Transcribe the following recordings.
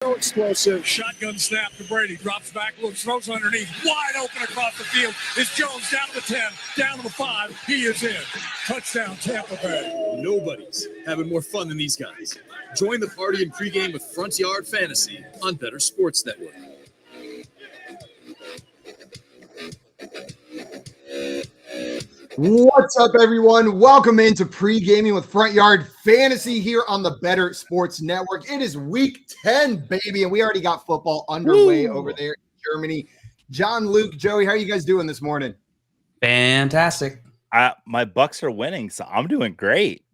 So explosive. Shotgun snap to Brady. Drops back, looks, throws underneath. Wide open across the field. Is Jones down to the 10, down to the 5. He is in. Touchdown, Tampa Bay. Nobody's having more fun than these guys. Join the party in pregame with Front Yard Fantasy on Better Sports Network. What's up, everyone? Welcome into pre-gaming with Front Yard Fantasy here on the Better Sports Network. It is week 10, baby, and we already got football underway over there in Germany. John, Luke, Joey, how are you guys doing this morning? Fantastic. My Bucks are winning, so I'm doing great.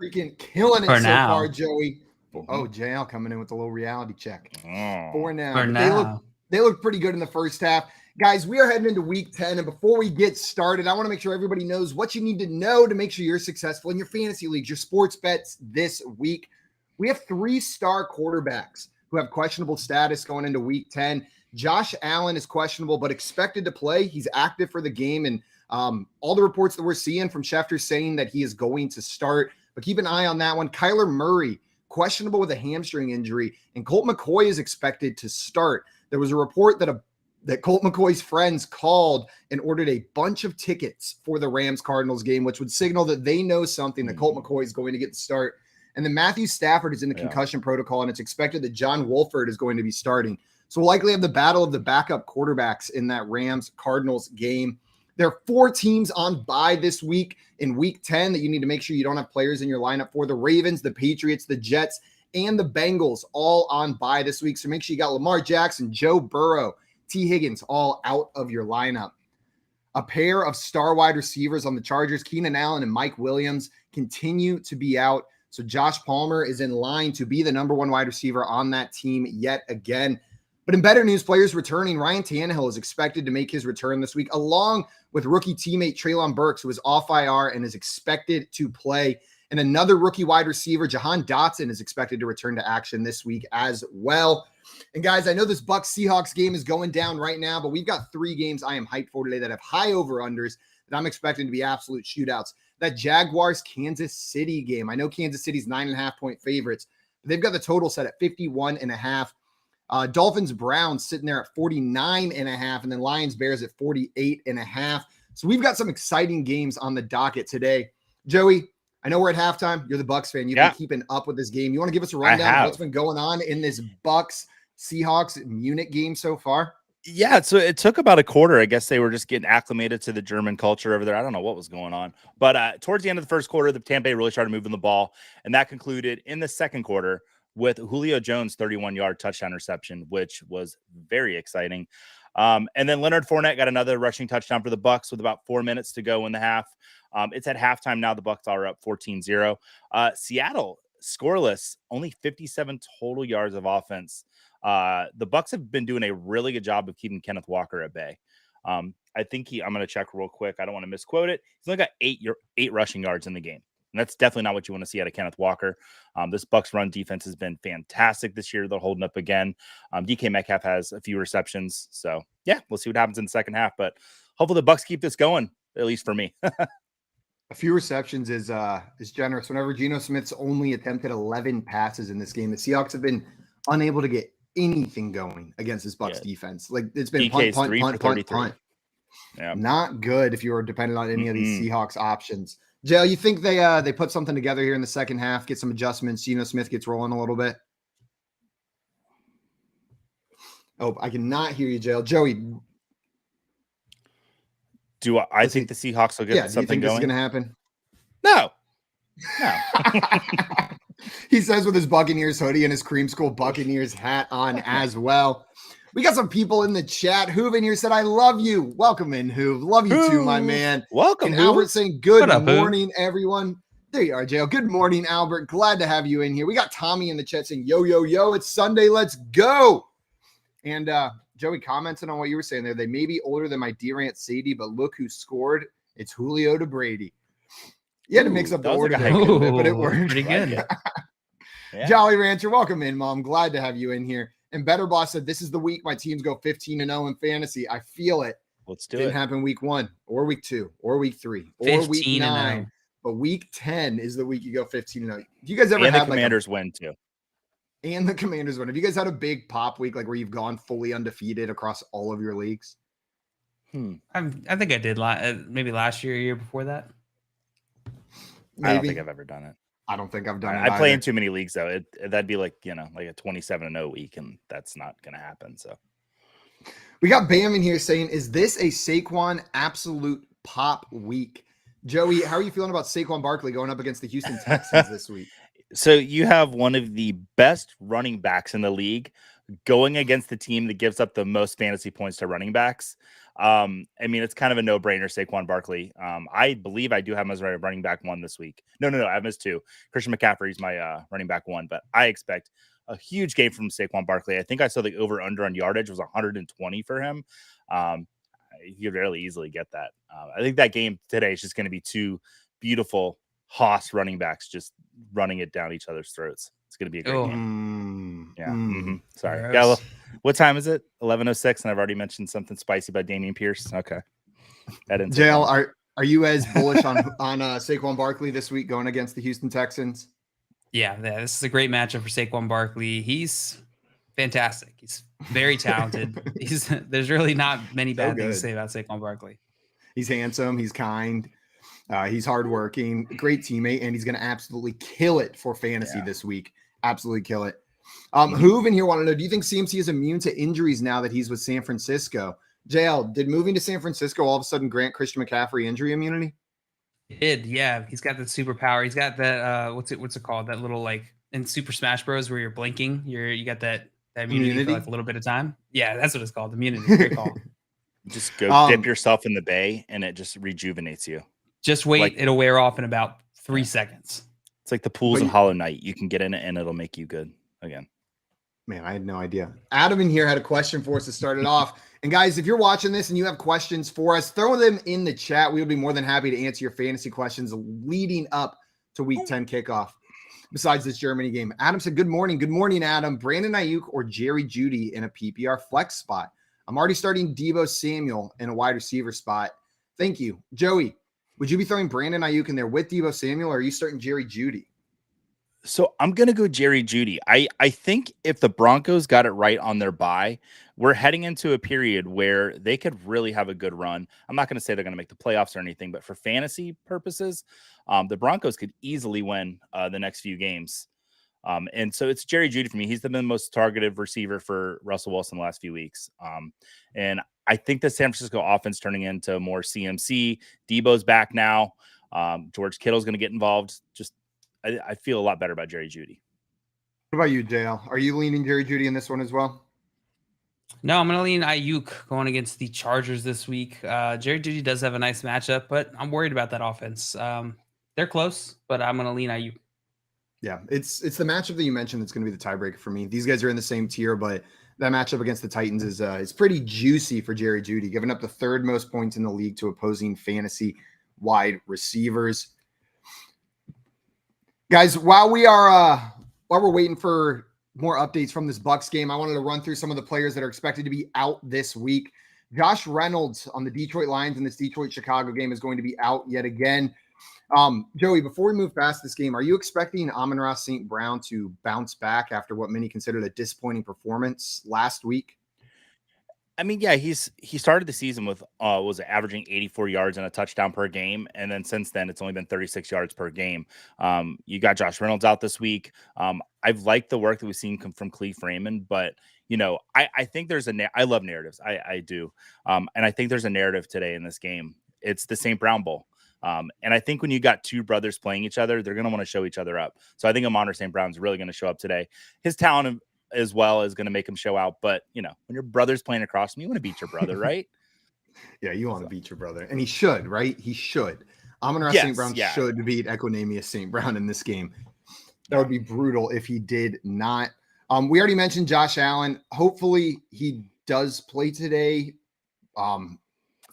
Freaking killing it For so now. far, Joey. Oh, JL coming in with a little reality check. For now. For But now. They look pretty good in the first half. Guys, we are heading into week 10, and before we get started, I want to make sure everybody knows what you need to know to make sure you're successful in your fantasy leagues, your sports bets this week. We have 3-star quarterbacks who have questionable status going into week 10. Josh Allen is questionable, but expected to play. He's active for the game, and all the reports that we're seeing from Schefter saying that he is going to start, but keep an eye on that one. Kyler Murray, questionable with a hamstring injury, and Colt McCoy is expected to start. There was a report that Colt McCoy's friends called and ordered a bunch of tickets for the Rams-Cardinals game, which would signal that they know something, that Colt McCoy is going to get the start. And then Matthew Stafford is in the concussion protocol, and it's expected that John Wolford is going to be starting. So we'll likely have the battle of the backup quarterbacks in that Rams-Cardinals game. There are 4 teams on bye this week in week 10 that you need to make sure you don't have players in your lineup for. The Ravens, the Patriots, the Jets, and the Bengals all on bye this week. So make sure you got Lamar Jackson, Joe Burrow, T. Higgins all out of your lineup. A pair of star wide receivers on the Chargers, Keenan Allen and Mike Williams, continue to be out. So Josh Palmer is in line to be the number 1 wide receiver on that team yet again. But in better news, players returning, Ryan Tannehill is expected to make his return this week, along with rookie teammate Treylon Burks, who is off IR and is expected to play. And another rookie wide receiver, Jahan Dotson, is expected to return to action this week as well. And guys, I know this Bucs-Seahawks game is going down right now, but we've got 3 games I am hyped for today that have high over-unders that I'm expecting to be absolute shootouts. That Jaguars-Kansas City game. I know Kansas City's 9.5-point favorites, but they've got the total set at 51.5. Dolphins-Browns sitting there at 49.5, and then Lions-Bears at 48.5. So we've got some exciting games on the docket today. Joey, I know we're at halftime. You're the Bucs fan. You've been keeping up with this game. You want to give us a rundown of what's been going on in this Bucs-Seahawks Munich game so far? Yeah, so it took about a quarter. I guess they were just getting acclimated to the German culture over there. I don't know what was going on. But towards the end of the first quarter, the Tampa Bay really started moving the ball, and that concluded in the second quarter with Julio Jones' 31-yard touchdown reception, which was very exciting. And then Leonard Fournette got another rushing touchdown for the Bucs with about 4 minutes to go in the half. It's at halftime now. The Bucs are up 14-0. Seattle scoreless, only 57 total yards of offense. The Bucs have been doing a really good job of keeping Kenneth Walker at bay. I think I'm going to check real quick. I don't want to misquote it. He's only got 8 rushing yards in the game. And that's definitely not what you want to see out of Kenneth Walker. This Bucs run defense has been fantastic this year. They're holding up again. DK Metcalf has a few receptions. So, yeah, we'll see what happens in the second half. But hopefully the Bucs keep this going, at least for me. A few receptions is generous. Whenever Geno Smith's only attempted 11 passes in this game, the Seahawks have been unable to get anything going against this Bucs defense. Like, it's been punt. Yeah. Not good if you were dependent on any of these Seahawks options. Jay, you think they put something together here in the second half, get some adjustments, Geno Smith gets rolling a little bit? Oh, I cannot hear you, Jay. Joey. I think the Seahawks will get something going? This is going to happen? No. He says with his Buccaneers hoodie and his Cream School Buccaneers hat on as well. We got some people in the chat. Hoov in here said, I love you. Welcome in, Hoov. Love you too, my man. Welcome, and Albert saying, good morning, everyone. There you are, JL. Good morning, Albert. Glad to have you in here. We got Tommy in the chat saying, yo, yo, yo, it's Sunday. Let's go. And Joey commenting on what you were saying there. They may be older than my dear Aunt Sadie, but look who scored. It's Julio to Brady. You had to mix up the order there, but it worked. Pretty good. Yeah. Jolly Rancher, welcome in, Mom. Glad to have you in here. And Better Boss said, this is the week my teams go 15-0 in fantasy. I feel it. Let's do Didn't happen week 1 or week 2 or week 3 or week 9. But week 10 is the week you go 15-0. Do you guys ever have the Commanders win too? And the Commanders won. Have you guys had a big pop week, like where you've gone fully undefeated across all of your leagues? I think I did maybe last year, year before that. Maybe. I don't think I've ever done it. I don't think I've done it. I play either. in too many leagues though. That'd be like, like a 27-0 week, and that's not going to happen. So we got Bam in here saying, is this a Saquon absolute pop week? Joey, how are you feeling about Saquon Barkley going up against the Houston Texans this week? So you have one of the best running backs in the league going against the team that gives up the most fantasy points to running backs. I mean, it's kind of a no-brainer, Saquon Barkley. I believe I do have him as running back 1 this week. No, I have him as 2. Christian McCaffrey's my running back 1, but I expect a huge game from Saquon Barkley. I think I saw the over-under on yardage was 120 for him. You could really easily get that. I think that game today is just going to be 2 beautiful Haas running backs just running it down each other's throats. It's going to be a great game. Yeah. Sorry. Yeah, what time is it? 11:06, and I've already mentioned something spicy about Dameon Pierce. Okay. Jail, are you as bullish on Saquon Barkley this week going against the Houston Texans? Yeah, this is a great matchup for Saquon Barkley. He's fantastic. He's very talented. There's really not many bad things to say about Saquon Barkley. He's handsome. He's kind. He's hardworking, great teammate, and he's going to absolutely kill it for fantasy this week. Absolutely kill it. Hoove in here want to know, do you think CMC is immune to injuries now that he's with San Francisco? JL, did moving to San Francisco all of a sudden grant Christian McCaffrey injury immunity? He did, yeah. He's got that superpower. He's got that, what's it called? That little, like, in Super Smash Bros. Where you're blinking, you got that immunity for like a little bit of time. Yeah, that's what it's called. Immunity. Great call. Just go dip yourself in the bay, and it just rejuvenates you. Just wait, it'll wear off in about 3 seconds. It's like the pools of Hollow Knight. You can get in it and it'll make you good again. Man, I had no idea. Adam in here had a question for us to start it off. And guys, if you're watching this and you have questions for us, throw them in the chat. We'll be more than happy to answer your fantasy questions leading up to week 10 kickoff. Besides this Germany game, Adam said, good morning. Good morning, Adam. Brandon Ayuk or Jerry Jeudy in a PPR flex spot. I'm already starting Deebo Samuel in a wide receiver spot. Thank you. Joey, would you be throwing Brandon Ayuk in there with Deebo Samuel, or are you starting Jerry Jeudy? So I'm going to go Jerry Jeudy. I think if the Broncos got it right on their bye, we're heading into a period where they could really have a good run. I'm not going to say they're going to make the playoffs or anything, but for fantasy purposes, the Broncos could easily win the next few games. And so it's Jerry Jeudy for me. He's the most targeted receiver for Russell Wilson the last few weeks. And I think the San Francisco offense turning into more CMC. Debo's back now. George Kittle's going to get involved. I feel a lot better about Jerry Jeudy. What about you, Dale? Are you leaning Jerry Jeudy in this one as well? No, I'm going to lean Ayuk going against the Chargers this week. Jerry Jeudy does have a nice matchup, but I'm worried about that offense. They're close, but I'm going to lean Ayuk. Yeah, it's the matchup that you mentioned that's going to be the tiebreaker for me. These guys are in the same tier, but that matchup against the Titans is pretty juicy for Jerry Jeudy, giving up the 3rd most points in the league to opposing fantasy wide receivers. Guys, while we're waiting for more updates from this Bucs game, I wanted to run through some of the players that are expected to be out this week. Josh Reynolds on the Detroit Lions in this Detroit-Chicago game is going to be out yet again. Joey, before we move past this game, are you expecting Amon-Ra St. Brown to bounce back after what many considered a disappointing performance last week? I mean, yeah, he started the season with was averaging 84 yards and a touchdown per game, and then since then it's only been 36 yards per game. You got Josh Reynolds out this week. I've liked the work that we've seen come from Cleve Raymond, but I think there's I love narratives. I do, and I think there's a narrative today in this game. It's the St. Brown Bowl. And I think when you got 2 brothers playing each other, they're going to want to show each other up. So I think Amon-Ra St. Brown's really going to show up today. His talent as well is going to make him show out. But, when your brother's playing across from you want to beat your brother, right? Yeah, you want to beat your brother. And he should, right? He should. Amon-Ra St. Brown should beat Equanimeous St. Brown in this game. That would be brutal if he did not. We already mentioned Josh Allen. Hopefully he does play today.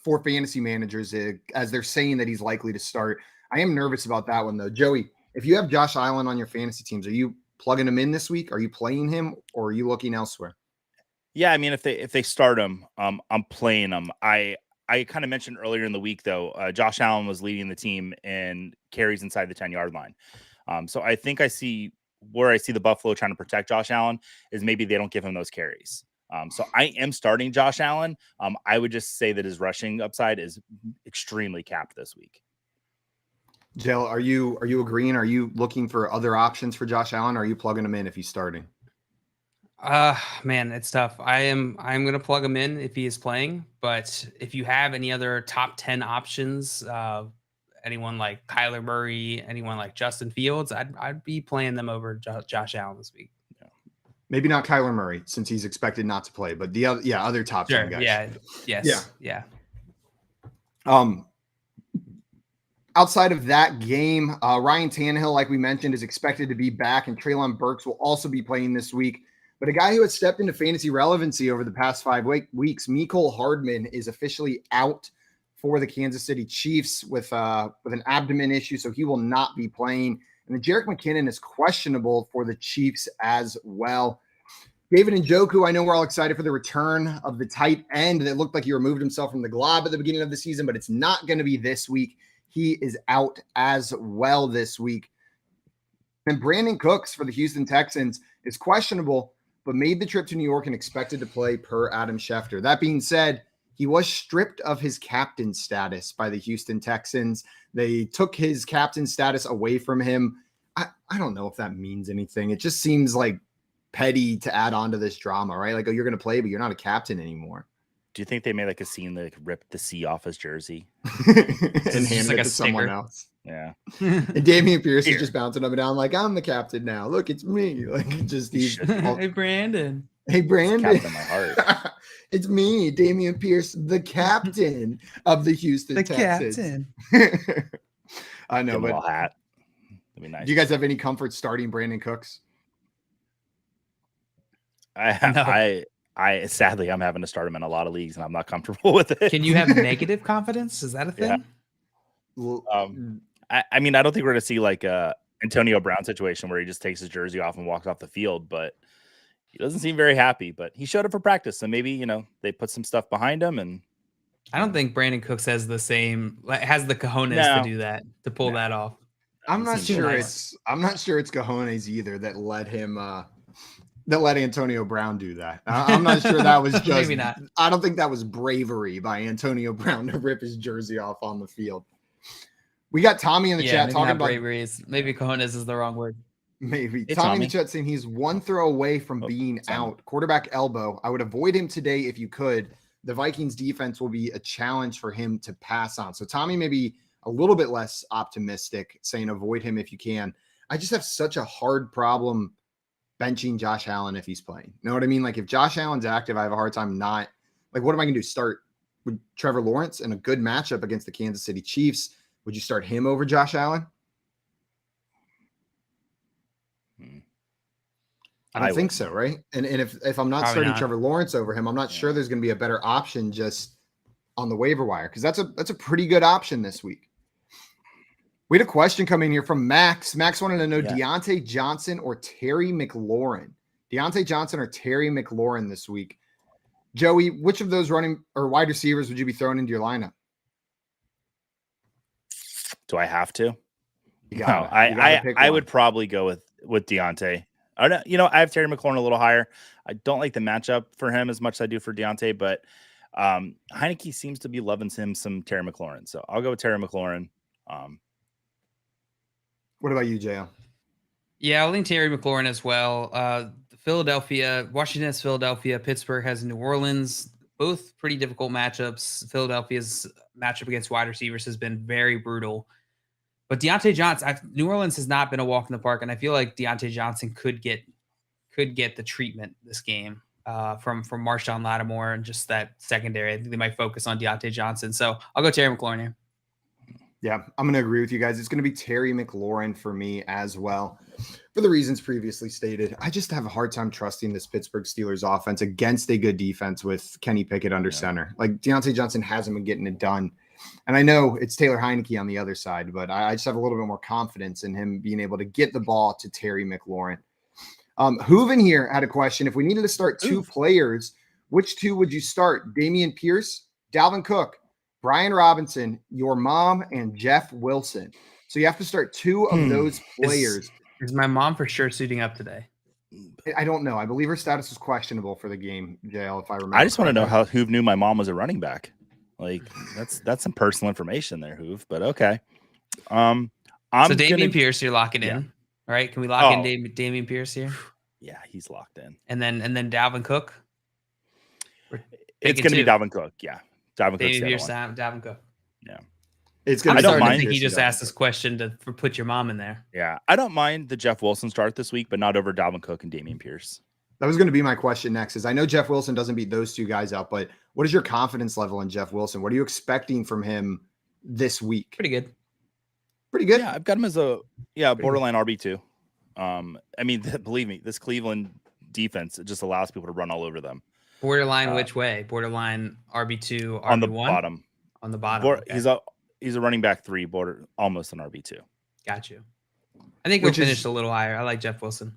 For fantasy managers, as they're saying that he's likely to start. I am nervous about that one, though. Joey, if you have Josh Allen on your fantasy teams, are you plugging him in this week? Are you playing him, or are you looking elsewhere? Yeah, I mean, if they start him, I'm playing him. I kind of mentioned earlier in the week, though, Josh Allen was leading the team in carries inside the 10-yard line. So I think I see where I see the Buffalo trying to protect Josh Allen is maybe they don't give him those carries. So I am starting Josh Allen. I would just say that his rushing upside is extremely capped this week. Jill, are you agreeing? Are you looking for other options for Josh Allen? Or are you plugging him in if he's starting? Man, it's tough. I'm going to plug him in if he is playing, but if you have any other top 10 options, anyone like Kyler Murray, anyone like Justin Fields, I'd be playing them over Josh Allen this week. Maybe not Kyler Murray since he's expected not to play, but the other top 10 guys. Yeah. Yes. Yeah. Outside of that game, Ryan Tannehill, like we mentioned, is expected to be back, and Treylon Burks will also be playing this week. But a guy who has stepped into fantasy relevancy over the past 5 weeks, Mecole Hardman, is officially out for the Kansas City Chiefs with an abdomen issue, so he will not be playing. And then Jerick McKinnon is questionable for the Chiefs as well. David Njoku, I know we're all excited for the return of the tight end that looked like he removed himself from the glob at the beginning of the season, but it's not going to be this week. He is out as well this week. And Brandon Cooks for the Houston Texans is questionable, but made the trip to New York and expected to play per Adam Schefter. That being said, he was stripped of his captain status by the Houston Texans. They took his captain status away from him. I don't know if that means anything. It just seems like petty to add on to this drama, right? Like, oh, you're going to play, but you're not a captain anymore. Do you think they made like a scene that like ripped the C off his jersey and handed it to someone else? Yeah. And Dameon Pierce is just bouncing up and down like, I'm the captain now. Look, it's me. Like, just he's Hey, Brandon. Hey, Brandon. Captain my heart. It's me, Dameon Pierce, the captain of the Houston Texans. Captain. I know, but hat. That'd be nice. Do you guys have any comfort starting Brandon Cooks? I sadly I'm having to start him in a lot of leagues and I'm not comfortable with it. Can you have negative confidence? Is that a thing? Yeah. I mean, I don't think we're gonna see like a Antonio Brown situation where he just takes his jersey off and walks off the field, but he doesn't seem very happy. But he showed up for practice, so maybe they put some stuff behind him. And I don't think Brandon Cooks has the cojones to do that, to pull that off. I'm not sure it's cojones either that let him that let Antonio Brown do that. I'm not sure that was just maybe not. I don't think that was bravery by Antonio Brown to rip his jersey off on the field. We got Tommy in the chat talking about bravery. Maybe cojones is the wrong word. Maybe. Tommy in the chat saying he's one throw away from being out. Quarterback elbow. I would avoid him today if you could. The Vikings defense will be a challenge for him to pass on. So Tommy may be a little bit less optimistic, saying avoid him if you can. I just have such a hard problem benching Josh Allen if he's playing. You know what I mean? Like, if Josh Allen's active, I have a hard time not. Like, what am I going to do? Start with Trevor Lawrence in a good matchup against the Kansas City Chiefs? Would you start him over Josh Allen? I don't think so, right? And if I'm not starting Trevor Lawrence over him, I'm not sure there's going to be a better option just on the waiver wire, because that's a pretty good option this week. We had a question coming here from Max. Max wanted to know Deontay Johnson or Terry McLaurin. Deontay Johnson or Terry McLaurin this week. Joey, which of those running or wide receivers would you be throwing into your lineup? Do I have to? I would probably go with Deontay. I have Terry McLaurin a little higher. I don't like the matchup for him as much as I do for Deontay, but Heineke seems to be loving him some Terry McLaurin. So I'll go with Terry McLaurin. What about you, JL? Yeah, I'll lean Terry McLaurin as well. Washington has Philadelphia. Pittsburgh has New Orleans. Both pretty difficult matchups. Philadelphia's matchup against wide receivers has been very brutal. But Deontay Johnson, New Orleans has not been a walk in the park, and I feel like Deontay Johnson could get the treatment this game from Marshawn Lattimore and just that secondary. I think they might focus on Deontay Johnson. So I'll go Terry McLaurin here. Yeah, I'm going to agree with you guys. It's going to be Terry McLaurin for me as well, for the reasons previously stated. I just have a hard time trusting this Pittsburgh Steelers offense against a good defense with Kenny Pickett under center. Like, Deontay Johnson hasn't been getting it done. And I know it's Taylor Heineke on the other side, but I just have a little bit more confidence in him being able to get the ball to Terry McLaurin. Hooven here had a question. If we needed to start two players, which two would you start? Dameon Pierce, Dalvin Cook, Brian Robinson, your mom, and Jeff Wilson. So you have to start two of those players. Is my mom for sure suiting up today? I don't know. I believe her status was questionable for the game, JL, if I remember. I just want to know how Hoove knew my mom was a running back. Like that's some personal information there, Hoove. But okay. So Dameon Pierce, you're locking in, right? Can we lock in Dameon Pierce here? Yeah, he's locked in. And then Dalvin Cook. It's going to be Dalvin Cook. Yeah, Dalvin Cook. Pierce, Dalvin Cook. Yeah. It's I gonna don't mind. I think he just asked this question to put your mom in there. Yeah, I don't mind the Jeff Wilson start this week, but not over Dalvin Cook and Dameon Pierce. That was going to be my question next. Is I know Jeff Wilson doesn't beat those two guys out, but what is your confidence level in Jeff Wilson? What are you expecting from him this week? Pretty good. Pretty good. Yeah, I've got him as a borderline RB2. I mean, believe me, this Cleveland defense, it just allows people to run all over them. Borderline which way? Borderline RB2, RB1? On the bottom. On the bottom. Okay. He's a running back 3, almost an RB2. Got you. I think he'll finish a little higher. I like Jeff Wilson.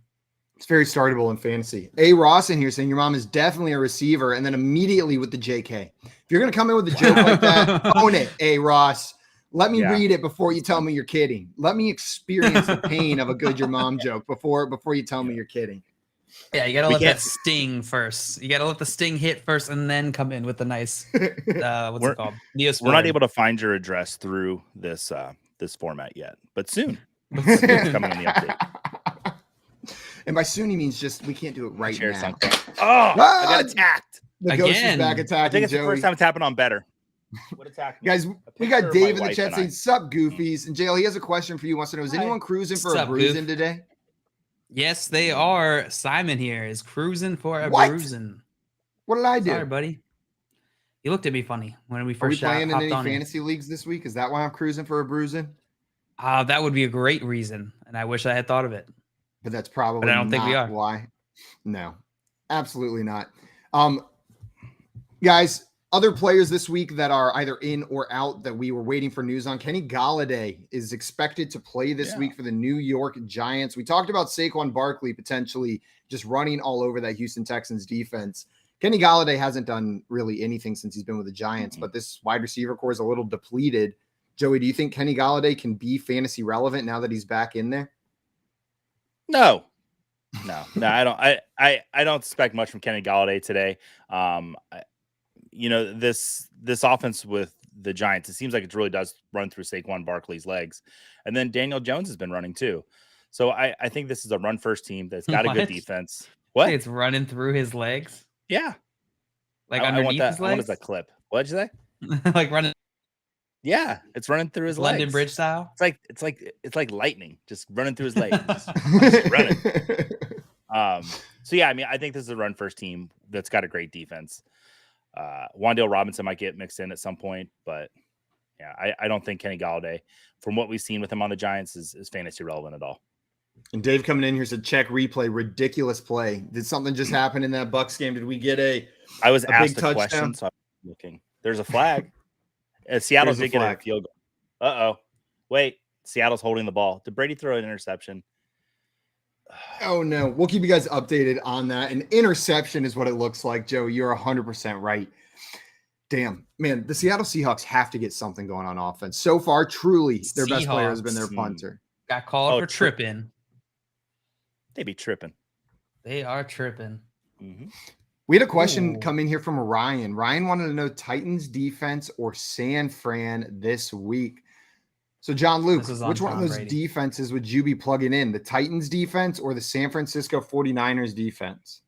It's very startable in fantasy. A. Ross in here saying your mom is definitely a receiver, and then immediately with the JK. If you're going to come in with a joke like that, own it, A. Ross. Let me read it before you tell me you're kidding. Let me experience the pain of a good your mom joke before you tell me you're kidding. Yeah, you got to let that sting first. You got to let the sting hit first and then come in with the nice, what's it called? Neosporin. We're not able to find your address through this format yet, but soon. It's coming in the update. And by soon, he means just we can't do it right now. I got attacked. The ghost is back attacking I think it's Joey. the first time it's happened on Better. What attacked me? Guys, we got Dave in the chat saying, sup, goofies. And JL, he has a question for you. Wants to know, is anyone cruising for a bruising today? Yes, they are. Simon here is cruising for a bruising. What did I do? Sorry, buddy. You looked at me funny when we first playing in any on fantasy leagues this week? Is that why I'm cruising for a bruising? That would be a great reason, and I wish I had thought of it. But that's probably but I don't think we are. Why? No, absolutely not. Guys, other players this week that are either in or out that we were waiting for news on. Kenny Golladay is expected to play this week for the New York Giants. We talked about Saquon Barkley potentially just running all over that Houston Texans defense. Kenny Golladay hasn't done really anything since he's been with the Giants, but this wide receiver core is a little depleted. Joey, do you think Kenny Golladay can be fantasy relevant now that he's back in there? No, I don't. I don't expect much from Kenny Golladay today. This offense with the Giants, it seems like it really does run through Saquon Barkley's legs. And then Daniel Jones has been running too. So I think this is a run first team that's got a good defense. What? It's running through his legs? Yeah. Like underneath his legs? I want that clip. What'd you say? Like running. Yeah, it's running through his legs. London Bridge style? It's like lightning just running through his legs. just running. So yeah, I mean, I think this is a run first team that's got a great defense. Wan'Dale Robinson might get mixed in at some point, but yeah, I don't think Kenny Golladay, from what we've seen with him on the Giants, is fantasy relevant at all. And Dave coming in here said, check replay, ridiculous play. Did something just happen in that Bucs game? Did we get I was asked big a question, so I'm looking. There's a flag. Seattle did get a field goal. Uh-oh. Wait, Seattle's holding the ball. Did Brady throw an interception? Oh, no. We'll keep you guys updated on that. An interception is what it looks like, Joe. You're 100% right. Damn. Man, the Seattle Seahawks have to get something going on offense. So far, truly, their best player has been their punter. Got called for tripping. They be tripping. They are tripping. Mm-hmm. We had a question come in here from Ryan. Ryan wanted to know Titans defense or San Fran this week. So, John Luke, which one of those defenses would you be plugging in? The Titans defense or the San Francisco 49ers defense?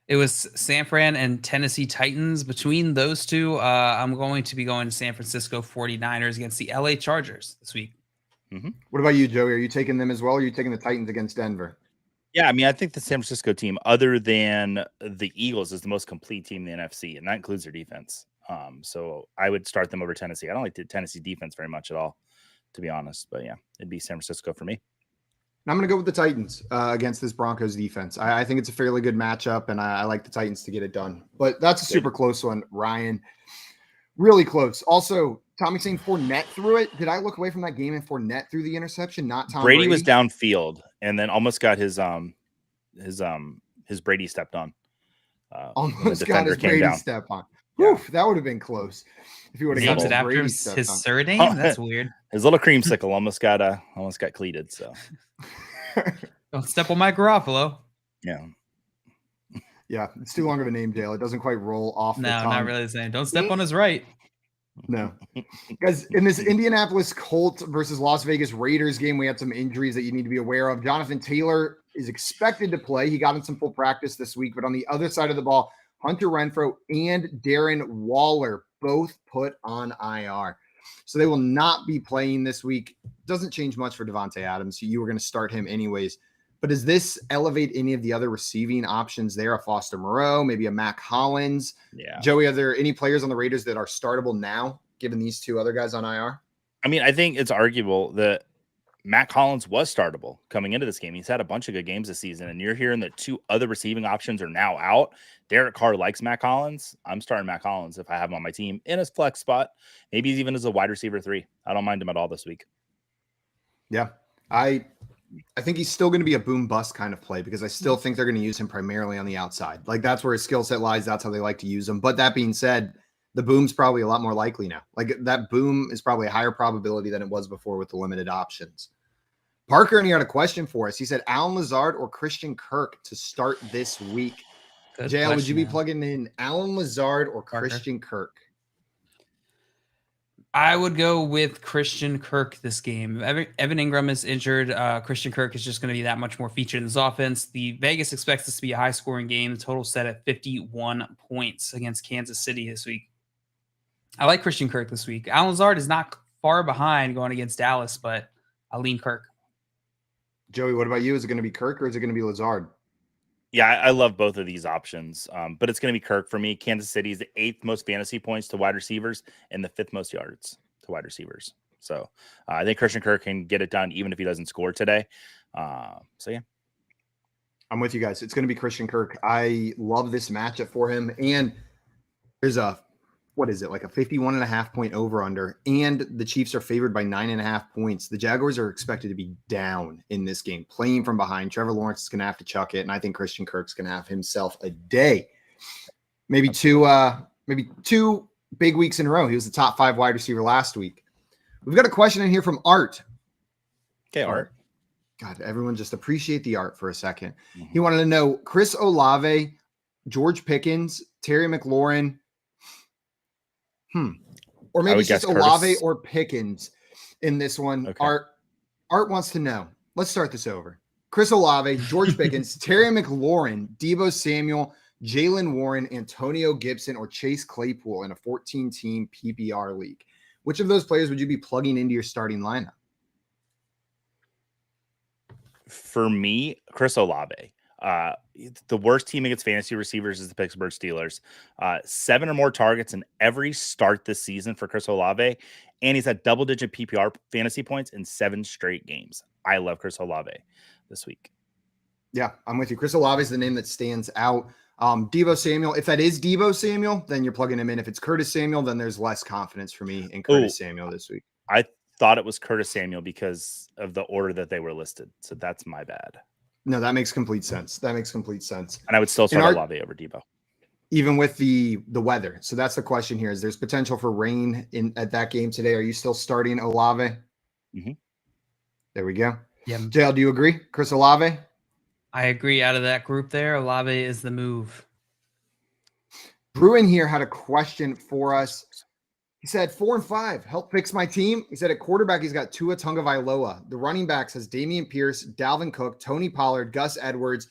It was San Fran and Tennessee Titans. Between those two, I'm going to be going to San Francisco 49ers against the LA Chargers this week. Mm-hmm. What about you, Joey? Are you taking them as well, or are you taking the Titans against Denver? Yeah, I mean, I think the San Francisco team, other than the Eagles, is the most complete team in the NFC, and that includes their defense. So I would start them over Tennessee. I don't like the Tennessee defense very much at all, to be honest. But yeah, it'd be San Francisco for me. I'm going to go with the Titans against this Broncos defense. I think it's a fairly good matchup, and I like the Titans to get it done. But that's a super close one, Ryan. Really close. Also, Tommy saying Fournette threw it. Did I look away from that game and Fournette threw the interception? Not Tom Brady. Brady was downfield and then almost got his Brady stepped on. Almost got his Brady step on. Yeah. Oof, that would have been close. If he would have got after his surname, that's weird. His little creamsicle almost got cleated. So Don't step on my Garofalo. Yeah. Yeah, it's too long of a name, Dale. It doesn't quite roll off the No, tongue. not really the same. Don't step on his right. No. Guys, in this Indianapolis Colts versus Las Vegas Raiders game, we had some injuries that you need to be aware of. Jonathan Taylor is expected to play. He got in some full practice this week, but on the other side of the ball, Hunter Renfrow and Darren Waller both put on IR. So they will not be playing this week. Doesn't change much for Devontae Adams. You were going to start him anyways. But does this elevate any of the other receiving options there? A Foster Moreau, maybe a Mac Hollins? Yeah. Joey, are there any players on the Raiders that are startable now, given these two other guys on IR? I mean, I think it's arguable that Mac Hollins was startable coming into this game. He's had a bunch of good games this season, and you're hearing that two other receiving options are now out. Derek Carr likes Mac Hollins. I'm starting Mac Hollins if I have him on my team in his flex spot. Maybe he's even as a wide receiver 3. I don't mind him at all this week. Yeah, I think he's still going to be a boom bust kind of play because I still think they're going to use him primarily on the outside. Like that's where his skill set lies. That's how they like to use him. But that being said, the boom's probably a lot more likely now. Like that boom is probably a higher probability than it was before with the limited options. Parker, and he had a question for us. He said, Allen Lazard or Christian Kirk to start this week? JL, would you be plugging in Allen Lazard or Parker. Christian Kirk? I would go with Christian Kirk this game. Evan Ingram is injured. Christian Kirk is just going to be that much more featured in this offense. The Vegas expects this to be a high-scoring game. The total set at 51 points against Kansas City this week. I like Christian Kirk this week. Allen Lazard is not far behind going against Dallas, but I'll lean Kirk. Joey, what about you? Is it going to be Kirk or is it going to be Lazard? Yeah, I love both of these options, but it's going to be Kirk for me. Kansas City is the 8th most fantasy points to wide receivers and the 5th most yards to wide receivers. So I think Christian Kirk can get it done even if he doesn't score today. So, yeah. I'm with you guys. It's going to be Christian Kirk. I love this matchup for him. And there's a, what is it, like a 51.5 point over under, and the Chiefs are favored by 9.5 points. The Jaguars are expected to be down in this game, playing from behind. Trevor Lawrence is going to have to chuck it, and I think Christian Kirk's going to have himself a day. Maybe two big weeks in a row. He was the top 5 wide receiver last week. We've got a question in here from Art. Okay, Art. God, everyone just appreciate the art for a second. Mm-hmm. He wanted to know Chris Olave, George Pickens, Terry McLaurin, or maybe it's just Olave or Pickens in this one. Okay. Art wants to know. Let's start this over. Chris Olave, George Pickens, Terry McLaurin, Deebo Samuel, Jalen Warren, Antonio Gibson, or Chase Claypool in a 14-team PPR league. Which of those players would you be plugging into your starting lineup? For me, Chris Olave. The worst team against fantasy receivers is the Pittsburgh Steelers. 7 or more targets in every start this season for Chris Olave, and he's had double-digit PPR fantasy points in 7 straight games. I love Chris Olave this week. Yeah, I'm with you. Chris Olave is the name that stands out. Deebo Samuel, if that is Deebo Samuel, then you're plugging him in. If it's Curtis Samuel, then there's less confidence for me in Curtis Samuel this week. I thought it was Curtis Samuel because of the order that they were listed, so that's my bad. No, that makes complete sense. That makes complete sense. And I would still start Olave over Deebo. Even with the weather. So that's the question here. Is there's potential for rain at that game today? Are you still starting Olave? Mm-hmm. There we go. Yeah. JL, do you agree? Chris Olave? I agree. Out of that group there, Olave is the move. Bruin here had a question for us. He said 4 and 5, help fix my team. He said at quarterback, he's got Tua Tagovailoa. The running backs has Damian Pierce, Dalvin Cook, Tony Pollard, Gus Edwards,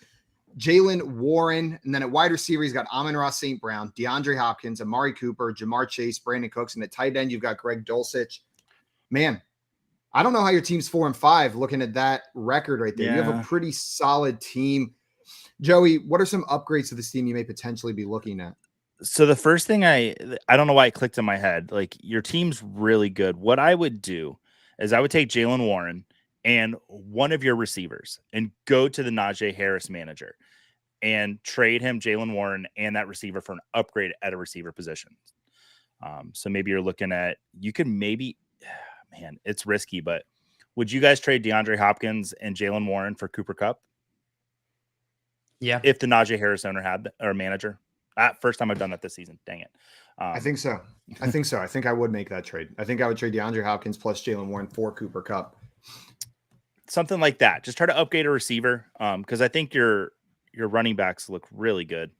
Jalen Warren. And then at wide receiver, he's got Amon-Ra St. Brown, DeAndre Hopkins, Amari Cooper, Jamar Chase, Brandon Cooks. And at tight end, you've got Greg Dulcich. Man, I don't know how your team's 4 and 5 looking at that record right there. Yeah. You have a pretty solid team. Joey, what are some upgrades to this team you may potentially be looking at? So the first thing I don't know why it clicked in my head, like your team's really good. What I would do is I would take Jalen Warren and one of your receivers and go to the Najee Harris manager and trade him Jalen Warren and that receiver for an upgrade at a receiver position. So maybe you're looking at, you could maybe, man, it's risky, but would you guys trade DeAndre Hopkins and Jalen Warren for Cooper Kupp? Yeah. If the Najee Harris owner had or manager. First time I've done that this season. Dang it. I think so. I think I would make that trade. I think I would trade DeAndre Hopkins plus Jalen Warren for Cooper Kupp. something like that. Just try to upgrade a receiver, because I think your running backs look really good.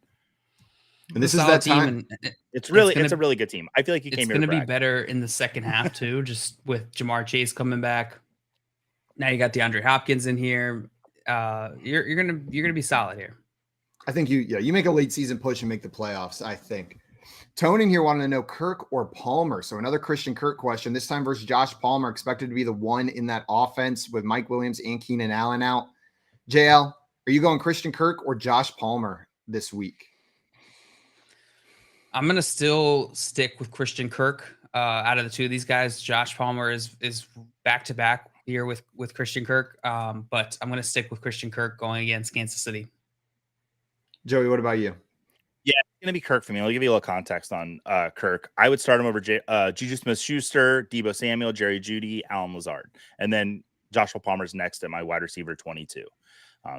And this is that time. It's a really good team. I feel like he came here. It's going to be better in the second half too, just with Jamar Chase coming back. Now you got DeAndre Hopkins in here. You're gonna be solid here. I think you make a late season push and make the playoffs. I think. Tone in here wanted to know Kirk or Palmer. So another Christian Kirk question. This time versus Josh Palmer, expected to be the one in that offense with Mike Williams and Keenan Allen out. JL, are you going Christian Kirk or Josh Palmer this week? I'm going to still stick with Christian Kirk. Out of the two of these guys, Josh Palmer is back-to-back here with Christian Kirk. But I'm going to stick with Christian Kirk going against Kansas City. Joey, what about you? Yeah, it's going to be Kirk for me. I'll give you a little context on Kirk. I would start him over Juju Smith-Schuster, Deebo Samuel, Jerry Jeudy, Allen Lazard. And then Joshua Palmer's next at my wide receiver 22.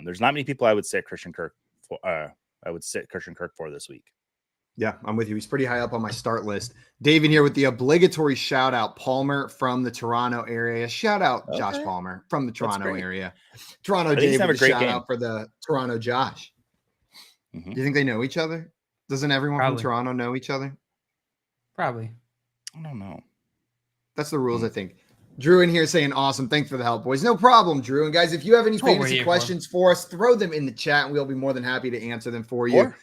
There's not many people I would sit Christian Kirk for this week. Yeah, I'm with you. He's pretty high up on my start list. David here with the obligatory shout out, Palmer from the Toronto area. Shout out Josh Palmer from the Toronto area. Toronto Dave with a shout out for the Toronto Josh. Mm-hmm. Do you think they know each other? Doesn't everyone from Toronto know each other? Probably. I don't know. That's the rules, I think. Drew in here saying, awesome. Thanks for the help, boys. No problem, Drew. And guys, if you have any fantasy questions for us, throw them in the chat and we'll be more than happy to answer them for you. Or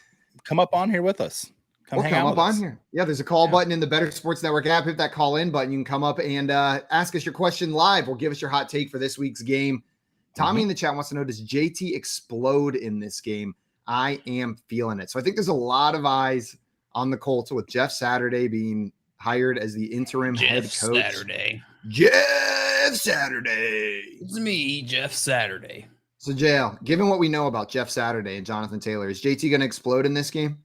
come up on here with us. Come up on here. Yeah, there's a call button in the Better Sports Network app. Hit that call in button. You can come up and ask us your question live or give us your hot take for this week's game. Tommy in the chat wants to know, does JT explode in this game? I am feeling it. So I think there's a lot of eyes on the Colts with Jeff Saturday being hired as the interim head coach. Jeff Saturday. It's me, Jeff Saturday. So, JL, given what we know about Jeff Saturday and Jonathan Taylor, is JT going to explode in this game?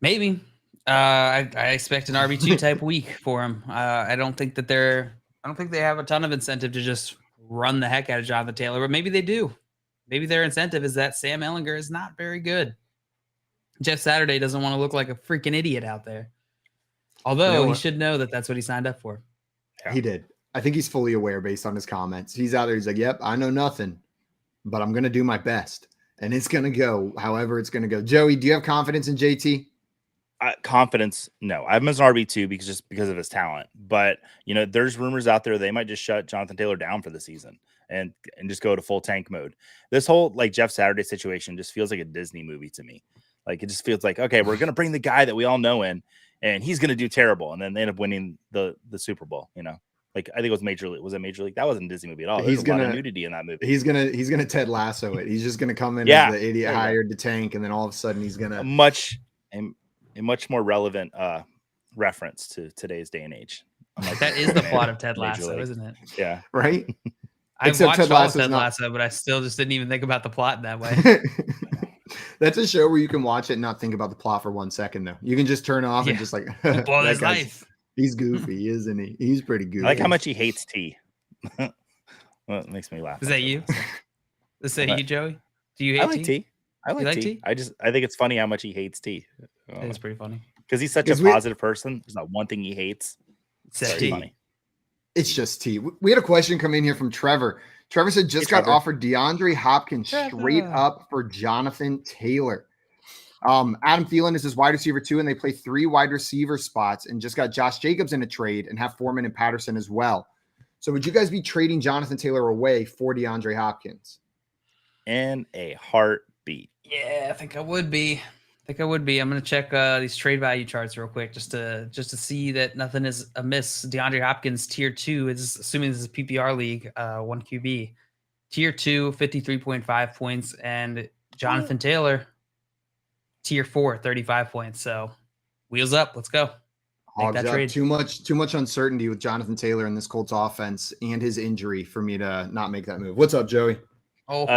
Maybe. I expect an RB2 type week for him. I don't think they have a ton of incentive to just run the heck out of Jonathan Taylor, but maybe they do. Maybe their incentive is that Sam Ehlinger is not very good. Jeff Saturday doesn't want to look like a freaking idiot out there. Although he should know that that's what he signed up for. Yeah. He did. I think he's fully aware based on his comments. He's out there. He's like, yep, I know nothing, but I'm going to do my best. And it's going to go however it's going to go. Joey, do you have confidence in JT? Confidence, no. I have him as an RB2 because of his talent. But, there's rumors out there they might just shut Jonathan Taylor down for the season and just go to full tank mode. This whole Jeff Saturday situation just feels like a Disney movie to me. Like, it just feels like, okay, we're going to bring the guy that we all know in and he's going to do terrible. And then they end up winning the Super Bowl, Like, I think it was Major League. Was it Major League? That wasn't a Disney movie at all. There's a lot of nudity in that movie. He's gonna Ted Lasso it. He's just gonna come in as the idiot hired to tank, and then all of a sudden he's gonna a much more relevant reference to today's day and age. Like, that is the plot of Ted Lasso, isn't it? Yeah. Right? I watched Ted Lasso, but I still just didn't even think about the plot in that way. That's a show where you can watch it and not think about the plot for 1 second, though. You can just turn off and just blow his life. He's goofy, isn't he? He's pretty goofy. I like how much he hates tea. Well, it makes me laugh. Is that you? Is that you, Joey? Do you hate tea? I like tea. I think it's funny how much he hates tea. It's pretty funny. Because he's such a positive person. There's not one thing he hates. It's tea. Funny. It's just tea. We had a question come in here from Trevor. Trevor said got offered DeAndre Hopkins straight up for Jonathan Taylor. Adam Thielen is his wide receiver 2, and they play 3 wide receiver spots and just got Josh Jacobs in a trade and have Foreman and Patterson as well. So would you guys be trading Jonathan Taylor away for DeAndre Hopkins? In a heartbeat. Yeah, I think I would be. I'm going to check these trade value charts real quick just to see that nothing is amiss. DeAndre Hopkins, tier 2, is assuming this is a PPR league, 1 QB. Tier 2, 53.5 points, and Jonathan Taylor, tier 4, 35 points. So wheels up. Let's go. Make that trade. Too much uncertainty with Jonathan Taylor in this Colts offense and his injury for me to not make that move. What's up, Joey?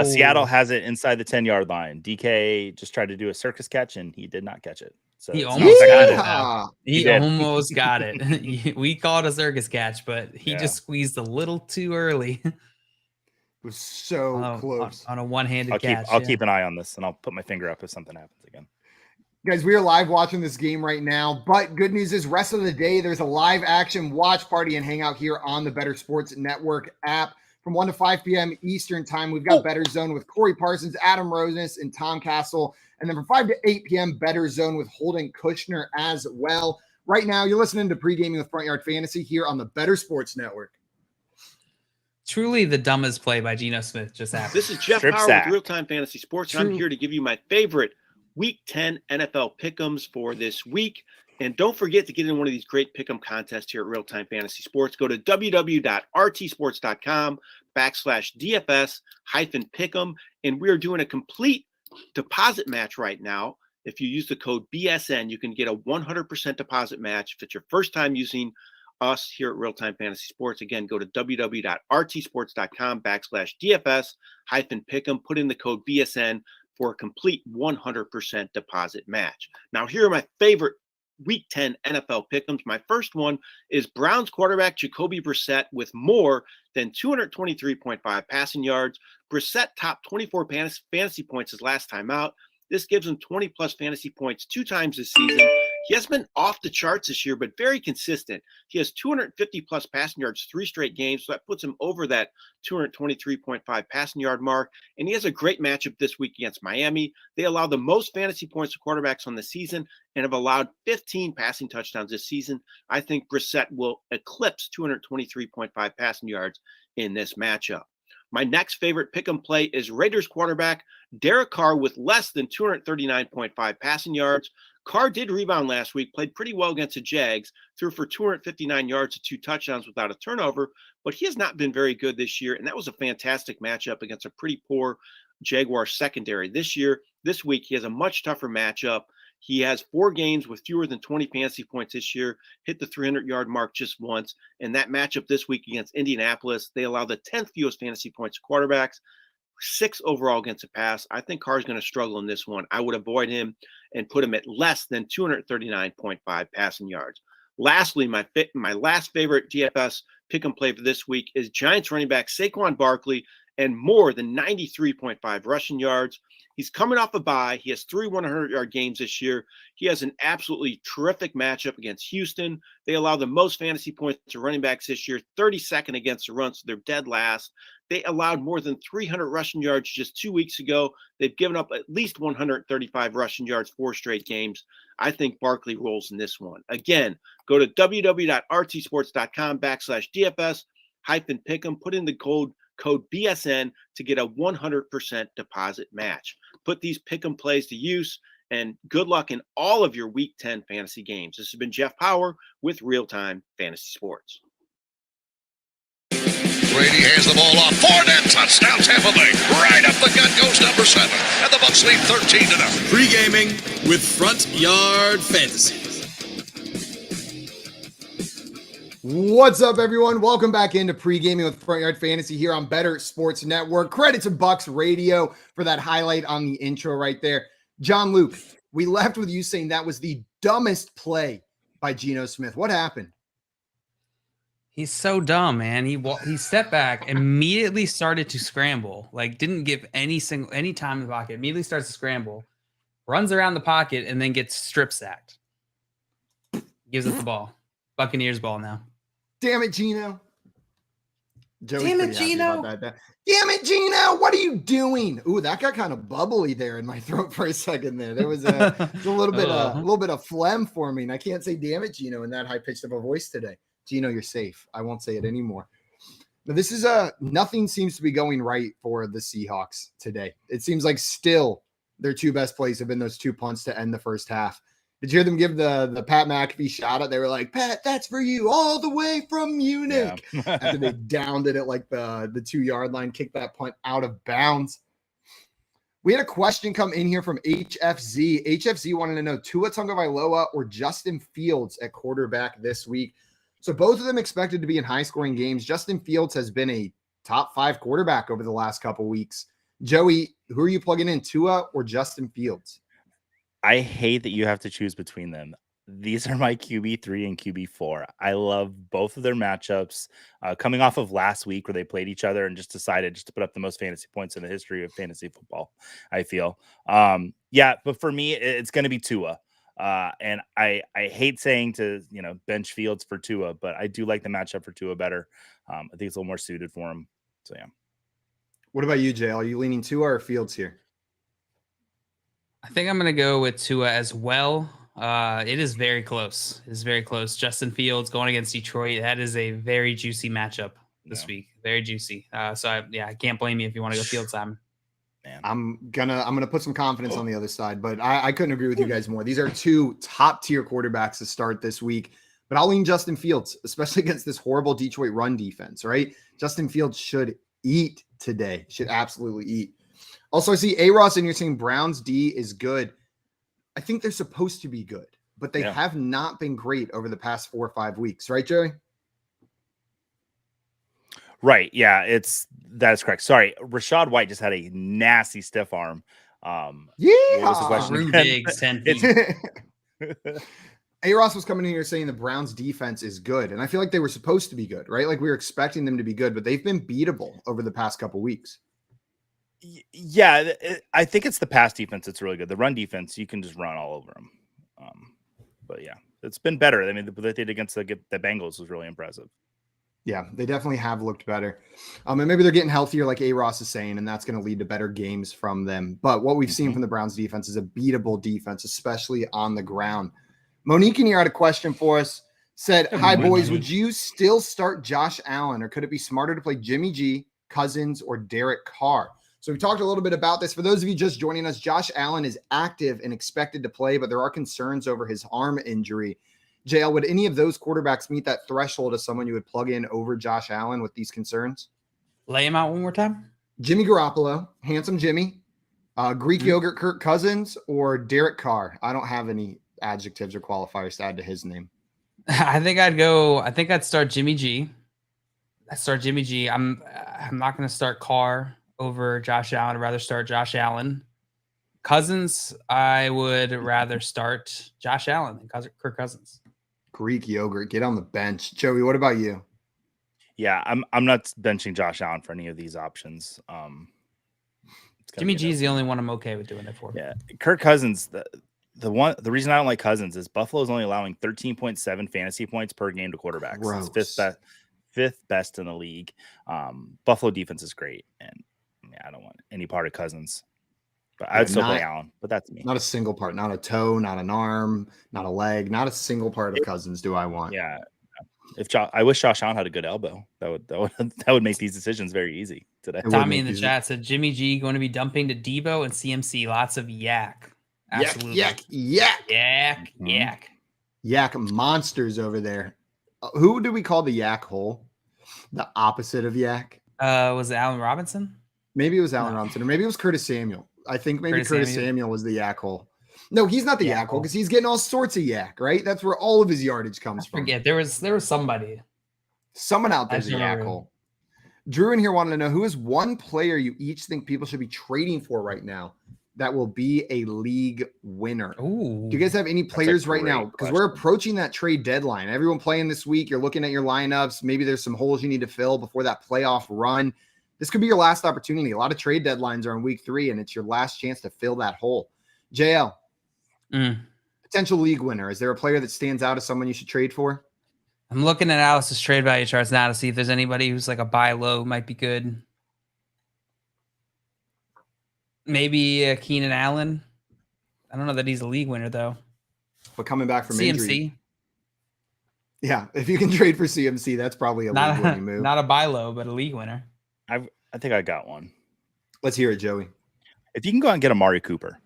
Seattle has it inside the 10-yard line. DK just tried to do a circus catch and he did not catch it. So he almost got it. Now. He almost got it. We call it a circus catch, but he just squeezed a little too early. It was so close on a one-handed catch. I'll keep an eye on this and I'll put my finger up if something happens again. Guys, we are live watching this game right now, but good news is rest of the day, there's a live action watch party and hangout here on the Better Sports Network app. from 1 to 5 p.m. Eastern time. We've got Better Zone with Corey Parsons, Adam Roseness, and Tom Castle. And then from 5 to 8 p.m., Better Zone with Holden Kushner as well. Right now, you're listening to Pre-Gaming with Front Yard Fantasy here on the Better Sports Network. Truly the dumbest play by Geno Smith just happened. This is Jeff Strip Power sack. with Real Time Fantasy Sports. And I'm here to give you my favorite Week 10 NFL pick'ems for this week. And don't forget to get in one of these great pick'em contests here at Real Time Fantasy Sports. Go to www.rtsports.com/DFS-pick'em. And we are doing a complete deposit match right now. If you use the code BSN, you can get a 100% deposit match. If it's your first time using us here at Real Time Fantasy Sports, again, go to www.rtsports.com/DFS-pick'em. Put in the code BSN for a complete 100% deposit match. Now, here are my favorite Week 10 NFL pick'ems. My first one is Browns quarterback Jacoby Brissett with more than 223.5 passing yards. Brissett topped 24 fantasy points his last time out. This gives him 20-plus fantasy points 2 times this season. He has been off the charts this year, but very consistent. He has 250-plus passing yards 3 straight games, so that puts him over that 223.5 passing yard mark. And he has a great matchup this week against Miami. They allow the most fantasy points to quarterbacks on the season and have allowed 15 passing touchdowns this season. I think Brissett will eclipse 223.5 passing yards in this matchup. My next favorite pick'em play is Raiders quarterback Derek Carr with less than 239.5 passing yards. Carr did rebound last week, played pretty well against the Jags, threw for 259 yards and 2 touchdowns without a turnover, but he has not been very good this year, and that was a fantastic matchup against a pretty poor Jaguar secondary. This week, he has a much tougher matchup. He has 4 games with fewer than 20 fantasy points this year, hit the 300-yard mark just once. And that matchup this week against Indianapolis, they allow the 10th fewest fantasy points to quarterbacks, 6 overall against the pass. I think Carr's going to struggle in this one. I would avoid him and put him at less than 239.5 passing yards. Lastly, my last favorite DFS pick and play for this week is Giants running back Saquon Barkley and more than 93.5 rushing yards. He's coming off a bye. He has 3 100-yard games this year. He has an absolutely terrific matchup against Houston. They allow the most fantasy points to running backs this year, 32nd against the run, so they're dead last. They allowed more than 300 rushing yards just 2 weeks ago. They've given up at least 135 rushing yards 4 straight games. I think Barkley rolls in this one. Again, go to www.rtsports.com/DFS-pick'em. Put in the code BSN to get a 100% deposit match. Put these pick'em plays to use, and good luck in all of your Week 10 fantasy games. This has been Jeff Power with Real Time Fantasy Sports. Brady hands the ball off. Fournette, touchdown Tampa Bay. Right up the gut goes number 7. And the Bucs lead 13-0. Pre-gaming with Front Yard Fantasy. What's up, everyone? Welcome back into Pre-Gaming with Front Yard Fantasy here on Better Sports Network. Credit to Bucks Radio for that highlight on the intro right there. John Luke, we left with you saying that was the dumbest play by Geno Smith. What happened? He's so dumb, man. He stepped back, immediately started to scramble, like didn't give any time in the pocket, immediately starts to scramble, runs around the pocket, and then gets strip sacked. Gives us the ball. Buccaneers ball now. Damn it, Geno. Joey's Damn it, pretty happy Geno. about that. Damn it, Geno. What are you doing? Ooh, that got kind of bubbly there in my throat for a second there. There was a little bit of phlegm forming. I can't say damn it, Geno, in that high-pitched of a voice today. Geno, you're safe. I won't say it anymore. But this is nothing seems to be going right for the Seahawks today. It seems like still their 2 best plays have been those 2 punts to end the first half. Did you hear them give the Pat McAfee shout out? They were like, Pat, that's for you all the way from Munich. Yeah. After they downed it at like the 2-yard line, kicked that punt out of bounds. We had a question come in here from HFZ. HFZ wanted to know Tua Tagovailoa or Justin Fields at quarterback this week. So both of them expected to be in high-scoring games. Justin Fields has been a top 5 quarterback over the last couple weeks. Joey, who are you plugging in, Tua or Justin Fields? I hate that you have to choose between them. These are my QB3 and QB4. I love both of their matchups. Coming off of last week where they played each other and just decided to put up the most fantasy points in the history of fantasy football, I feel. But for me, it's going to be Tua. And I hate saying to, bench Fields for Tua, but I do like the matchup for Tua better. I think it's a little more suited for him. So yeah. What about you, Jay? Are you leaning Tua or Fields here? I think I'm going to go with Tua as well. It is very close. It's very close. Justin Fields going against Detroit. That is a very juicy matchup this week. Very juicy. I can't blame you if you want to go Fields, Simon. Man. I'm gonna put some confidence on the other side, but I couldn't agree with you guys more. These are two top tier quarterbacks to start this week, but I'll lean Justin Fields, especially against this horrible Detroit run defense. Right, Justin Fields should eat today. Should absolutely eat. Also, I see A-Ross and you're saying Browns D is good. I think they're supposed to be good, but they have not been great over the past 4 or 5 weeks, right, Joey? Right. Yeah, that's correct. Sorry. Rashad White just had a nasty stiff arm. What was the question again? A-Ross was coming in here saying the Browns defense is good. And I feel like they were supposed to be good, right? Like we were expecting them to be good, but they've been beatable over the past couple weeks. Yeah, I think it's the pass defense that's really good. The run defense, you can just run all over them. But yeah, it's been better. I mean, what they did against the Bengals was really impressive. Yeah, they definitely have looked better. And maybe they're getting healthier, like A-Ross is saying, and that's going to lead to better games from them. But what we've seen from the Browns defense is a beatable defense, especially on the ground. Monique in here had a question for us. Said, hi, boys. Would you still start Josh Allen, or could it be smarter to play Jimmy G, Cousins, or Derek Carr? So we talked a little bit about this. For those of you just joining us, Josh Allen is active and expected to play, but there are concerns over his arm injury. JL, would any of those quarterbacks meet that threshold of someone you would plug in over Josh Allen with these concerns? Lay him out one more time. Jimmy Garoppolo, handsome Jimmy, Greek yogurt Kirk Cousins, or Derek Carr. I don't have any adjectives or qualifiers to add to his name. I think I'd start Jimmy G. I'm not going to start Carr over Josh Allen. I'd rather start Josh Allen. Cousins, I would rather start Josh Allen than Kirk Cousins. Greek yogurt, get on the bench. Joey, what about you? Yeah, I'm not benching Josh Allen for any of these options. Jimmy G is the only one I'm okay with doing it for. Yeah, Kirk Cousins. The reason I don't like Cousins is Buffalo is only allowing 13.7 fantasy points per game to quarterbacks. Gross. It's fifth best in the league. Buffalo defense is great, and I don't want any part of Cousins. But I'd still play Allen, but that's me. Not a single part, not a toe, not an arm, not a leg, not a single part of Cousins do I want. Yeah. I wish Josh Allen had a good elbow. That would make these decisions very easy today. Tommy in the chat said Jimmy G going to be dumping to Debo and CMC. Lots of yak. Absolutely. Yak monsters over there. Who do we call the yak hole? The opposite of yak? Was it Allen Robinson? Maybe it was Allen Robinson, or maybe it was Curtis Samuel. I think maybe Curtis Samuel was the yak hole. No, he's not the yak hole because he's getting all sorts of yak, right? That's where all of his yardage comes from. Forget there was somebody. Someone out there's a yak hole. Drew in here wanted to know who is one player you each think people should be trading for right now that will be a league winner. Ooh, do you guys have any players right now? Because we're approaching that trade deadline. Everyone playing this week, you're looking at your lineups. Maybe there's some holes you need to fill before that playoff run. This could be your last opportunity. A lot of trade deadlines are in week 3, and it's your last chance to fill that hole. JL, potential league winner. Is there a player that stands out as someone you should trade for? I'm looking at Alice's trade value charts now to see if there's anybody who's like a buy low might be good. Maybe Keenan Allen. I don't know that he's a league winner though. But coming back from CMC. Injury. Yeah, if you can trade for CMC, that's probably a league winning move. Not a buy low, but a league winner. I think I got one. Let's hear it, Joey. If you can go out and get Amari Cooper,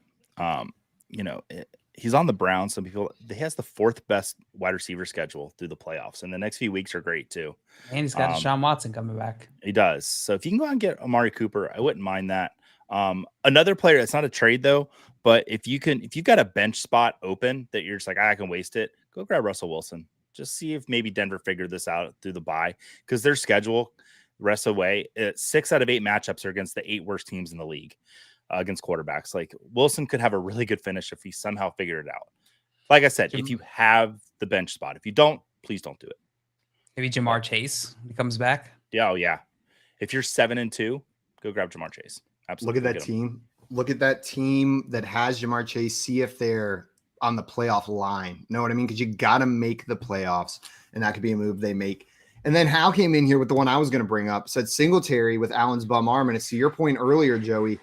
he's on the Browns. He has the 4th best wide receiver schedule through the playoffs, and the next few weeks are great too. And he's got Deshaun Watson coming back. He does. So if you can go out and get Amari Cooper, I wouldn't mind that. Another player, it's not a trade though, but if you've got a bench spot open that you're just like, I can waste it, go grab Russell Wilson. Just see if maybe Denver figured this out through the bye, because their schedule rest of the way, 6 out of 8 matchups are against the 8 worst teams in the league against quarterbacks. Like Wilson could have a really good finish if he somehow figured it out. Like I said, if you have the bench spot, if you don't, please don't do it. Maybe Jamar Chase when he comes back. Yeah, oh yeah. If you're 7-2, go grab Jamar Chase. Absolutely. Look at that team. Look at that team that has Jamar Chase. See if they're on the playoff line. Know what I mean? Because you got to make the playoffs, and that could be a move they make. And then Hal came in here with the one I was going to bring up, said Singletary with Allen's bum arm. And it's to your point earlier, Joey,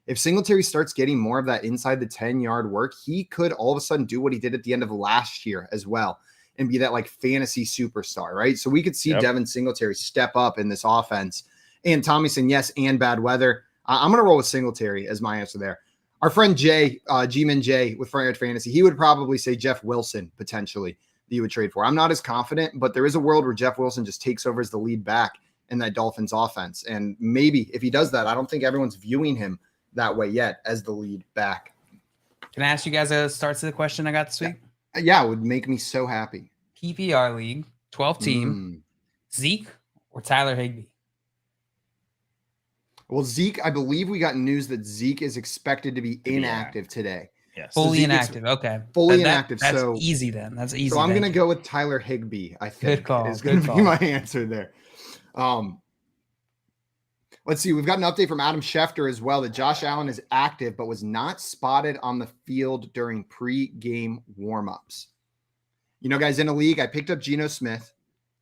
if Singletary starts getting more of that inside the 10-yard work, he could all of a sudden do what he did at the end of last year as well and be that like fantasy superstar, right? So we could see Devin Singletary step up in this offense. And Tommy saying yes, and bad weather. I'm going to roll with Singletary as my answer there. Our friend Jay, G-Man Jay with Front Yard Fantasy, he would probably say Jeff Wilson potentially that you would trade for. I'm not as confident, but there is a world where Jeff Wilson just takes over as the lead back in that Dolphins offense. And maybe if he does that, I don't think everyone's viewing him that way yet as the lead back. Can I ask you guys a start to the question I got this week? Yeah, it would make me so happy. PPR league, 12 team, Zeke or Tyler Higbee? Well, Zeke, I believe we got news that Zeke is expected to be inactive today. Yes. Fully inactive. Okay. Fully inactive. That's so easy then. That's easy. So I'm going to go with Tyler Higbee, I think. Good call. Is going to be my answer there. Let's see. We've got an update from Adam Schefter as well that Josh Allen is active but was not spotted on the field during pre-game warmups. You know, guys, in a league, I picked up Geno Smith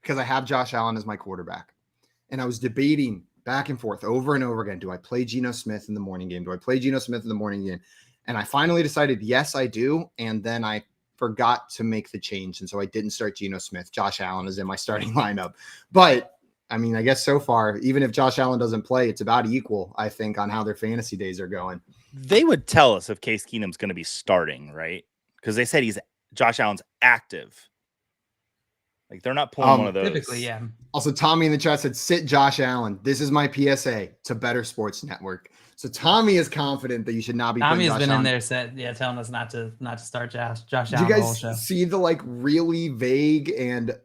because I have Josh Allen as my quarterback. And I was debating back and forth over and over again. Do I play Geno Smith in the morning game? Do I play Geno Smith in the morning game? And I finally decided, yes, I do. And then I forgot to make the change. And so I didn't start Geno Smith. Josh Allen is in my starting lineup. But, I mean, I guess so far, even if Josh Allen doesn't play, it's about equal, I think, on how their fantasy days are going. They would tell us if Case Keenum's going to be starting, right? Because they said Josh Allen's active. Like, they're not pulling one of those. Typically, yeah. Also, Tommy in the chat said, sit Josh Allen. This is my PSA to Better Sports Network. So Tommy is confident that you should not be. Tommy has been Allen. In there, telling us not to start Josh Allen. Did you guys see the like really vague and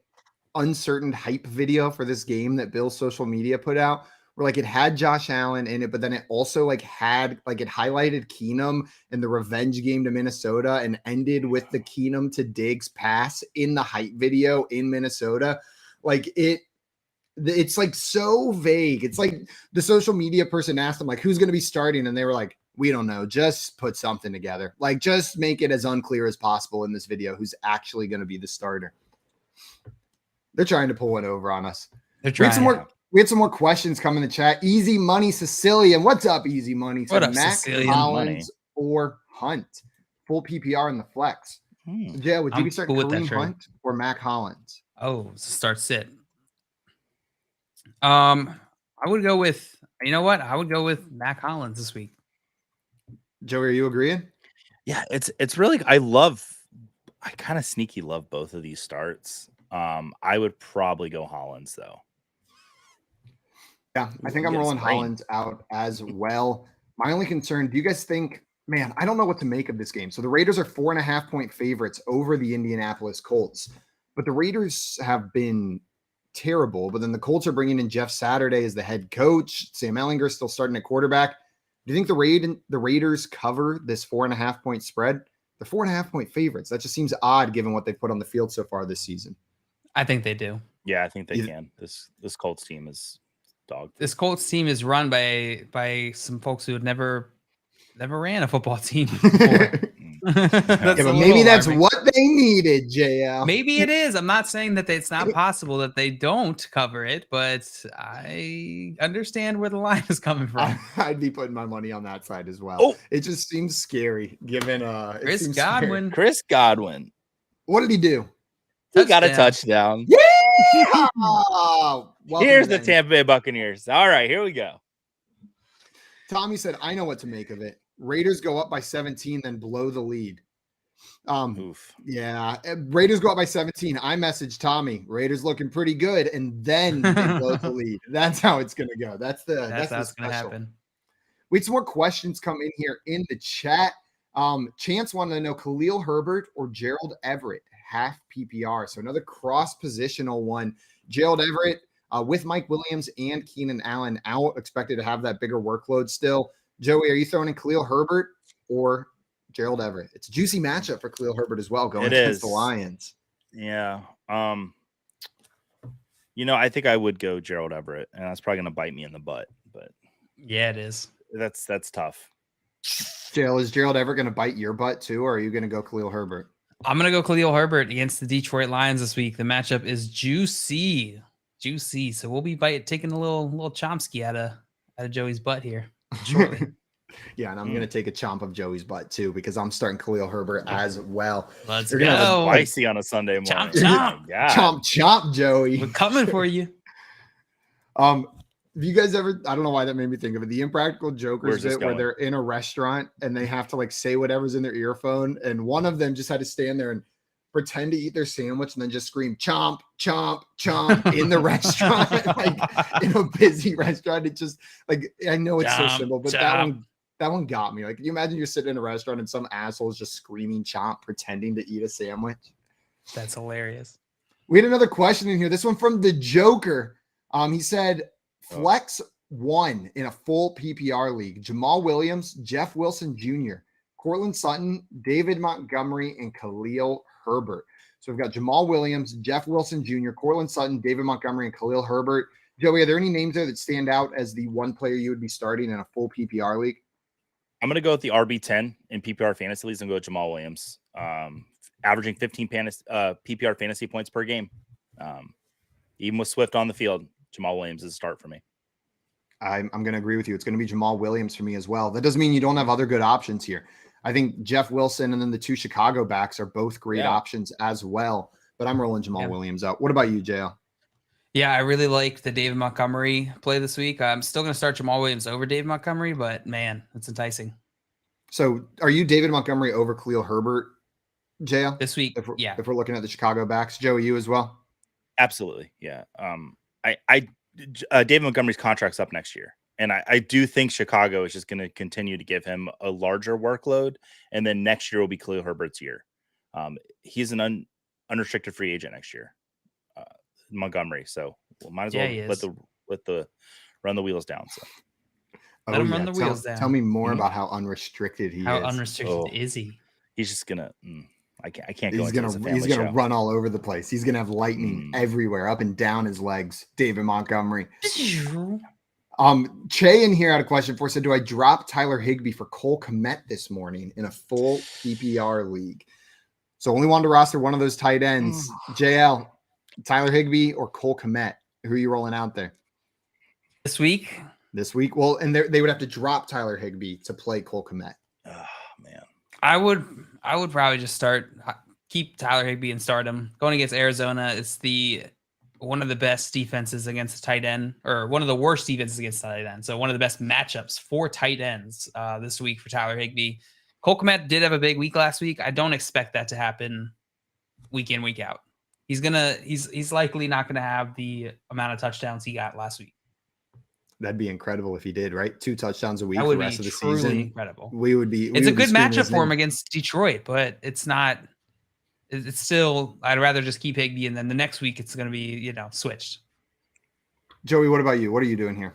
uncertain hype video for this game that Bill's social media put out? Where like it had Josh Allen in it, but then it also like had like it highlighted Keenum in the revenge game to Minnesota and ended with the Keenum to Diggs pass in the hype video in Minnesota. Like it's like so vague. It's like the social media person asked them like, who's going to be starting? And they were like, we don't know. Just put something together. Like just make it as unclear as possible in this video who's actually going to be the starter. They're trying to pull one over on us. They're trying. We had some more questions come in the chat. Easy Money Sicilian. What's up, Easy Money? So what up, Mac Sicilian Hollins or Hunt? Full PPR in the flex. So yeah, would you be starting Kareem Hunt or Mac Hollins? Oh, start sit. I would go with, you know what? I would go with Mac Hollins this week. Joey, are you agreeing? Yeah, it's really I kind of sneaky love both of these starts. I would probably go Hollins though. Yeah, I think I'm rolling Hollins out as well. My only concern, do you guys think, man, I don't know what to make of this game. So the Raiders are 4.5-point favorites over the Indianapolis Colts, but the Raiders have been terrible. But then the Colts are bringing in Jeff Saturday as the head coach. Sam Ehlinger still starting at quarterback. Do you think the Raiders cover this 4.5-point spread? They're 4.5-point favorites. That just seems odd given what they've put on the field so far this season. I think they do. Yeah, I think they can. This Colts team is dog. This Colts team is run by some folks who had never ran a football team before. But maybe that's what they needed, JL. Maybe it is. I'm not saying that it's not possible that they don't cover it, but I understand where the line is coming from. I'd be putting my money on that side as well. Oh. It just seems scary given Chris Godwin. Chris Godwin. What did he do? He got a touchdown. Yeah. Here's the Tampa Bay Buccaneers. All right, here we go. Tommy said, I know what to make of it. Raiders go up by 17, then blow the lead. Oof. Yeah. Raiders go up by 17. I messaged Tommy, Raiders looking pretty good, and then they blow the lead. That's how it's gonna go. That's what's gonna happen. We had some more questions come in here in the chat. Chance wanted to know Khalil Herbert or Gerald Everett, half PPR. So another cross-positional one. Gerald Everett with Mike Williams and Keenan Allen out, expected to have that bigger workload still. Joey, are you throwing in Khalil Herbert or Gerald Everett? It's a juicy matchup for Khalil Herbert as well, going against the Lions. Yeah. I think I would go Gerald Everett, and that's probably going to bite me in the butt. But yeah, it is. That's tough. JL, is Gerald Everett going to bite your butt too, or are you going to go Khalil Herbert? I'm going to go Khalil Herbert against the Detroit Lions this week. The matchup is juicy. juicy. So we'll be taking a little Chomsky out of Joey's butt here shortly. Yeah, and I'm going to take a chomp of Joey's butt too because I'm starting Khalil Herbert as well. Let's You're go. gonna have Spicy on a Sunday morning. Chomp, chomp. Chomp, chomp, Joey. We're coming for you. Have you guys ever, I don't know why that made me think of it, the Impractical Jokers Where's this bit where going? they're in a restaurant and they have to like say whatever's in their earphone, and one of them just had to stand there and pretend to eat their sandwich and then just scream chomp, chomp, chomp in the restaurant, like in a busy restaurant. It just like, I know it's so Chomp, simple, but chomp. that one got me. Like, can you imagine you're sitting in a restaurant and some asshole is just screaming chomp, pretending to eat a sandwich? That's hilarious. We had another question in here. This one from the Joker. He said, flex one in a full PPR league. Jamal Williams, Jeff Wilson Jr., Cortland Sutton, David Montgomery, and Khalil Herbert. So we've got Jamal Williams, Jeff Wilson Jr., Cortland Sutton, David Montgomery, and Khalil Herbert. Joey, are there any names there that stand out as the one player you would be starting in a full PPR league? I'm going to go with the RB10 in PPR fantasy leagues and go with Jamal Williams, averaging 15 PPR fantasy points per game. Even with Swift on the field, Jamal Williams is a start for me. I'm going to agree with you. It's going to be Jamal Williams for me as well. That doesn't mean you don't have other good options here. I think Jeff Wilson and then the two Chicago backs are both great options as well, but I'm rolling Jamal Williams out. What about you, JL? Yeah, I really like the David Montgomery play this week. I'm still going to start Jamal Williams over David Montgomery, but man, it's enticing. So are you David Montgomery over Khalil Herbert, JL? This week, If we're looking at the Chicago backs. Joey, you as well? Absolutely. Yeah. David Montgomery's contract's up next year. And I do think Chicago is just going to continue to give him a larger workload. And then next year will be Khalil Herbert's year. He's an unrestricted free agent next year, Montgomery. So might as well run the wheels down. So let him run the wheels down. Tell me more about how unrestricted he is. How unrestricted is he? He's just going to I can't go. He's gonna run all over the place. He's gonna have lightning everywhere, up and down his legs. David Montgomery. Che in here had a question for us. Said, do I drop Tyler Higbee for Cole Kmet this morning in a full PPR league? So only wanted to roster one of those tight ends. JL, Tyler Higbee or Cole Kmet? Who are you rolling out there this week? Well, and they would have to drop Tyler Higbee to play Cole Kmet. Oh man, I would probably just keep Tyler Higbee and start him. Going against Arizona, it's one of the best defenses against the tight end, or one of the worst defenses against the tight end. So one of the best matchups for tight ends this week for Tyler Higbee. Cole Kmet did have a big week last week. I don't expect that to happen week in, week out. He's likely not gonna have the amount of touchdowns he got last week. That'd be incredible if he did, right? 2 touchdowns a week for the rest of the season. Incredible. It's a good matchup for him against Detroit, but it's not. It's still. I'd rather just keep Higbee, and then the next week it's going to be switched. Joey, what about you? What are you doing here?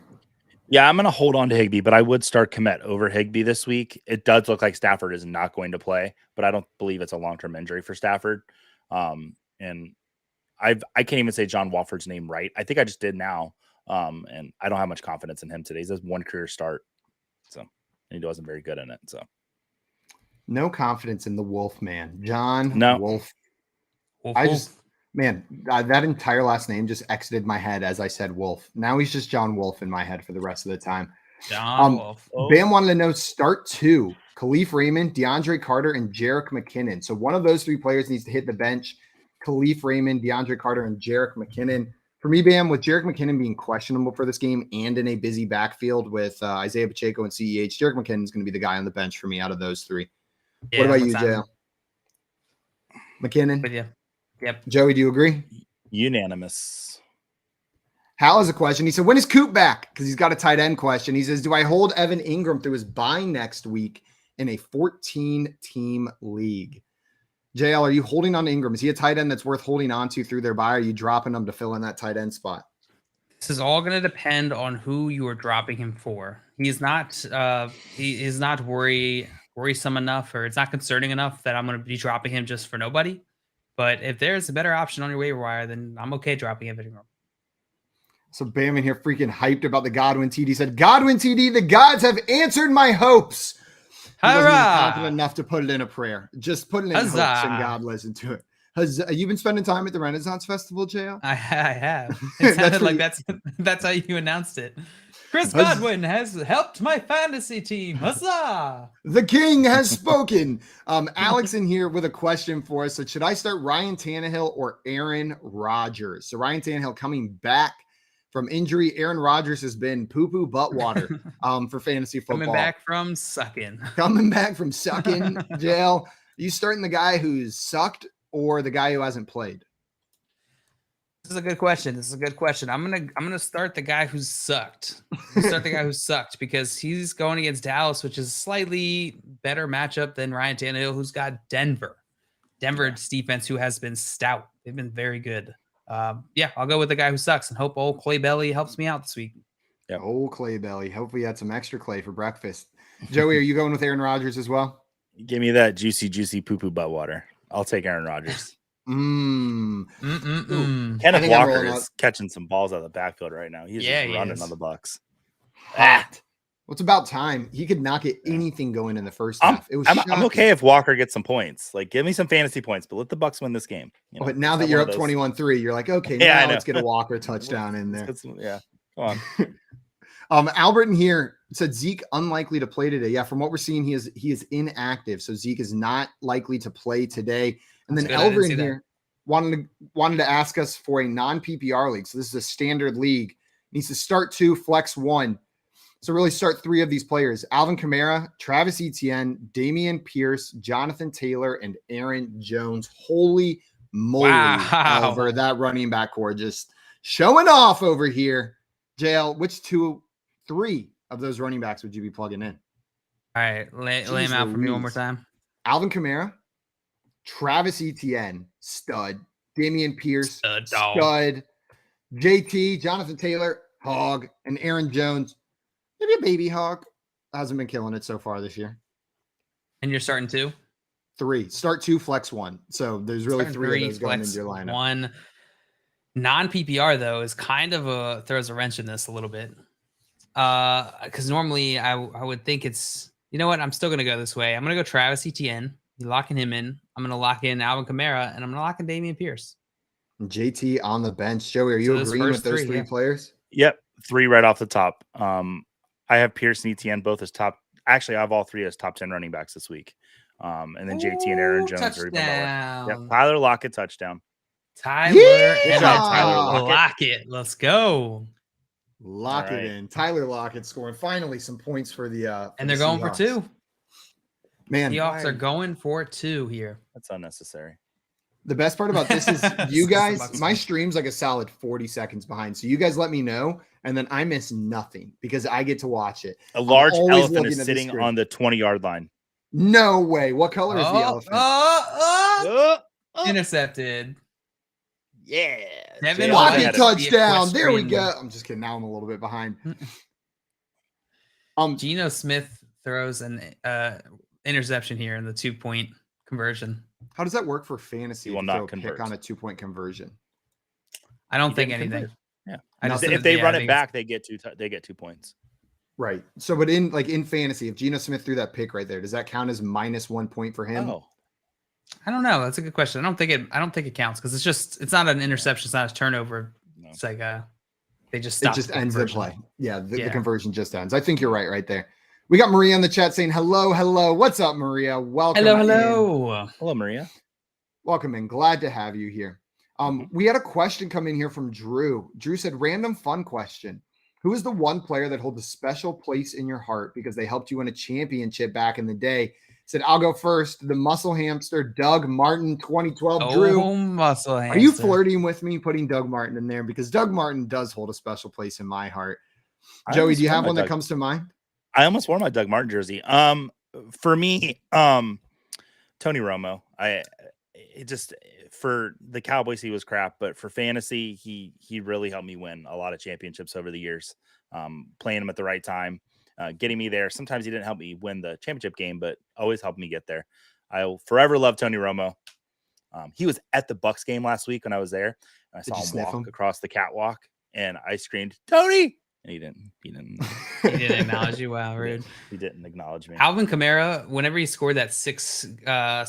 Yeah, I'm going to hold on to Higbee, but I would start Kmet over Higbee this week. It does look like Stafford is not going to play, but I don't believe it's a long-term injury for Stafford. And I can't even say John Wofford's name right. I think I just did now. And I don't have much confidence in him today. He's has one career start, so he wasn't very good in it. So no confidence in the Wolf man, John. No. Wolf. That entire last name just exited my head as I said Wolf. Now he's just John Wolf in my head for the rest of the time. John Wolf. Bam wanted to know start 2: Khalif Raymond, DeAndre Carter, and Jerick McKinnon. So one of those 3 players needs to hit the bench. Khalif Raymond, DeAndre Carter, and Jerick McKinnon. For me, Bam, with Jerick McKinnon being questionable for this game and in a busy backfield with Isaiah Pacheco and CEH, Jerick McKinnon is going to be the guy on the bench for me out of those 3. Yeah, what about you, Jay? McKinnon? With you. Yep. Joey, do you agree? Unanimous. Hal has a question. He said, when is Coop back? Because he's got a tight end question. He says, do I hold Evan Ingram through his bye next week in a 14-team league? JL, are you holding on to Ingram? Is he a tight end that's worth holding on to through their bye? Or are you dropping him to fill in that tight end spot? This is all going to depend on who you are dropping him for. He is not worrisome enough, or it's not concerning enough that I'm going to be dropping him just for nobody. But if there's a better option on your waiver wire, then I'm okay dropping Evan Ingram. So Bam in here freaking hyped about the Godwin TD. Said, Godwin TD, the gods have answered my hopes. He wasn't even confident enough to put it in a prayer. Just put it in hopes and God listened to it. Has you been spending time at the Renaissance Festival, JL? I have. It sounded like that's how you announced it. Chris Godwin has helped my fantasy team. Huzzah! The king has spoken. Alex in here with a question for us. So should I start Ryan Tannehill or Aaron Rodgers? So Ryan Tannehill coming back from injury. Aaron Rodgers has been poo-poo butt water for fantasy football. Coming back from sucking. JL. Are you starting the guy who's sucked or the guy who hasn't played? This is a good question. I'm gonna start the guy who's sucked. Because he's going against Dallas, which is a slightly better matchup than Ryan Tannehill, who's got Denver. Denver's defense, who has been stout. They've been very good. I'll go with the guy who sucks and hope old Clay Belly helps me out this week. Yeah, old Clay Belly. Hopefully, you had some extra clay for breakfast. Joey, are you going with Aaron Rodgers as well? Give me that juicy poo-poo butt water. I'll take Aaron Rodgers. Kenneth Walker is catching some balls out of the backfield right now. He's just running on the Bucks. Hot. Well, it's about time. He could not get anything going in the first half. I'm okay if Walker gets some points. Like, give me some fantasy points, but let the Bucks win this game. You know, but now that you're up 21-3, you're like, okay, now let's get a Walker touchdown in there. Yeah, come on. Albert in here said Zeke unlikely to play today. Yeah, from what we're seeing, he is inactive, so Zeke is not likely to play today. And then Elver in here wanted to ask us for a non-PPR league. So this is a standard league. Needs to start 2, flex 1. So really start 3 of these players: Alvin Kamara, Travis Etienne, Dameon Pierce, Jonathan Taylor, and Aaron Jones. Holy moly, over that running back core, just showing off over here. JL, which 3 of those running backs would you be plugging in? All right, lay them out for me one more time. Alvin Kamara, Travis Etienne, stud. Dameon Pierce, stud. JT, Jonathan Taylor, hog, and Aaron Jones, maybe a baby hog. Hasn't been killing it so far this year. And you're starting 2? 3. Start 2, flex 1. So there's really 3 of those going into your lineup. 1. Non-PPR, though, is kind of throws a wrench in this a little bit. Because normally I would think it's, you know what? I'm still going to go this way. I'm going to go Travis Etienne. You're locking him in. I'm going to lock in Alvin Kamara, and I'm going to lock in Dameon Pierce. JT on the bench. Joey, are you agreeing with those 3 players? Yep. 3 right off the top. I have Pierce and Etienne both as top. Actually, I have all 3 as top 10 running backs this week. And then JT and Aaron Jones are even lower. Yep. Tyler Lockett touchdown. Tyler Lockett. Let's go. Lock it in. Tyler Lockett scoring finally some points for the and they're going for 2. Man, the Seahawks are going for 2 here. That's unnecessary. The best part about this is you guys, my stream's like a solid 40 seconds behind. So you guys let me know, and then I miss nothing because I get to watch it. A large elephant is sitting on the 20-yard line. No way. What color is the elephant? Intercepted. Yeah. Devin Lockett touchdown. There we go. I'm just kidding. Now I'm a little bit behind. Geno Smith throws an interception here in the 2-point conversion. How does that work for fantasy? He will not convert pick on a 2-point conversion. I don't think anything. Convert. Yeah. If they run it back, they get 2 points. Right. So, but in fantasy, if Geno Smith threw that pick right there, does that count as -1 point for him? Oh. I don't know. That's a good question. I don't think it counts because it's not an interception. It's not a turnover. No. It's like they just stop. It just ends the play. Yeah, the conversion just ends. I think you're right there. We got Maria in the chat saying hello. What's up, Maria? Welcome. Hello, Maria. Welcome in. Glad to have you here. We had a question come in here from Drew. Drew said, random fun question. Who is the one player that holds a special place in your heart because they helped you win a championship back in the day? Said, I'll go first. The muscle hamster, Doug Martin, 2012. Drew, muscle hamster. Are you flirting with me putting Doug Martin in there? Because Doug Martin does hold a special place in my heart. Joey, do you have one that comes to mind? I almost wore my Doug Martin jersey. For me, Tony Romo. For the Cowboys, he was crap, but for fantasy, he really helped me win a lot of championships over the years. Playing him at the right time, getting me there. Sometimes he didn't help me win the championship game, but always helped me get there. I'll forever love Tony Romo. He was at the Bucks game last week when I was there. And I saw him walk across the catwalk, and I screamed, "Tony!" And he didn't he didn't acknowledge you. Wow, rude. He didn't acknowledge me. Alvin Kamara, whenever he scored that 6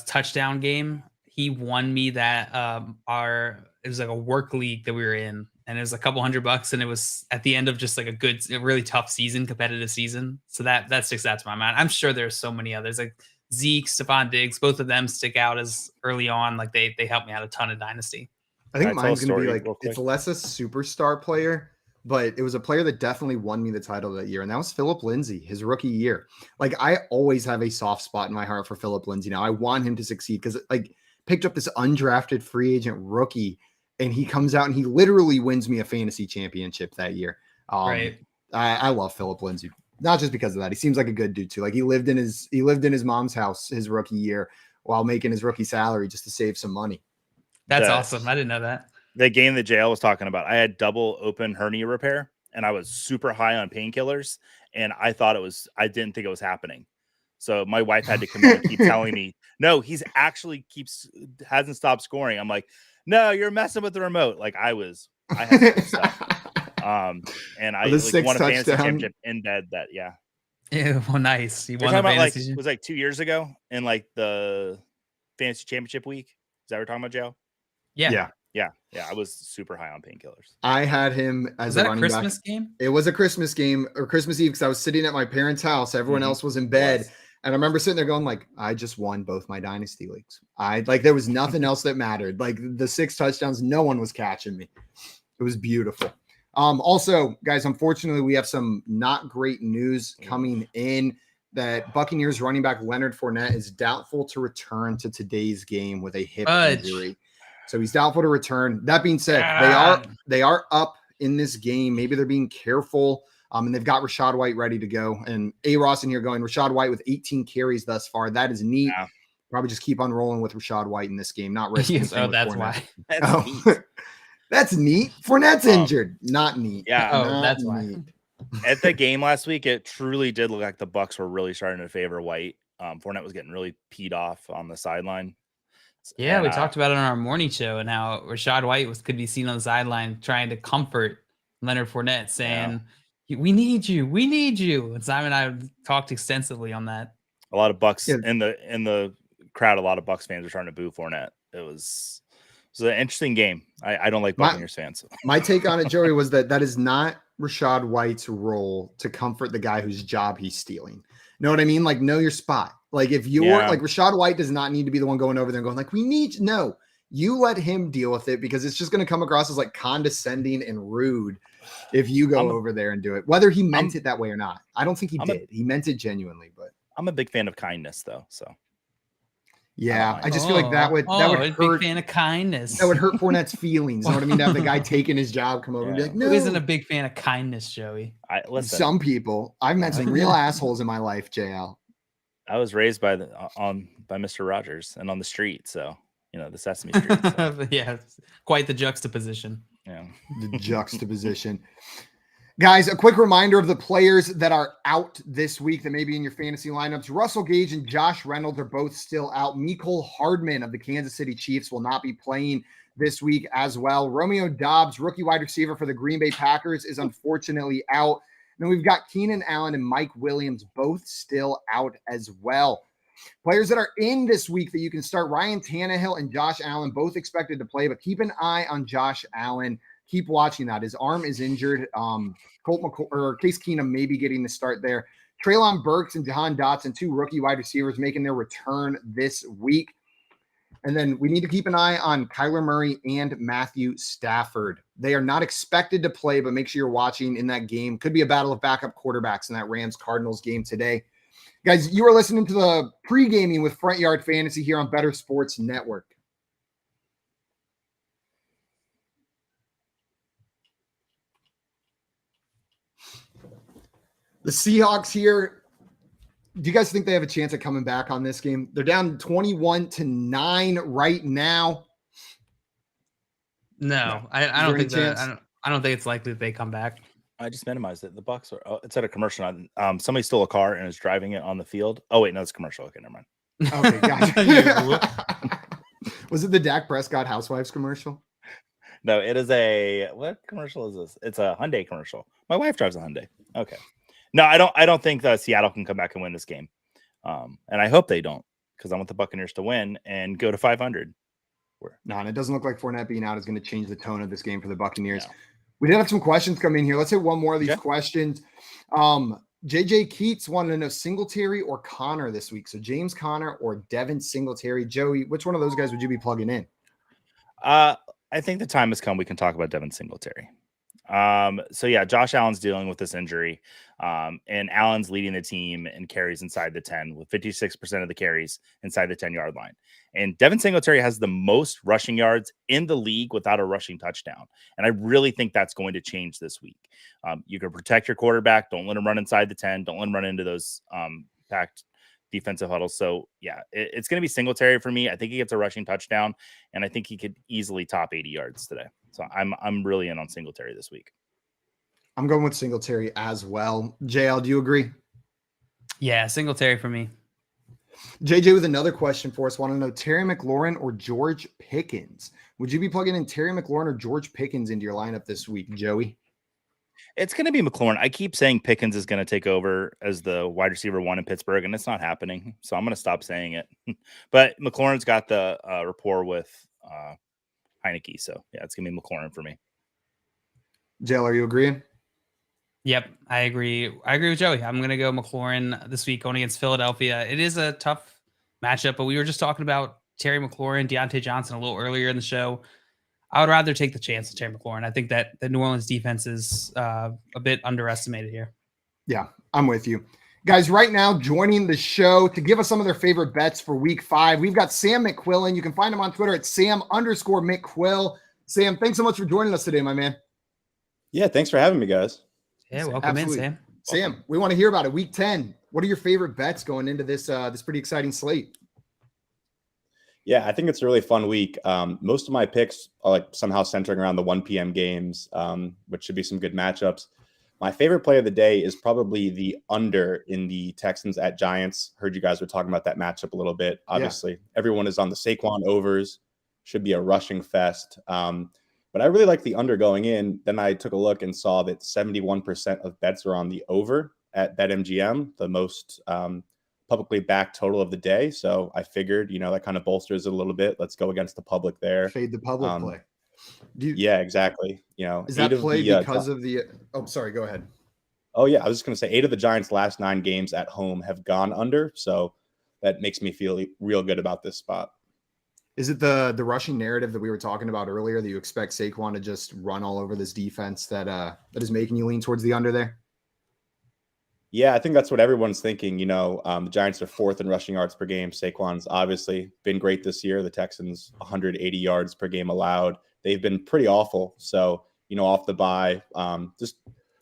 touchdown game, he won me that it was like a work league that we were in, and it was a couple $100, and it was at the end of just like a really tough season, competitive season. So that sticks out to my mind. I'm sure there's so many others like Zeke, Stephon Diggs, both of them stick out as early on. Like they helped me out a ton of Dynasty. I think Can I tell mine's a going to be story like, real quick? it's less a superstar player, but it was a player that definitely won me the title that year. And that was Philip Lindsay, his rookie year. Like I always have a soft spot in my heart for Philip Lindsay. Now I want him to succeed because like picked up this undrafted free agent rookie and he comes out and he literally wins me a fantasy championship that year. Right. I love Philip Lindsay, not just because of that. He seems like a good dude too. Like he lived in his mom's house his rookie year while making his rookie salary just to save some money. That's awesome. I didn't know that. The game that JL was talking about, I had double open hernia repair and I was super high on painkillers and I didn't think it was happening. So my wife had to come in and keep telling me, no, he's actually hasn't stopped scoring. I'm like, no, you're messing with the remote. Like I had stuff. And I like, won a fantasy championship in bed that, yeah. Yeah, well, nice. You won talking the about fantasy. it was like 2 years ago in like the fantasy championship week. Is that what we're talking about, Joe? Yeah. Yeah. I was super high on painkillers. I had him as a running Christmas back. game? It was a Christmas game or Christmas Eve because I was sitting at my parents' house. Everyone else was in bed. And I remember sitting there going like, I just won both my dynasty leagues. There was nothing else that mattered. Like the 6 touchdowns, no one was catching me. It was beautiful. Also, guys, unfortunately, we have some not great news coming in that Buccaneers running back Leonard Fournette is doubtful to return to today's game with a hip injury. So he's doubtful to return. That being said, they are up in this game. Maybe they're being careful. And they've got Rachaad White ready to go. And Ross in here going, Rachaad White with 18 carries thus far. That is neat. Yeah. Probably just keep on rolling with Rachaad White in this game, not risking. That's why. That's neat. That's neat. Fournette's injured. Not neat. Yeah. That's why. At the game last week, it truly did look like the Bucs were really starting to favor White. Fournette was getting really peed off on the sideline. Yeah, and we talked about it on our morning show and how Rachaad White could be seen on the sideline trying to comfort Leonard Fournette, saying, we need you. We need you. And Simon and I talked extensively on that. A lot of Bucs in the crowd. A lot of Bucs fans are trying to boo Fournette. It was an interesting game. I don't like Buccaneers fans. My take on it, Joey, was that is not Rachaad White's role to comfort the guy whose job he's stealing. Know what I mean? Like, know your spot. Like, if you're like Rachaad White does not need to be the one going over there and going like, we need no. You let him deal with it because it's just going to come across as like condescending and rude if you go over there and do it, whether he meant it that way or not. I don't think he did. He meant it genuinely, but I'm a big fan of kindness though. So yeah, I just feel like that would hurt. Big fan of kindness. That would hurt Fournette's feelings. You know what I mean? To have the guy taking his job come over and be like, no. Who isn't a big fan of kindness, Joey? Some people. I've met some real assholes in my life, JL. I was raised by Mr. Rogers and on the street, so the Sesame Street. So. Yeah, quite the juxtaposition. Yeah, the juxtaposition. Guys, a quick reminder of the players that are out this week that may be in your fantasy lineups. Russell Gage and Josh Reynolds are both still out. Mecole Hardman of the Kansas City Chiefs will not be playing this week as well. Romeo Doubs, rookie wide receiver for the Green Bay Packers, is unfortunately out. And then we've got Keenan Allen and Mike Williams both still out as well. Players that are in this week that you can start, Ryan Tannehill and Josh Allen, both expected to play, but keep an eye on Josh Allen. Keep watching that. His arm is injured. Case Keenum may be getting the start there. Treylon Burks and Jahan Dotson, 2 rookie wide receivers, making their return this week. And then we need to keep an eye on Kyler Murray and Matthew Stafford. They are not expected to play, but make sure you're watching in that game. Could be a battle of backup quarterbacks in that Rams-Cardinals game today. Guys, you are listening to the pre-gaming with Front Yard Fantasy here on Better Sports Network. The Seahawks here, do you guys think they have a chance at coming back on this game? They're down 21-9 right now. No, I don't think that. I don't think it's likely that they come back. I just minimized it. The Bucs are. Oh, it's at a commercial. Somebody stole a car and is driving it on the field. Oh wait, no, it's commercial. Okay, never mind. Okay, gotcha. Was it the Dak Prescott Housewives commercial? No, it is what commercial is this? It's a Hyundai commercial. My wife drives a Hyundai. Okay. No, I don't think that Seattle can come back and win this game. And I hope they don't, because I want the Buccaneers to win and go to 500. No, and it doesn't look like Fournette being out is going to change the tone of this game for the Buccaneers. No. We did have some questions come in here. Let's hit one more of these questions. JJ Keats wanted to know Singletary or Connor this week. So James Conner or Devin Singletary. Joey, which one of those guys would you be plugging in? I think the time has come. We can talk about Devin Singletary. So yeah, Josh Allen's dealing with this injury. And Allen's leading the team in carries inside the 10 with 56% of the carries inside the 10-yard line. And Devin Singletary has the most rushing yards in the league without a rushing touchdown. And I really think that's going to change this week. You can protect your quarterback. Don't let him run inside the 10. Don't let him run into those packed defensive huddles. So yeah, it's going to be Singletary for me. I think he gets a rushing touchdown, and I think he could easily top 80 yards today. So I'm really in on Singletary this week. I'm going with Singletary as well. JL, do you agree? Yeah, Singletary for me. JJ with another question for us. Want to know Terry McLaurin or George Pickens? Would you be plugging in Terry McLaurin or George Pickens into your lineup this week, Joey? It's going to be McLaurin. I keep saying Pickens is going to take over as the wide receiver 1 in Pittsburgh, and it's not happening. So I'm going to stop saying it. But McLaurin's got the rapport with Heineke. So yeah, it's going to be McLaurin for me. JL, are you agreeing? Yep, I agree. I agree with Joey. I'm going to go McLaurin this week going against Philadelphia. It is a tough matchup, but we were just talking about Terry McLaurin, Deontay Johnson a little earlier in the show. I would rather take the chance of Terry McLaurin. I think that the New Orleans defense is a bit underestimated here. Yeah, I'm with you. Guys, right now joining the show to give us some of their favorite bets for week 5, we've got Sam McQuillan. You can find him on Twitter at Sam_McQuill. Sam, thanks so much for joining us today, my man. Yeah, thanks for having me, guys. Yeah, welcome Absolutely. in, Sam. Sam, we want to hear about it. Week 10. What are your favorite bets going into this this pretty exciting slate? Yeah, I think it's a really fun week. Most of my picks are like somehow centering around the 1 p.m. games, which should be some good matchups. My favorite play of the day is probably the under in the Texans at Giants. Heard you guys were talking about that matchup a little bit. Obviously, everyone is on the Saquon overs. Should be a rushing fest. But I really like the under going in. Then I took a look and saw that 71% of bets are on the over at BetMGM, the most publicly backed total of the day. So I figured, that kind of bolsters it a little bit. Let's go against the public there. Fade the public play. Yeah, exactly. Is that play because of the – sorry, go ahead. Oh, yeah. I was just going to say 8 of the Giants' last 9 games at home have gone under. So that makes me feel real good about this spot. Is it the rushing narrative that we were talking about earlier that you expect Saquon to just run all over this defense that is making you lean towards the under there? Yeah, I think that's what everyone's thinking. The Giants are 4th in rushing yards per game. Saquon's obviously been great this year. The Texans 180 yards per game allowed. They've been pretty awful. So, off the bye, just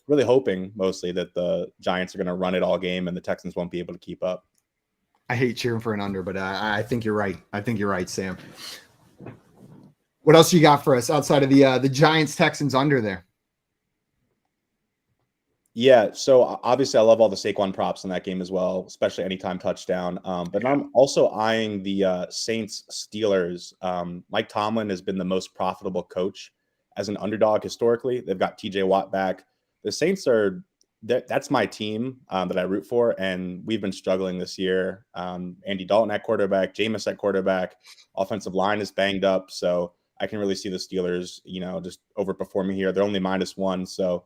really hoping mostly that the Giants are going to run it all game and the Texans won't be able to keep up. I hate cheering for an under, but I think you're right. I think you're right, Sam. What else you got for us outside of the Giants Texans under there? Yeah, so obviously I love all the Saquon props in that game as well, especially anytime touchdown. But I'm also eyeing the Saints Steelers. Mike Tomlin has been the most profitable coach as an underdog historically. They've got TJ Watt back. The Saints are that's my team that I root for, and we've been struggling this year. Andy Dalton at quarterback, Jameis at quarterback, offensive line is banged up, so I can really see the Steelers, just overperforming here. They're only -1, so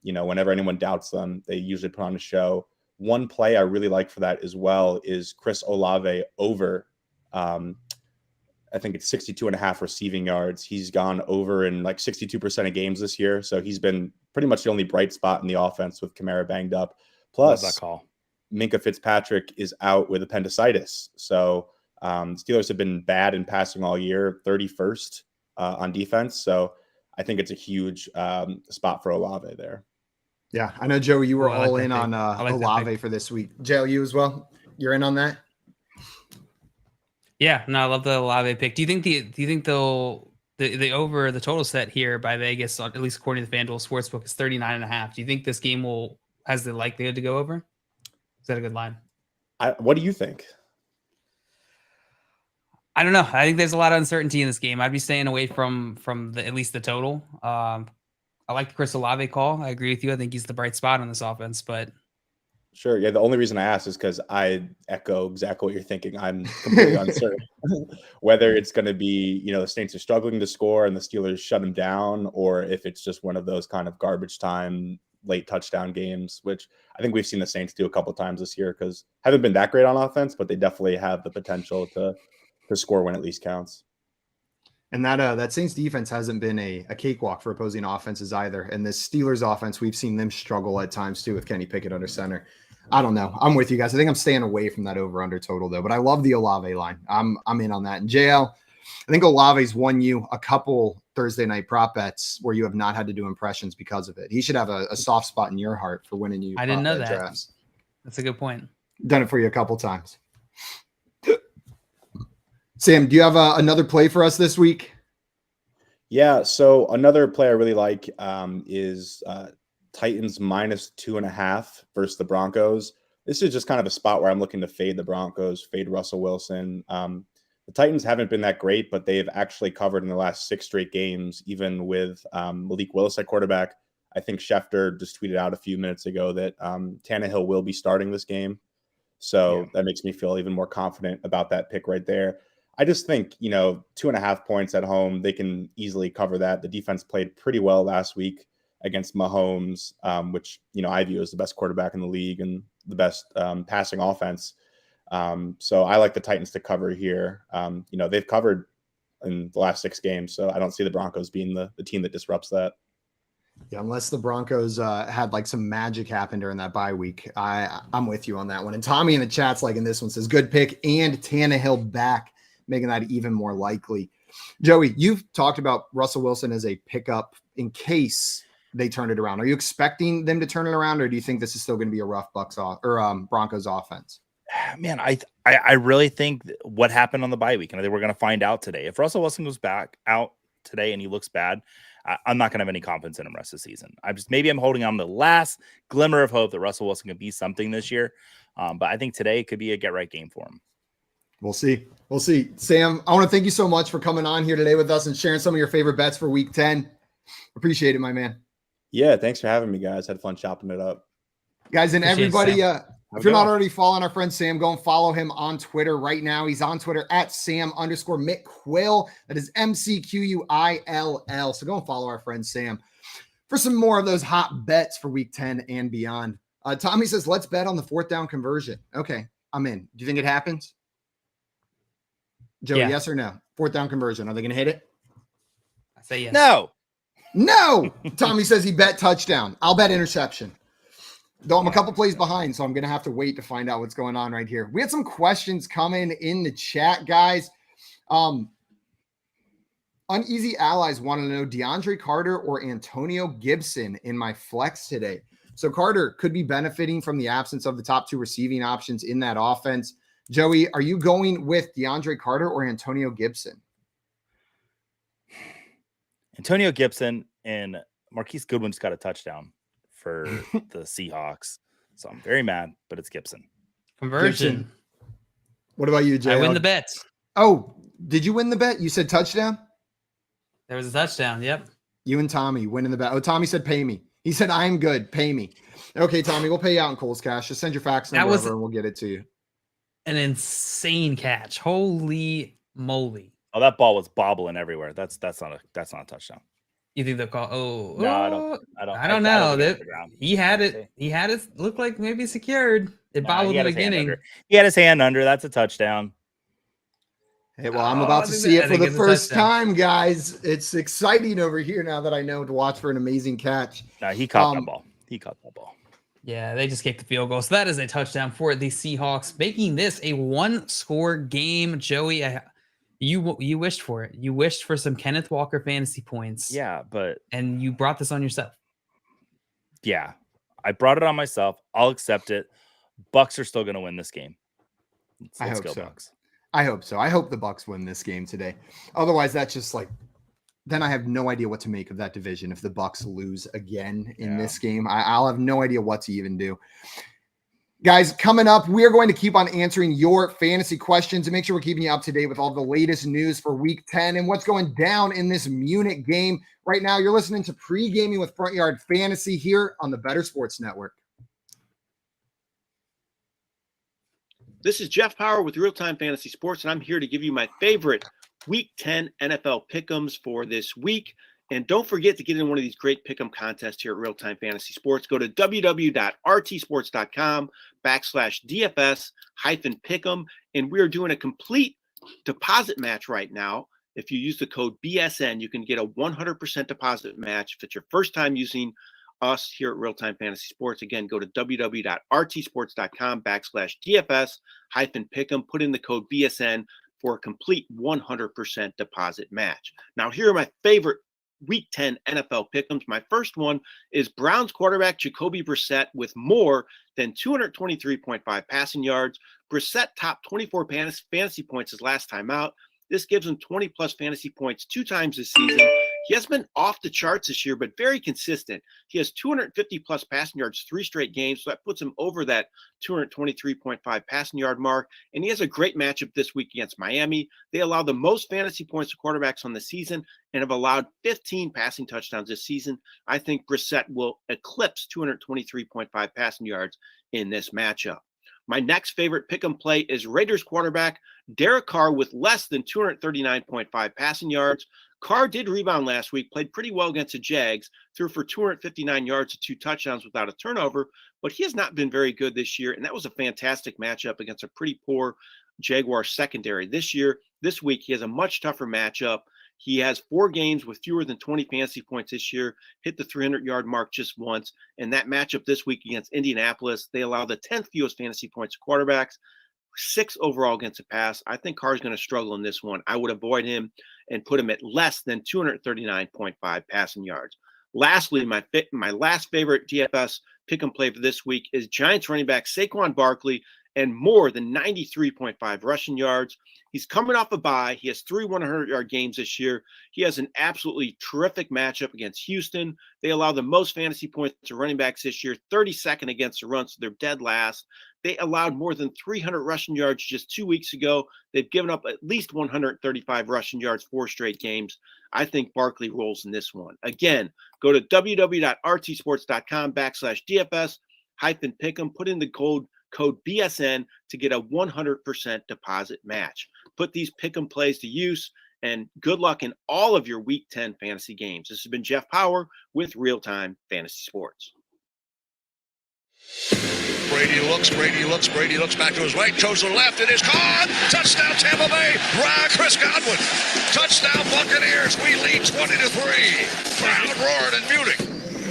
whenever anyone doubts them, they usually put on a show. One play I really like for that as well is Chris Olave over. I think it's 62.5 receiving yards. He's gone over in like 62% of games this year. So he's been pretty much the only bright spot in the offense with Kamara banged up. Plus, love that call. Minkah Fitzpatrick is out with appendicitis. So Steelers have been bad in passing all year, 31st on defense. So I think it's a huge spot for Olave there. Yeah, I know, Joey, you were all in on like Olave for this week. Jail, you as well? You're in on that? Yeah, no, I love the Olave pick. Do you think the over the total set here by Vegas, at least according to the FanDuel Sportsbook, is 39.5? Do you think this game has the likelihood to go over? Is that a good line? What do you think? I don't know. I think there's a lot of uncertainty in this game. I'd be staying away from at least the total. I like the Chris Olave call. I agree with you. I think he's the bright spot on this offense, but Sure. Yeah. The only reason I asked is because I echo exactly what you're thinking. I'm completely uncertain whether it's going to be, the Saints are struggling to score and the Steelers shut them down, or if it's just one of those kind of garbage time, late touchdown games, which I think we've seen the Saints do a couple times this year because haven't been that great on offense, but they definitely have the potential to score when at least counts. And that Saints defense hasn't been a cakewalk for opposing offenses either. And this Steelers offense, we've seen them struggle at times too with Kenny Pickett under center. I don't know. I'm with you guys. I think I'm staying away from that over-under total though. But I love the Olave line. I'm in on that. And JL, I think Olave's won you a couple Thursday night prop bets where you have not had to do impressions because of it. He should have a soft spot in your heart for winning you. I didn't know that. Drafts. That's a good point. Done it for you a couple times. Sam, do you have another play for us this week? Yeah, so another play I really like is Titans -2.5 versus the Broncos. This is just kind of a spot where I'm looking to fade the Broncos, fade Russell Wilson. The Titans haven't been that great, but they've actually covered in the last 6 straight games, even with Malik Willis at quarterback. I think Schefter just tweeted out a few minutes ago that Tannehill will be starting this game. So that makes me feel even more confident about that pick right there. I just think, 2.5 points at home, they can easily cover that. The defense played pretty well last week against Mahomes, which, I view as the best quarterback in the league and the best passing offense. So I like the Titans to cover here. They've covered in the last 6 games, so I don't see the Broncos being the team that disrupts that. Yeah, unless the Broncos had like some magic happen during that bye week. I'm with you on that one. And Tommy in the chat's like in this one says, good pick and Tannehill back, making that even more likely. Joey, you've talked about Russell Wilson as a pickup in case they turn it around. Are you expecting them to turn it around, or do you think this is still going to be a rough Broncos offense? Man, I really think what happened on the bye week, and I think we're going to find out today. If Russell Wilson goes back out today and he looks bad, I'm not going to have any confidence in him rest of the season. I'm holding on the last glimmer of hope that Russell Wilson can be something this year. But I think today could be a get right game for him. We'll see. Sam, I want to thank you so much for coming on here today with us and sharing some of your favorite bets for week 10. Appreciate it, my man. Yeah, thanks for having me, guys. Had fun chopping it up. Guys, and Appreciate everybody, if you're going. not already following our friend Sam, go and follow him on Twitter right now. He's on Twitter at Sam_McQuill. That is McQuill. So go and follow our friend Sam for some more of those hot bets for week 10 and beyond. Tommy says, let's bet on the 4th down conversion. Okay, I'm in. Do you think it happens? Joey, yes or no? 4th down conversion. Are they going to hit it? I say yes. No. Tommy says he bet touchdown. I'll bet interception. Though I'm a couple plays behind, so I'm going to have to wait to find out what's going on right here. We had some questions coming in the chat, guys. Uneasy Allies want to know DeAndre Carter or Antonio Gibson in my flex today. So Carter could be benefiting from the absence of the top 2 receiving options in that offense. Joey, are you going with DeAndre Carter or Antonio Gibson? Antonio Gibson, and Marquise Goodwin just got a touchdown for the Seahawks. So I'm very mad, but it's Gibson. Conversion. Gibson. What about you, Jay? I win the bets. Oh, did you win the bet? You said touchdown? There was a touchdown. Yep. You and Tommy winning the bet. Oh, Tommy said pay me. He said, I'm good. Pay me. Okay, Tommy, we'll pay you out in Coles Cash. Just send your fax number over and we'll get it to you. An insane catch. Holy moly. Oh, that ball was bobbling everywhere. That's not a touchdown. You think they'll call? Oh, no, I don't know. He had it. He had it look like maybe secured. It bobbled in the beginning. He had his hand under. That's a touchdown. Hey, well, I'm about to see it for the first time, guys. It's exciting over here now that I know to watch for an amazing catch. No, he caught that ball. Yeah, they just kicked the field goal. So that is a touchdown for the Seahawks, making this a 1-score game. Joey, you wished for it. You wished for some Kenneth Walker fantasy points. Yeah, and you brought this on yourself. Yeah, I brought it on myself. I'll accept it. Bucks are still going to win this game. Let's go, Bucks. I hope so. I hope the Bucks win this game today. Otherwise, that's just like, then I have no idea what to make of that division if the Bucks lose again in this game. I'll have no idea what to even do. Guys, coming up, we are going to keep on answering your fantasy questions and make sure we're keeping you up to date with all the latest news for Week 10 and what's going down in this Munich game. Right now, you're listening to Pre-Gaming with Front Yard Fantasy here on the Better Sports Network. This is Jeff Power with Real Time Fantasy Sports, and I'm here to give you my favorite Week 10 NFL pick'ems for this week. And don't forget to get in one of these great pick'em contests here at Real Time Fantasy Sports. Go to www.rtsports.com/DFS-pick'em, and we are doing a complete deposit match right now. If you use the code BSN, you can get a 100% deposit match if it's your first time using us here at Real Time Fantasy Sports. Again, go to www.rtsports.com/DFS-pick'em, put in the code BSN for a complete 100% deposit match. Now, here are my favorite Week 10 NFL pick'ems. My first one is Browns quarterback Jacoby Brissett with more than 223.5 passing yards. Brissett topped 24 fantasy points his last time out. This gives him 20-plus fantasy points 2 times this season. He has been off the charts this year, but very consistent. He has 250-plus passing yards 3 straight games, so that puts him over that 223.5 passing yard mark. And he has a great matchup this week against Miami. They allow the most fantasy points to quarterbacks on the season and have allowed 15 passing touchdowns this season. I think Brissett will eclipse 223.5 passing yards in this matchup. My next favorite pick'em play is Raiders quarterback Derek Carr with less than 239.5 passing yards. Carr did rebound last week, played pretty well against the Jags, threw for 259 yards and 2 touchdowns without a turnover, but he has not been very good this year, and that was a fantastic matchup against a pretty poor Jaguar secondary. This week, he has a much tougher matchup. He has 4 games with fewer than 20 fantasy points this year, hit the 300-yard mark just once. And that matchup this week against Indianapolis, they allow the 10th fewest fantasy points to quarterbacks, 6 overall against the pass. I think Carr's going to struggle in this one. I would avoid him and put him at less than 239.5 passing yards. Lastly, my last favorite DFS pick and play for this week is Giants running back Saquon Barkley and more than 93.5 rushing yards. He's coming off a bye. He has 3 100-yard games this year. He has an absolutely terrific matchup against Houston. They allow the most fantasy points to running backs this year, 32nd against the run, so they're dead last. They allowed more than 300 rushing yards just 2 weeks ago. They've given up at least 135 rushing yards 4 straight games. I think Barkley rolls in this one. Again, go to www.rtsports.com/DFS-pick'em, put in the code BSN to get a 100% deposit match. Put these pick'em plays to use, and good luck in all of your Week 10 fantasy games. This has been Jeff Power with Real Time Fantasy Sports. Brady looks back to his right, goes to the left, it is caught. Touchdown Tampa Bay, Chris Godwin. Touchdown Buccaneers, we lead 20-3. Crowd roaring in Munich.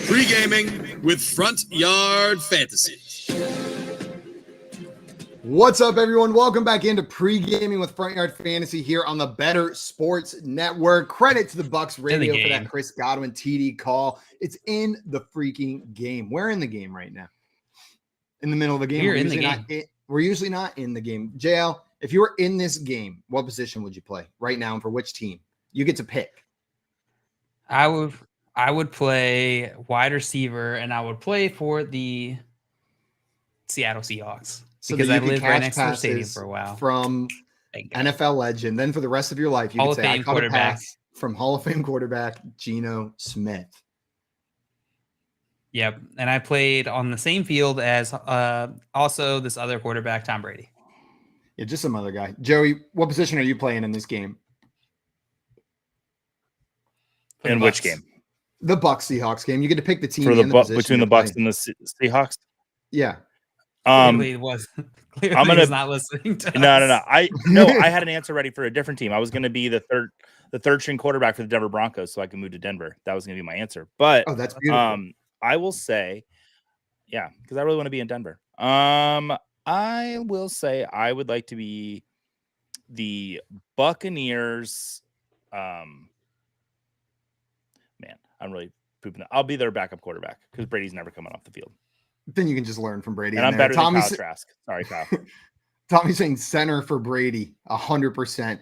Pre-gaming with Front Yard Fantasy. What's up, everyone? Welcome back into Pre-gaming with Front Yard Fantasy here on the Better Sports Network. Credit to the Bucks Radio for that Chris Godwin TD call. It's in the freaking game. We're in the game right now. In the middle of the game. We're usually not in the game. JL, if you were in this game, what position would you play right now and for which team? You get to pick. I would play wide receiver, and I would play for the Seattle Seahawks. So because I lived right next to the stadium for a while. From NFL legend. Then for the rest of your life, you could say, I caught a pass from Hall of Fame quarterback Geno Smith. Yep. And I played on the same field as also this other quarterback, Tom Brady. Yeah, just some other guy. Joey, what position are you playing in this game? In which game? The Bucs Seahawks game. You get to pick the team for and the position between the Bucs and the Seahawks. Yeah. Clearly I'm gonna not listening to No. I had an answer ready for a different team. I was going to be the third string quarterback for the Denver Broncos, so I can move to Denver. That was going to be my answer. But that's beautiful. I will say, yeah, because I really want to be in Denver. I will say I would like to be the Buccaneers. Man, I'm really pooping. I'll be their backup quarterback because Brady's never coming off the field. Then you can just learn from Brady. And I'm better than Kyle Trask. Sorry, Kyle. Tommy's saying center for Brady, 100%.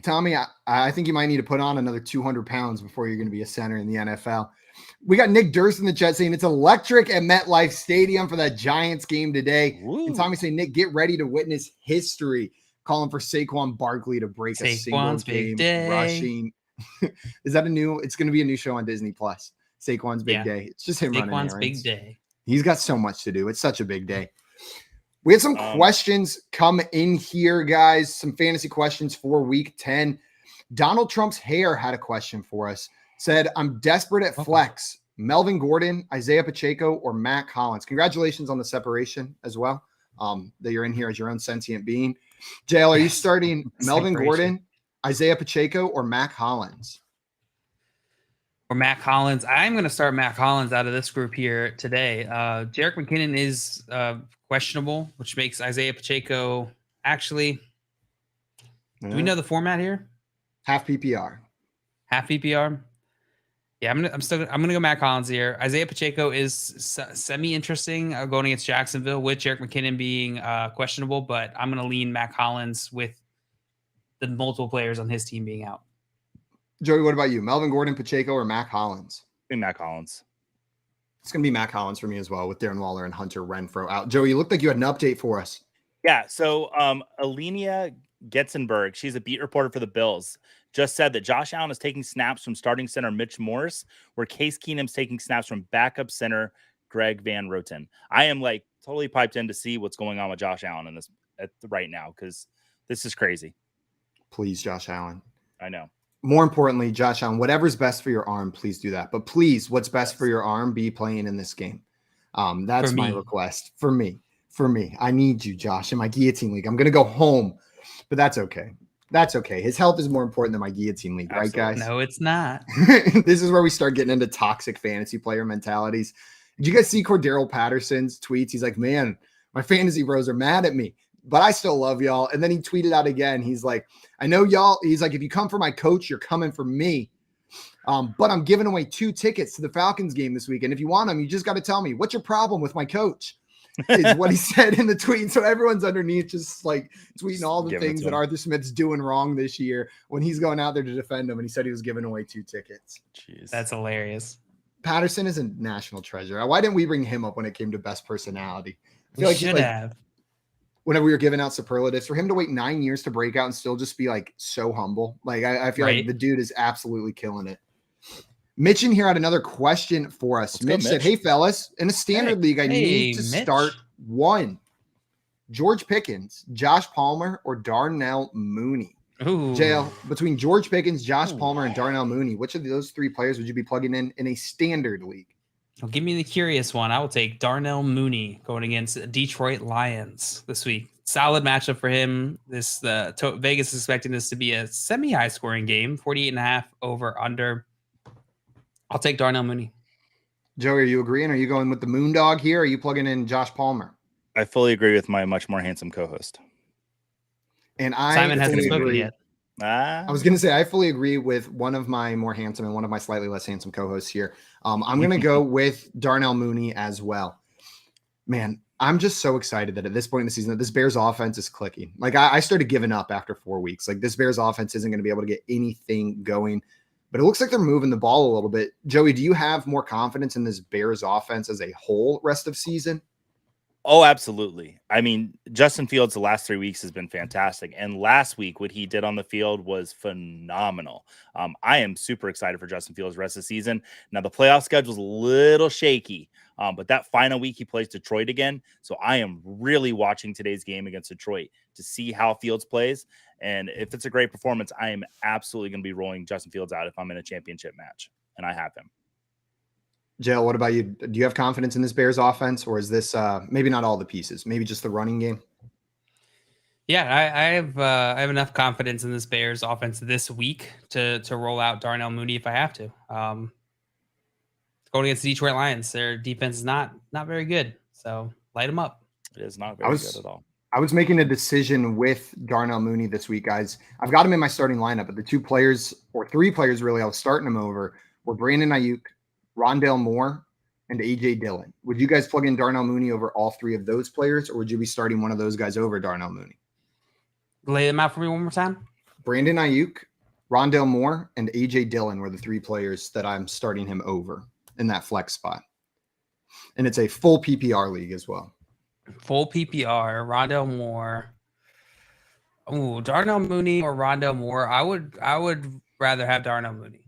Tommy, I think you might need to put on another 200 pounds before you're going to be a center in the NFL. We got Nick Durst in the chat saying it's electric at MetLife Stadium for that Giants game today. Woo. And Tommy saying, Nick, get ready to witness history. Calling for Saquon Barkley to break a single game rushing. Is that it's going to be a new show on Disney Plus. Saquon's Big Day. It's just him running errands. Big Day. He's got so much to do. It's such a big day. We had some questions come in here, guys. Some fantasy questions for week 10. Donald Trump's hair had a question for us. Said, I'm desperate at flex. Melvin Gordon, Isaiah Pacheco, or Matt Collins. Congratulations on the separation as well. That you're in here as your own sentient being. JL, are you starting Melvin Gordon, Isaiah Pacheco, or Matt Collins? Or Matt Collins. I'm going to start Matt Collins out of this group here today. Jerick McKinnon is questionable, which makes Isaiah Pacheco actually. Do we know the format here? Half PPR. Half PPR. Yeah, I'm gonna go Matt Collins here. Isaiah Pacheco is semi-interesting going against Jacksonville with Jerick McKinnon being questionable, but I'm gonna lean Matt Collins with the multiple players on his team being out. Joey, what about you? Melvin Gordon, Pacheco, or Matt Collins? Matt Collins. It's gonna be Matt Collins for me as well, with Darren Waller and Hunter Renfrow out. Joey, you looked like you had an update for us. Yeah, so Alenia Getzenberg, she's a beat reporter for the Bills, just said that Josh Allen is taking snaps from starting center Mitch Morse, where Case Keenum's taking snaps from backup center Greg Van Roten. I am like totally piped in to see what's going on with Josh Allen in this right now, because this is crazy. Please, Josh Allen. I know. More importantly, Josh Allen, whatever's best for your arm, please do that. But please, what's best for your arm, be playing in this game. That's my request for me. I need you, Josh, in my guillotine league. I'm going to go home, but that's okay. That's okay. His health is more important than my guillotine league, Absolutely. Right, guys? No, it's not. This is where we start getting into toxic fantasy player mentalities. Did you guys see Cordero Patterson's tweets? He's like, man, my fantasy bros are mad at me, but I still love y'all. And then he tweeted out again. He's like, I know y'all. He's like, if you come for my coach, you're coming for me. But I'm giving away 2 tickets to the Falcons game this week. And if you want them, you just got to tell me, what's your problem with my coach? Is what he said in the tweet. So everyone's underneath just like tweeting all the things that Arthur Smith's doing wrong this year when he's going out there to defend him. And he said he was giving away 2 tickets. Jeez. That's hilarious. Patterson is a national treasure. Why didn't we bring him up when it came to best personality? I feel We like should have. Whenever we were giving out superlatives, for him to wait 9 years to break out and still just be like so humble. Like I feel like the dude is absolutely killing it. Mitch in here had another question for us. Mitch said, hey, fellas, in a standard league, I need to start one. George Pickens, Josh Palmer, or Darnell Mooney? Ooh. JL, between George Pickens, Josh Palmer, and Darnell Mooney, which of those 3 players would you be plugging in a standard league? Well, give me the curious one. I will take Darnell Mooney going against Detroit Lions this week. Solid matchup for him. Vegas is expecting this to be a semi-high scoring game, 48.5 over under. I'll take Darnell Mooney. Joey, are you agreeing? Are you going with the Moondog here? Or are you plugging in Josh Palmer? I fully agree with my much more handsome co-host. And Simon hasn't spoken yet. I was going to say, I fully agree with one of my more handsome and one of my slightly less handsome co-hosts here. I'm going to go with Darnell Mooney as well. Man, I'm just so excited that at this point in the season, that this Bears offense is clicking. Like I started giving up after 4 weeks. Like this Bears offense isn't going to be able to get anything going. But it looks like they're moving the ball a little bit. Joey, do you have more confidence in this Bears offense as a whole rest of season? Oh, absolutely. I mean, Justin Fields the last 3 weeks has been fantastic. And last week, what he did on the field was phenomenal. I am super excited for Justin Fields the rest of the season. Now, the playoff schedule is a little shaky, but that final week he plays Detroit again. So I am really watching today's game against Detroit to see how Fields plays. And if it's a great performance, I am absolutely going to be rolling Justin Fields out if I'm in a championship match, and I have him. Jill, what about you? Do you have confidence in this Bears offense, or is this maybe not all the pieces, maybe just the running game? Yeah, I have enough confidence in this Bears offense this week to roll out Darnell Mooney if I have to. Going against the Detroit Lions, their defense is not very good, so light them up. It is not very good at all. I was making a decision with Darnell Mooney this week, guys. I've got him in my starting lineup, but the 2 players, or 3 players really, I was starting him over were Brandon Ayuk, Rondale Moore, and A.J. Dillon. Would you guys plug in Darnell Mooney over all 3 of those players, or would you be starting one of those guys over Darnell Mooney? Lay them out for me one more time. Brandon Ayuk, Rondale Moore, and A.J. Dillon were the 3 players that I'm starting him over in that flex spot. And it's a full PPR league as well. Full PPR, Rondale Moore. Ooh, Darnell Mooney or Rondale Moore. I would rather have Darnell Mooney.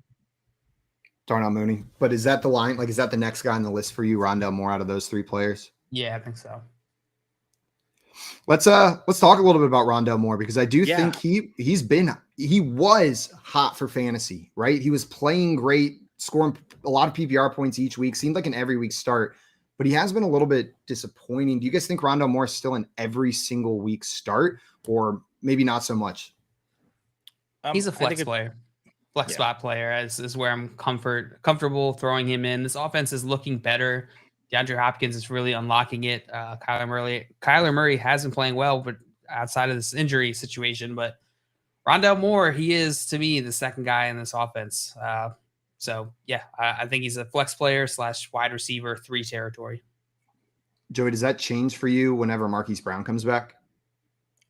Darnell Mooney. But is that the line? Like, is that the next guy on the list for you, Rondale Moore, out of those 3 players? Yeah, I think so. Let's talk a little bit about Rondale Moore, because I do think he was hot for fantasy, right? He was playing great, scoring a lot of PPR points each week, seemed like an every week start, but he has been a little bit disappointing. Do you guys think Rondale Moore is still an every single week start, or maybe not so much? He's a flex player. Flex spot player is where I'm comfortable throwing him in. This offense is looking better. DeAndre Hopkins is really unlocking it. Kyler Murray has been playing well, but outside of this injury situation. But Rondale Moore, he is, to me, the second guy in this offense. So, yeah, I think he's a flex player / wide receiver 3 territory. Joey, does that change for you whenever Marquise Brown comes back?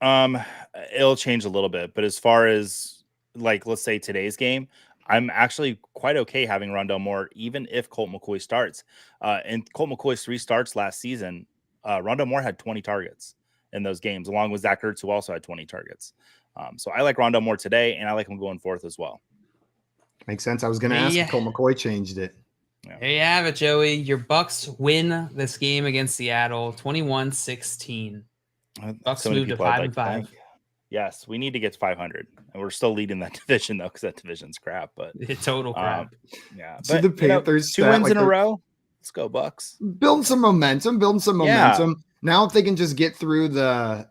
It'll change a little bit. But as far as, like, let's say today's game, I'm actually quite okay having Rondale Moore, even if Colt McCoy starts. And Colt McCoy's 3 starts last season, Rondale Moore had 20 targets in those games, along with Zach Ertz, who also had 20 targets. So I like Rondale Moore today, and I like him going forth as well. Makes sense. I was going to ask if Colt McCoy changed it. Yeah. There you have it, Joey. Your Bucks win this game against Seattle, 21-16. Bucks moved to 5-5. Yes, we need to get to 500, and we're still leading that division though, because that division's crap. But it's total crap. Yeah, but the Panthers 2 wins in a row. Let's go, Bucks. Building some momentum. Yeah. Now, if they can just get through the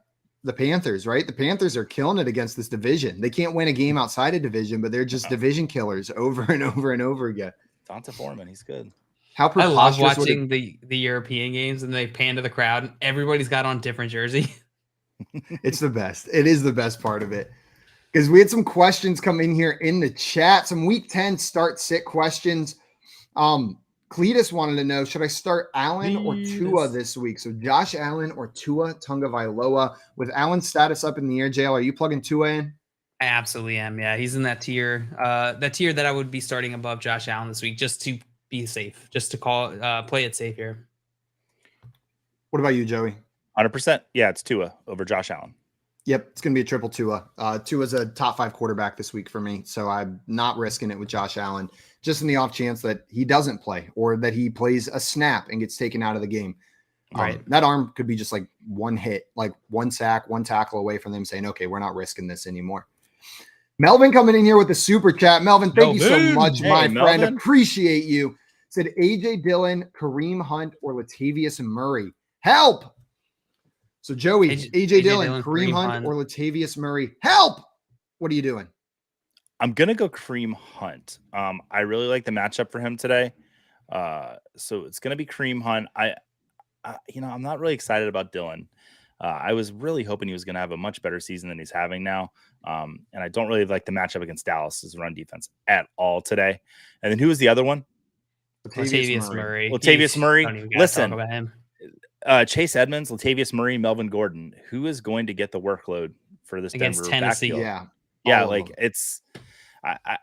Panthers, right? The Panthers are killing it against this division. They can't win a game outside of division, but they're just division killers over and over and over again. Donta Foreman, he's good. How I love watching the European games, and they pan to the crowd, and everybody's got on different jersey. It's the best. It is the best part of it, because we had some questions come in here in the chat, some week 10 start sit questions. Cletus wanted to know, should I start Allen or Tua this week? So Josh Allen or Tua Tagovailoa. With Allen's status up in the air, JL, are you plugging Tua in? I absolutely am. Yeah, he's in that tier that I would be starting above Josh Allen this week, just to be safe, just to play it safe here. What about you, Joey? 100%. Yeah, it's Tua over Josh Allen. Yep, it's going to be a triple Tua. Tua's a top 5 quarterback this week for me, so I'm not risking it with Josh Allen, just in the off chance that he doesn't play or that he plays a snap and gets taken out of the game. Right. That arm could be just like one hit, like one sack, one tackle away from them saying, okay, we're not risking this anymore. Melvin coming in here with the super chat. Melvin, thank you so much, my friend. Appreciate you. Said A.J. Dillon, Kareem Hunt, or Latavius Murray. Help! So, Joey, A.J. Dillon, Kareem Hunt, or Latavius Murray. Help! What are you doing? I'm going to go Kareem Hunt. I really like the matchup for him today. So it's going to be Kareem Hunt. I'm not really excited about Dillon. I was really hoping he was going to have a much better season than he's having now. And I don't really like the matchup against Dallas's run defense at all today. And then who was the other one? Latavius Murray. Latavius Murray. Listen, talk about him. Chase Edmonds, Latavius Murray, Melvin Gordon. Who is going to get the workload for this against Denver Tennessee? Backfield? Yeah, like it's.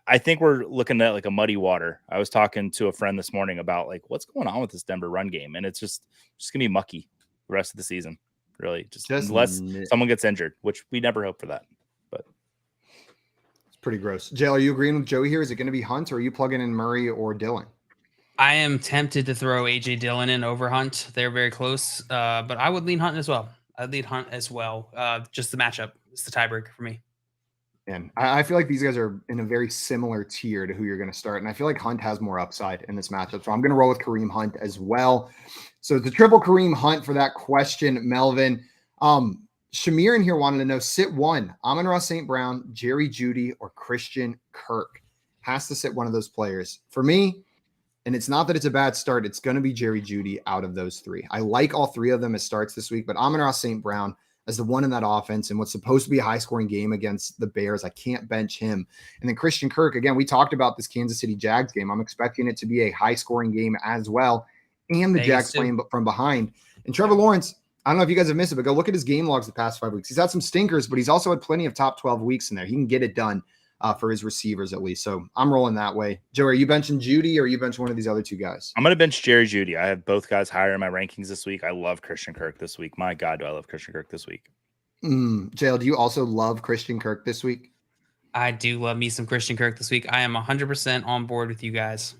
I think we're looking at like a muddy water. I was talking to a friend this morning about like what's going on with this Denver run game, and it's just gonna be mucky the rest of the season. Really, just unless someone gets injured, which we never hope for that. But it's pretty gross. Jay, are you agreeing with Joey here? Is it going to be Hunt, or are you plugging in Murray or Dillon? I am tempted to throw A.J. Dillon in over Hunt. They're very close, but I would lean Hunt as well. I'd lean Hunt as well. Just the matchup is the tiebreaker for me. And I feel like these guys are in a very similar tier to who you're going to start. And I feel like Hunt has more upside in this matchup. So I'm going to roll with Kareem Hunt as well. So the triple Kareem Hunt for that question, Melvin. Shamir in here wanted to know, sit one, Amon-Ra St. Brown, Jerry Jeudy, or Christian Kirk. Has to sit one of those players. For me, and it's not that it's a bad start, it's going to be Jerry Jeudy out of those 3. I like all 3 of them as starts this week, but Amon-Ra St. Brown as the one in that offense and what's supposed to be a high-scoring game against the Bears, I can't bench him. And then Christian Kirk, again, we talked about this Kansas City Jags game. I'm expecting it to be a high-scoring game as well, and the Jags playing from behind. And Trevor Lawrence, I don't know if you guys have missed it, but go look at his game logs the past 5 weeks. He's had some stinkers, but he's also had plenty of top 12 weeks in there. He can get it done for his receivers at least. So I'm rolling that way. Joey, are you benching Jeudy or are you benching one of these other 2 guys? I'm going to bench Jerry Jeudy. I have both guys higher in my rankings this week. I love Christian Kirk this week. My God, do I love Christian Kirk this week. JL, do you also love Christian Kirk this week? I do love me some Christian Kirk this week. I am 100% on board with you guys.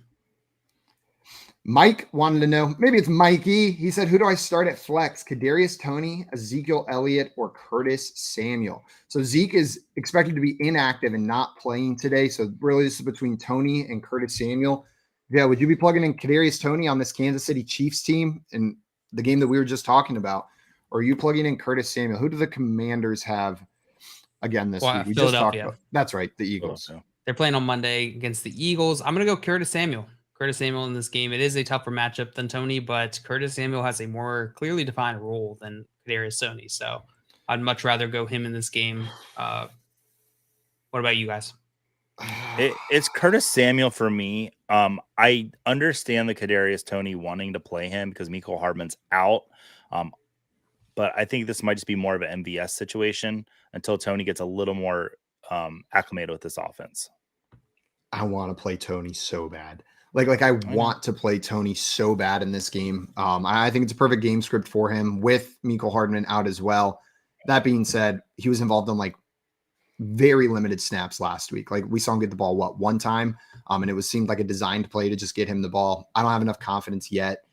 Mike wanted to know, maybe it's Mikey. He said, who do I start at flex? Kadarius Toney, Ezekiel Elliott, or Curtis Samuel? So Zeke is expected to be inactive and not playing today. So really this is between Toney and Curtis Samuel. Yeah, would you be plugging in Kadarius Toney on this Kansas City Chiefs team in the game that we were just talking about? Or are you plugging in Curtis Samuel? Who do the Commanders have again this week? We just talked about. That's right, the Eagles. They're playing on Monday against the Eagles. I'm going to go Curtis Samuel. Curtis Samuel in this game. It is a tougher matchup than Toney, but Curtis Samuel has a more clearly defined role than Kadarius Toney. So I'd much rather go him in this game. What about you guys? It's Curtis Samuel for me. I understand the Kadarius Toney wanting to play him because Mecole Hardman's out. But I think this might just be more of an MVS situation until Toney gets a little more acclimated with this offense. I want to play Toney so bad. Like I want to play Toney so bad in this game. I think it's a perfect game script for him with Mecole Hardman out as well. That being said, he was involved in like very limited snaps last week. Like we saw him get the ball, one time? And it seemed like a designed play to just get him the ball. I don't have enough confidence yet.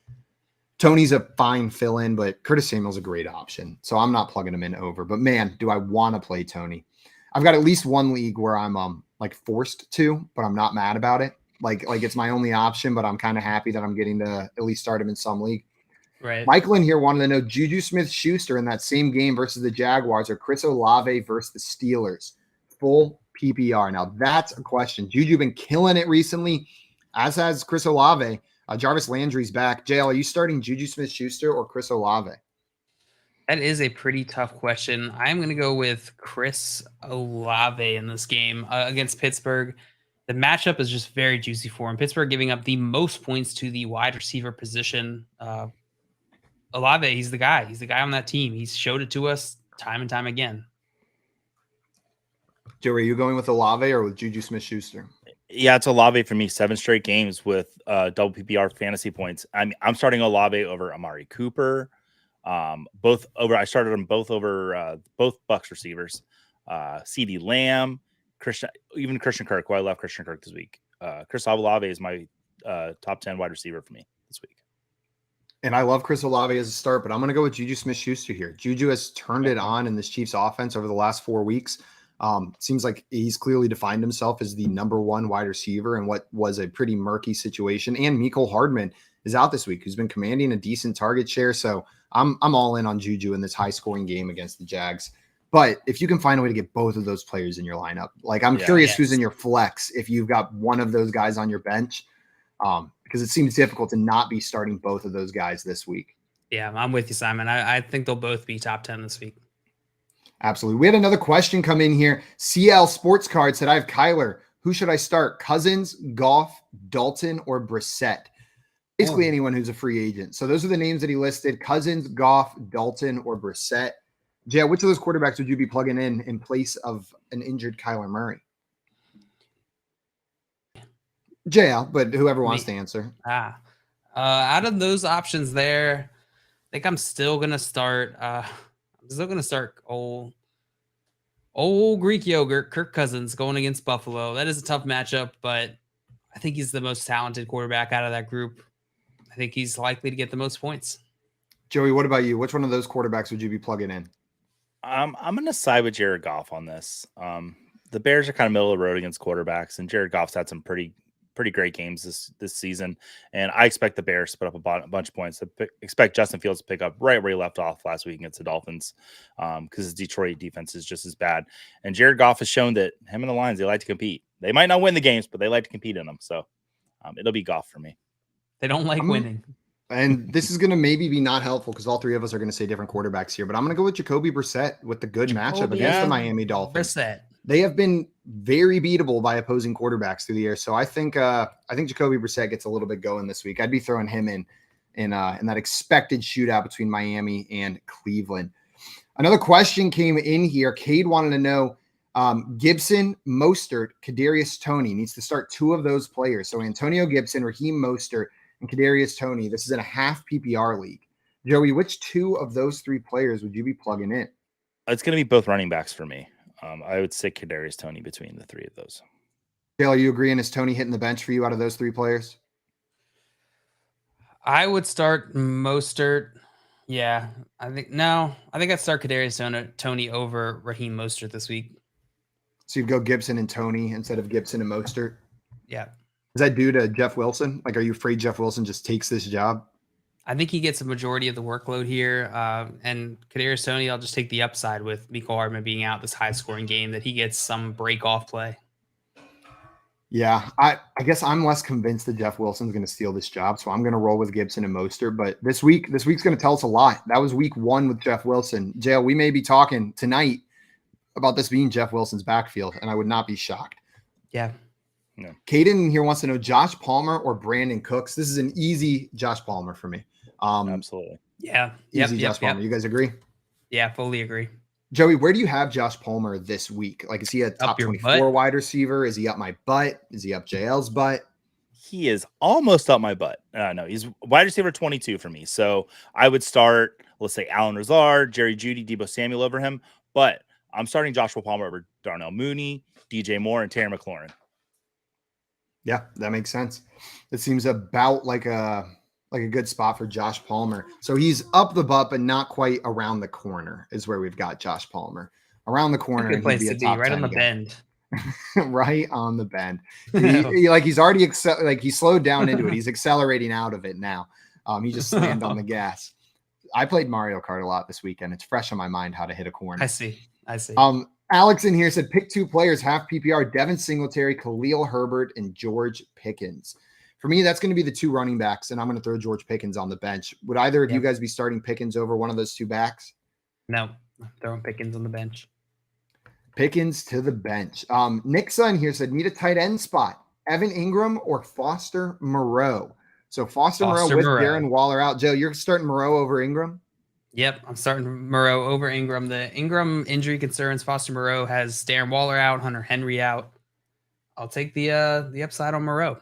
Toney's a fine fill-in, but Curtis Samuel's a great option. So I'm not plugging him in over. But man, do I want to play Toney. I've got at least one league where I'm like forced to, but I'm not mad about it. Like it's my only option, but I'm kind of happy that I'm getting to at least start him in some league. Right. Michael in here wanted to know Juju Smith-Schuster in that same game versus the Jaguars or Chris Olave versus the Steelers. Full PPR. Now that's a question. Juju been killing it recently, as has Chris Olave. Jarvis Landry's back. JL, are you starting Juju Smith-Schuster or Chris Olave? That is a pretty tough question. I'm going to go with Chris Olave in this game against Pittsburgh. The matchup is just very juicy for him. Pittsburgh giving up the most points to the wide receiver position. Olave, he's the guy. He's the guy on that team. He's showed it to us time and time again. Joe, are you going with Olave or with Juju Smith-Schuster? Yeah, it's Olave for me. 7 straight games with double PPR fantasy points. I'm starting Olave over Amari Cooper. I started them both over both Bucs receivers. CD Lamb, Christian Kirk, who I love Christian Kirk this week. Chris Olave is my top 10 wide receiver for me this week. And I love Chris Olave as a start, but I'm going to go with Juju Smith-Schuster here. Juju has turned it on in this Chiefs offense over the last 4 weeks. Seems like he's clearly defined himself as the number 1 wide receiver in what was a pretty murky situation. And Mecole Hardman is out this week, who's been commanding a decent target share. So I'm all in on Juju in this high scoring game against the Jags. But if you can find a way to get both of those players in your lineup, like I'm curious who's in your flex if you've got one of those guys on your bench, because it seems difficult to not be starting both of those guys this week. Yeah, I'm with you, Simon. I think they'll both be top 10 this week. Absolutely. We had another question come in here. CL Sports Card said, I have Kyler. Who should I start? Cousins, Goff, Dalton, or Brissett? Basically anyone who's a free agent. So those are the names that he listed. Cousins, Goff, Dalton, or Brissett. Jay, which of those quarterbacks would you be plugging in place of an injured Kyler Murray? JL, but whoever wants to answer. Out of those options there, I think I'm still going to start old Greek yogurt, Kirk Cousins, going against Buffalo. That is a tough matchup, but I think he's the most talented quarterback out of that group. I think he's likely to get the most points. Joey, what about you? Which one of those quarterbacks would you be plugging in? I'm going to side with Jared Goff on this. The Bears are kind of middle of the road against quarterbacks, and Jared Goff's had some pretty great games this season. And I expect the Bears to put up a bunch of points. I expect Justin Fields to pick up right where he left off last week against the Dolphins, because his Detroit defense is just as bad. And Jared Goff has shown that him and the Lions, they like to compete. They might not win the games, but they like to compete in them. So it'll be Goff for me. They don't like winning. And this is going to maybe be not helpful because all 3 of us are going to say different quarterbacks here, but I'm going to go with Jacoby Brissett with the good matchup against the Miami Dolphins. Brissett. They have been very beatable by opposing quarterbacks through the year. So I think Jacoby Brissett gets a little bit going this week. I'd be throwing him in that expected shootout between Miami and Cleveland. Another question came in here. Cade wanted to know Gibson, Mostert, Kadarius Toney needs to start 2 of those players. So Antonio Gibson, Raheem Mostert, and Kadarius Toney. This is in a half PPR league. Joey, which 2 of those 3 players would you be plugging in? It's going to be both running backs for me. I would say Kadarius Toney between the 3 of those. Dale, are you agreeing? Is Toney hitting the bench for you out of those 3 players? I would start Mostert. Yeah, I think I'd start Kadarius Toney over Raheem Mostert this week. So you'd go Gibson and Toney instead of Gibson and Mostert? Yeah. Is that due to Jeff Wilson? Like, are you afraid Jeff Wilson just takes this job? I think he gets a majority of the workload here. And Kadarius Toney, I'll just take the upside with Mecole Hardman being out this high-scoring game that he gets some break-off play. Yeah, I guess I'm less convinced that Jeff Wilson's going to steal this job, so I'm going to roll with Gibson and Mostert. But this week's going to tell us a lot. That was week 1 with Jeff Wilson. Jail, we may be talking tonight about this being Jeff Wilson's backfield, and I would not be shocked. Yeah. No. Caden here wants to know Josh Palmer or Brandon Cooks. This is an easy Josh Palmer for me. Absolutely. Yeah. Easy Josh Palmer. You guys agree? Yeah, fully agree. Joey, where do you have Josh Palmer this week? Like, is he a top 24 wide receiver? Is he up my butt? Is he up JL's butt? He is almost up my butt. No, he's wide receiver 22 for me. So I would start, let's say, Allen Lazard, Jerry Jeudy, Deebo Samuel over him. But I'm starting Joshua Palmer over Darnell Mooney, DJ Moore, and Terry McLaurin. Yeah, that makes sense. It seems about like a good spot for Josh Palmer. So he's up the butt, but not quite around the corner is where we've got Josh Palmer. Around the corner, good place to be, right on the bend. Right on the bend. He's already he slowed down into it. He's accelerating out of it now. He just slammed on the gas. I played Mario Kart a lot this weekend. It's fresh on my mind how to hit a corner. I see. Alex in here said pick 2 players, half PPR, Devin Singletary, Khalil Herbert, and George Pickens. For me, that's going to be the 2 running backs, and I'm going to throw George Pickens on the bench. Would either of you guys be starting Pickens over one of those 2 backs? No, I'm throwing Pickens on the bench. Pickens to the bench. Nick Sun here said need a tight end spot, Evan Ingram or Foster Moreau. So Foster Moreau with Darren Waller out. Joe, you're starting Moreau over Ingram? Yep, I'm starting Moreau over Ingram. The Ingram injury concerns. Foster Moreau has Darren Waller out, Hunter Henry out. I'll take the upside on Moreau.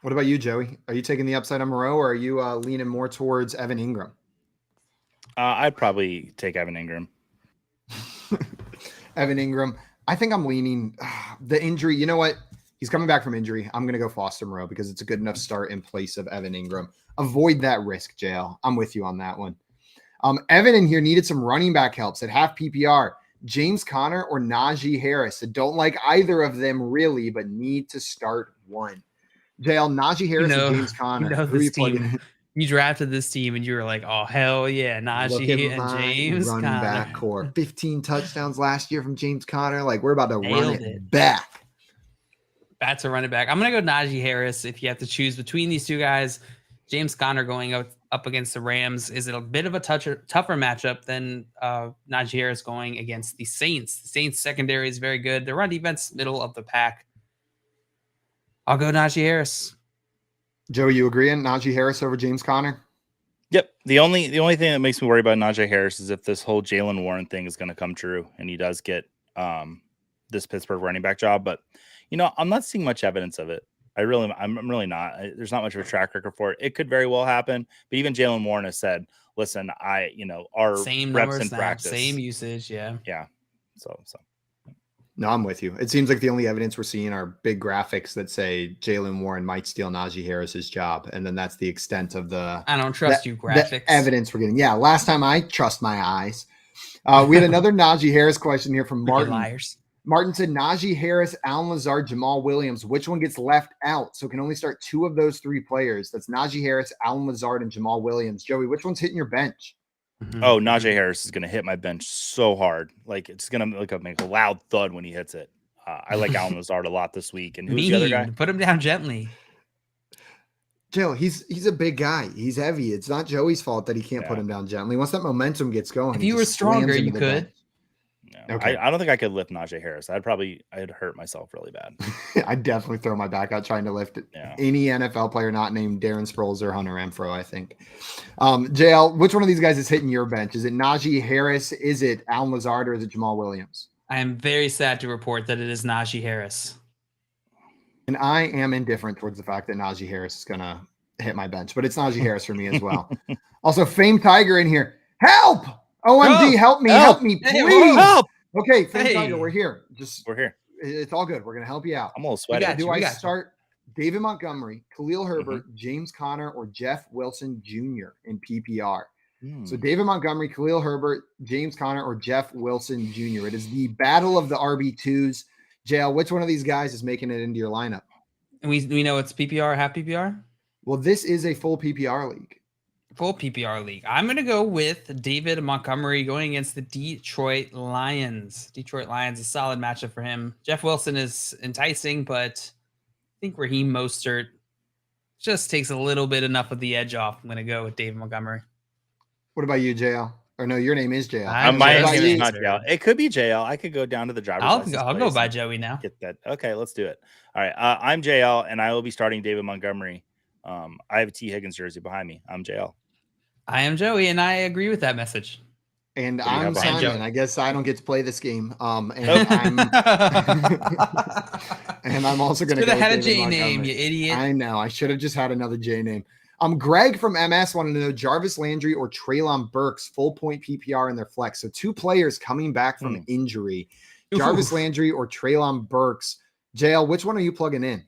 What about you, Joey? Are you taking the upside on Moreau, or are you leaning more towards Evan Ingram? I'd probably take Evan Ingram. Evan Ingram. I think I'm leaning the injury. You know what? He's coming back from injury. I'm going to go Foster Moreau because it's a good enough start in place of Evan Ingram. Avoid that risk, JL. I'm with you on that one. Evan in here needed some running back help. Said half PPR. James Conner or Najee Harris. I don't like either of them really, but need to start one. JL, Najee Harris or James Conner. Who you drafted this team and you were like, oh, hell yeah, Najee and James running Conner. back core. 15 touchdowns last year from James Conner. Like, we're about to run it back. That's a running back. I'm going to go Najee Harris. If you have to choose between these 2 guys, James Conner going up against the Rams is it a bit of a tougher matchup than Najee Harris going against the Saints. The Saints secondary is very good. Their run defense, middle of the pack. I'll go Najee Harris. Joe, you agreeing? Najee Harris over James Conner? Yep. The only thing that makes me worry about Najee Harris is if this whole Jaylen Warren thing is going to come true and he does get this Pittsburgh running back job. But I'm not seeing much evidence of it. I'm really not. There's not much of a track record for it. It could very well happen. But even Jaylen Warren has said, listen, our same reps numbers in practice, same usage. Yeah. Yeah. So. No, I'm with you. It seems like the only evidence we're seeing are big graphics that say Jaylen Warren might steal Najee Harris's job. And then that's the extent of the I don't trust you graphics. The evidence we're getting. Yeah. Last time I trust my eyes. We had another Najee Harris question here from Martin. Liars. Martin said Najee Harris, Allen Lazard, Jamal Williams. Which one gets left out? So can only start 2 of those 3 players. That's Najee Harris, Allen Lazard, and Jamal Williams. Joey, which one's hitting your bench? Oh, Najee Harris is going to hit my bench so hard. Like, it's going to make a loud thud when he hits it. I like Allen Lazard a lot this week. And who's the other guy? Put him down gently. Joe, he's a big guy. He's heavy. It's not Joey's fault that he can't put him down gently. Once that momentum gets going, if you were stronger, you could. No, okay. I don't think I could lift Najee Harris. I'd hurt myself really bad. I'd definitely throw my back out trying to lift any NFL player not named Darren Sproles or Hunter Renfrow, I think. JL, which one of these guys is hitting your bench? Is it Najee Harris? Is it Allen Lazard? Or is it Jamal Williams? I am very sad to report that it is Najee Harris. And I am indifferent towards the fact that Najee Harris is going to hit my bench, but it's Najee Harris for me as well. Also, Fame Tiger in here. Help! OMG, help me, please. Help! Okay, Fame Tiger, we're here. We're here. It's all good. We're going to help you out. I'm a little sweaty. Do I start David Montgomery, Khalil Herbert, James Conner, or Jeff Wilson Jr. in PPR. So David Montgomery, Khalil Herbert, James Conner, or Jeff Wilson Jr. It is the battle of the RB2s. JL, which one of these guys is making it into your lineup? And we know it's PPR, half PPR? Well, this is a full PPR league. Full PPR league. I'm going to go with David Montgomery going against the Detroit Lions. Detroit Lions, a solid matchup for him. Jeff Wilson is enticing, but I think Raheem Mostert just takes a little bit enough of the edge off. I'm going to go with David Montgomery. What about you, JL? Or no, your name is JL. My name is not JL. It could be JL. I could go down to the driver's license. I'll go by Joey now. Get that. Okay, let's do it. All right. I'm JL, and I will be starting David Montgomery. I have a T. Higgins jersey behind me. I'm JL. I am Joey, and I agree with that message. And I'm Simon. I guess I don't get to play this game. And I'm also going to go. Should have had a J name, you idiot. I know. I should have just had another J name. Greg from MS wanted to know Jarvis Landry or Treylon Burks full point PPR in their flex. So 2 players coming back from injury. Jarvis Landry or Treylon Burks. JL, which one are you plugging in?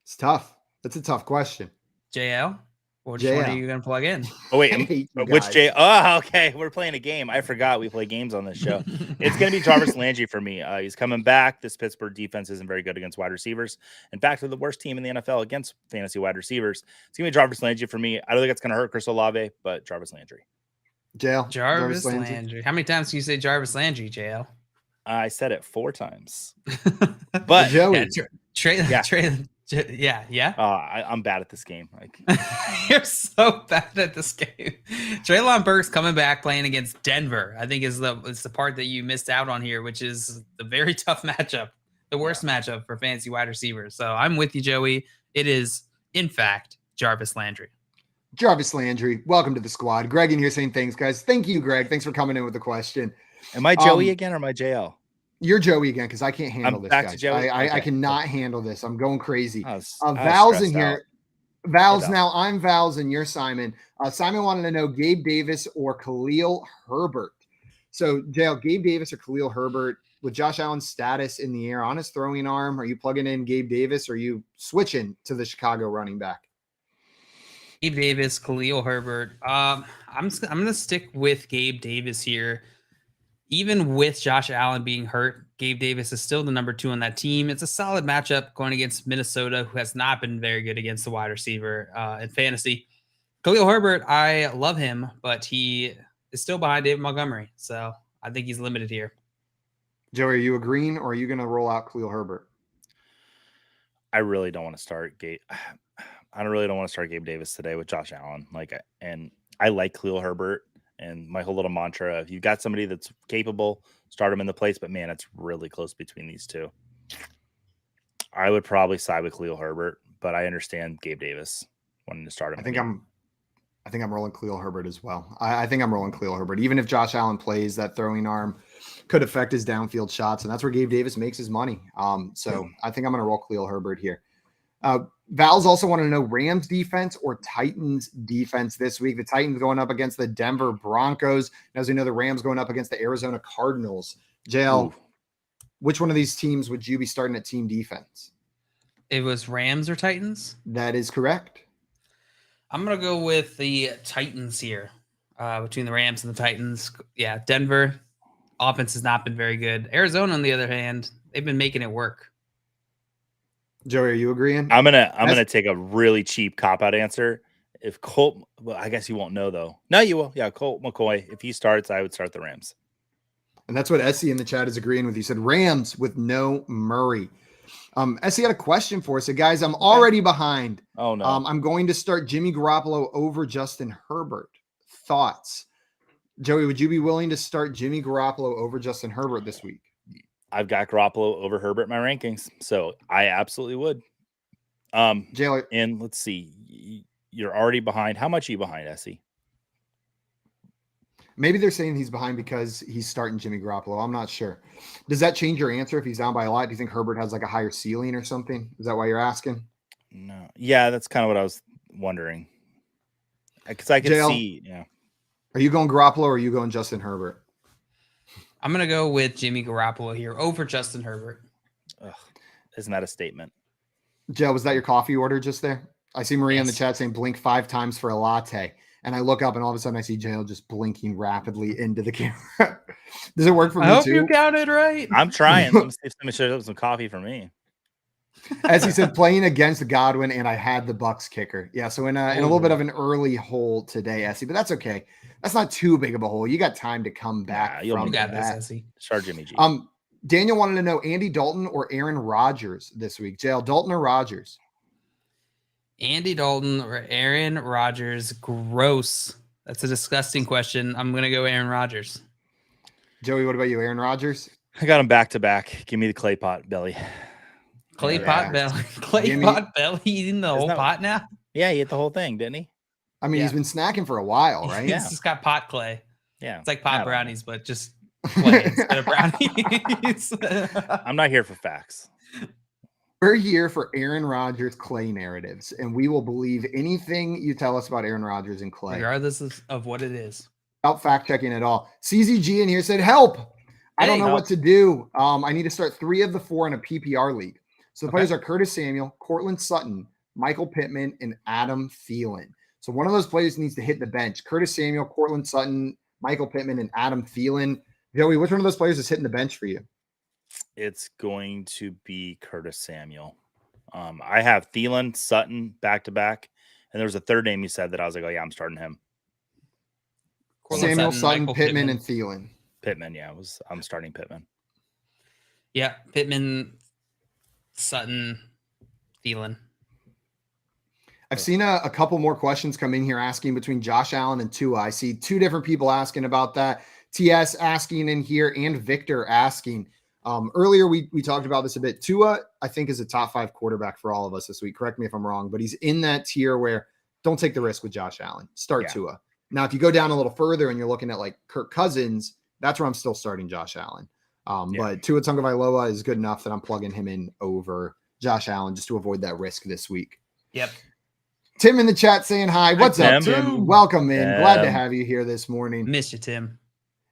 It's tough. That's a tough question. JL? Which one are you going to plug in? Oh, wait. Which J? Oh, okay. We're playing a game. I forgot we play games on this show. It's going to be Jarvis Landry for me. He's coming back. This Pittsburgh defense isn't very good against wide receivers. In fact, they're the worst team in the NFL against fantasy wide receivers. It's going to be Jarvis Landry for me. I don't think it's going to hurt Chris Olave, but Jarvis Landry. JL? Jarvis Landry. How many times can you say Jarvis Landry, JL? I said it 4 times. But Joey. Yeah. I'm bad at this game. You're so bad at this game. Treylon Burks coming back playing against Denver, I think is the part that you missed out on here, which is the very tough matchup, the worst matchup for fantasy wide receivers. So I'm with you, Joey. It is, in fact, Jarvis Landry. Jarvis Landry, welcome to the squad. Greg in here saying thanks, guys. Thank you, Greg. Thanks for coming in with the question. Am I Joey again or am I JL? You're Joey again because I can't handle this, guys. I cannot handle this. I'm going crazy. Val's in here. Val's now. I'm Val's and you're Simon. Simon wanted to know Gabe Davis or Khalil Herbert. So, JL, Gabe Davis or Khalil Herbert with Josh Allen's status in the air on his throwing arm? Are you plugging in Gabe Davis or are you switching to the Chicago running back? Gabe Davis, Khalil Herbert. I'm going to stick with Gabe Davis here. Even with Josh Allen being hurt, Gabe Davis is still the number 2 on that team. It's a solid matchup going against Minnesota, who has not been very good against the wide receiver in fantasy. Khalil Herbert, I love him, but he is still behind David Montgomery. So I think he's limited here. Joey, are you agreeing or are you going to roll out Khalil Herbert? I really don't want to start Gabe. I really don't want to start Gabe Davis today with Josh Allen. And I like Khalil Herbert. And my whole little mantra, if you've got somebody that's capable, start them in the place. But, man, it's really close between these two. I would probably side with Khalil Herbert, but I understand Gabe Davis wanting to start him. I think I'm rolling Khalil Herbert as well. I think I'm rolling Khalil Herbert. Even if Josh Allen plays, that throwing arm could affect his downfield shots, and that's where Gabe Davis makes his money. So I think I'm going to roll Khalil Herbert here. Val's also want to know Rams defense or Titans defense this week. The Titans going up against the Denver Broncos. And as we know, the Rams going up against the Arizona Cardinals. JL, which one of these teams would you be starting at team defense? It was Rams or Titans? That is correct. I'm going to go with the Titans here, between the Rams and the Titans. Yeah, Denver offense has not been very good. Arizona, on the other hand, they've been making it work. Joey, are you agreeing? I'm gonna take a really cheap cop-out answer. If Colt, well, I guess you won't know though. No, you will. Yeah, Colt McCoy. If he starts, I would start the Rams. And that's what Essie in the chat is agreeing with. He said Rams with no Murray. Essie had a question for us. So guys, I'm already behind. Oh no. I'm going to start Jimmy Garoppolo over Justin Herbert. Thoughts? Joey, would you be willing to start Jimmy Garoppolo over Justin Herbert this week? I've got Garoppolo over Herbert in my rankings, so I absolutely would. Jailer, and let's see, you're already behind. How much are you behind, Essie? Maybe they're saying he's behind because he's starting Jimmy Garoppolo. I'm not sure. Does that change your answer if he's down by a lot? Do you think Herbert has like a higher ceiling or something? Is that why you're asking? No. Yeah, that's kind of what I was wondering. Because I can see. Yeah. Are you going Garoppolo or are you going Justin Herbert? I'm going to go with Jimmy Garoppolo here over Justin Herbert. Isn't that a statement? Joe, was that your coffee order just there? I see Maria in the chat saying blink 5 times for a latte. And I look up and all of a sudden I see Jail just blinking rapidly into the camera. Does it work for me I hope too? you counted right. I'm trying. Let me see if somebody shows up some coffee for me. As he said, playing against Godwin, and I had the Bucks kicker. Yeah, so in a little bit of an early hole today, Essie, but that's okay. That's not too big of a hole. You got time to come back from got that. this, Essie. Start Jimmy G. Daniel wanted to know Andy Dalton or Aaron Rodgers this week. Jail, Dalton or Rodgers? Andy Dalton or Aaron Rodgers? Gross. That's a disgusting question. I'm gonna go Aaron Rodgers. Joey, what about you? Aaron Rodgers? I got him back to back. Give me the clay pot belly. Clay pot belly. Pot belly eating the whole pot now? Yeah, he ate the whole thing, didn't he? I mean, he's been snacking for a while, right? He's just got pot clay. Yeah. It's like pot brownies, but just clay instead of brownies. I'm not here for facts. We're here for Aaron Rodgers clay narratives, and we will believe anything you tell us about Aaron Rodgers and clay. Regardless of what it is. Without fact checking at all. CZG in here said, help. I don't know what to do. I need to start 3 of the 4 in a PPR league. So the players are Curtis Samuel, Cortland Sutton, Michael Pittman, and Adam Thielen. So one of those players needs to hit the bench. Curtis Samuel, Cortland Sutton, Michael Pittman, and Adam Thielen. Joey, which one of those players is hitting the bench for you? It's going to be Curtis Samuel. I have Thielen, Sutton back-to-back, and there was a third name you said that I was like, oh, yeah, I'm starting him. Samuel, Sutton, Pittman, and Thielen. Pittman, yeah, I'm starting Pittman. Yeah, Pittman, Sutton, Thielen. I've seen a couple more questions come in here asking between Josh Allen and Tua. I see 2 different people asking about that. TS asking in here and Victor asking. Earlier, we talked about this a bit. Tua, I think, is a top 5 quarterback for all of us this week. Correct me if I'm wrong, but he's in that tier where don't take the risk with Josh Allen. Start Tua. Now, if you go down a little further and you're looking at like Kirk Cousins, that's where I'm still starting Josh Allen. But Tua Tagovailoa is good enough that I'm plugging him in over Josh Allen just to avoid that risk this week. Yep. Tim in the chat saying hi. What's up, Tim? Welcome in. Glad to have you here this morning. Miss you, Tim.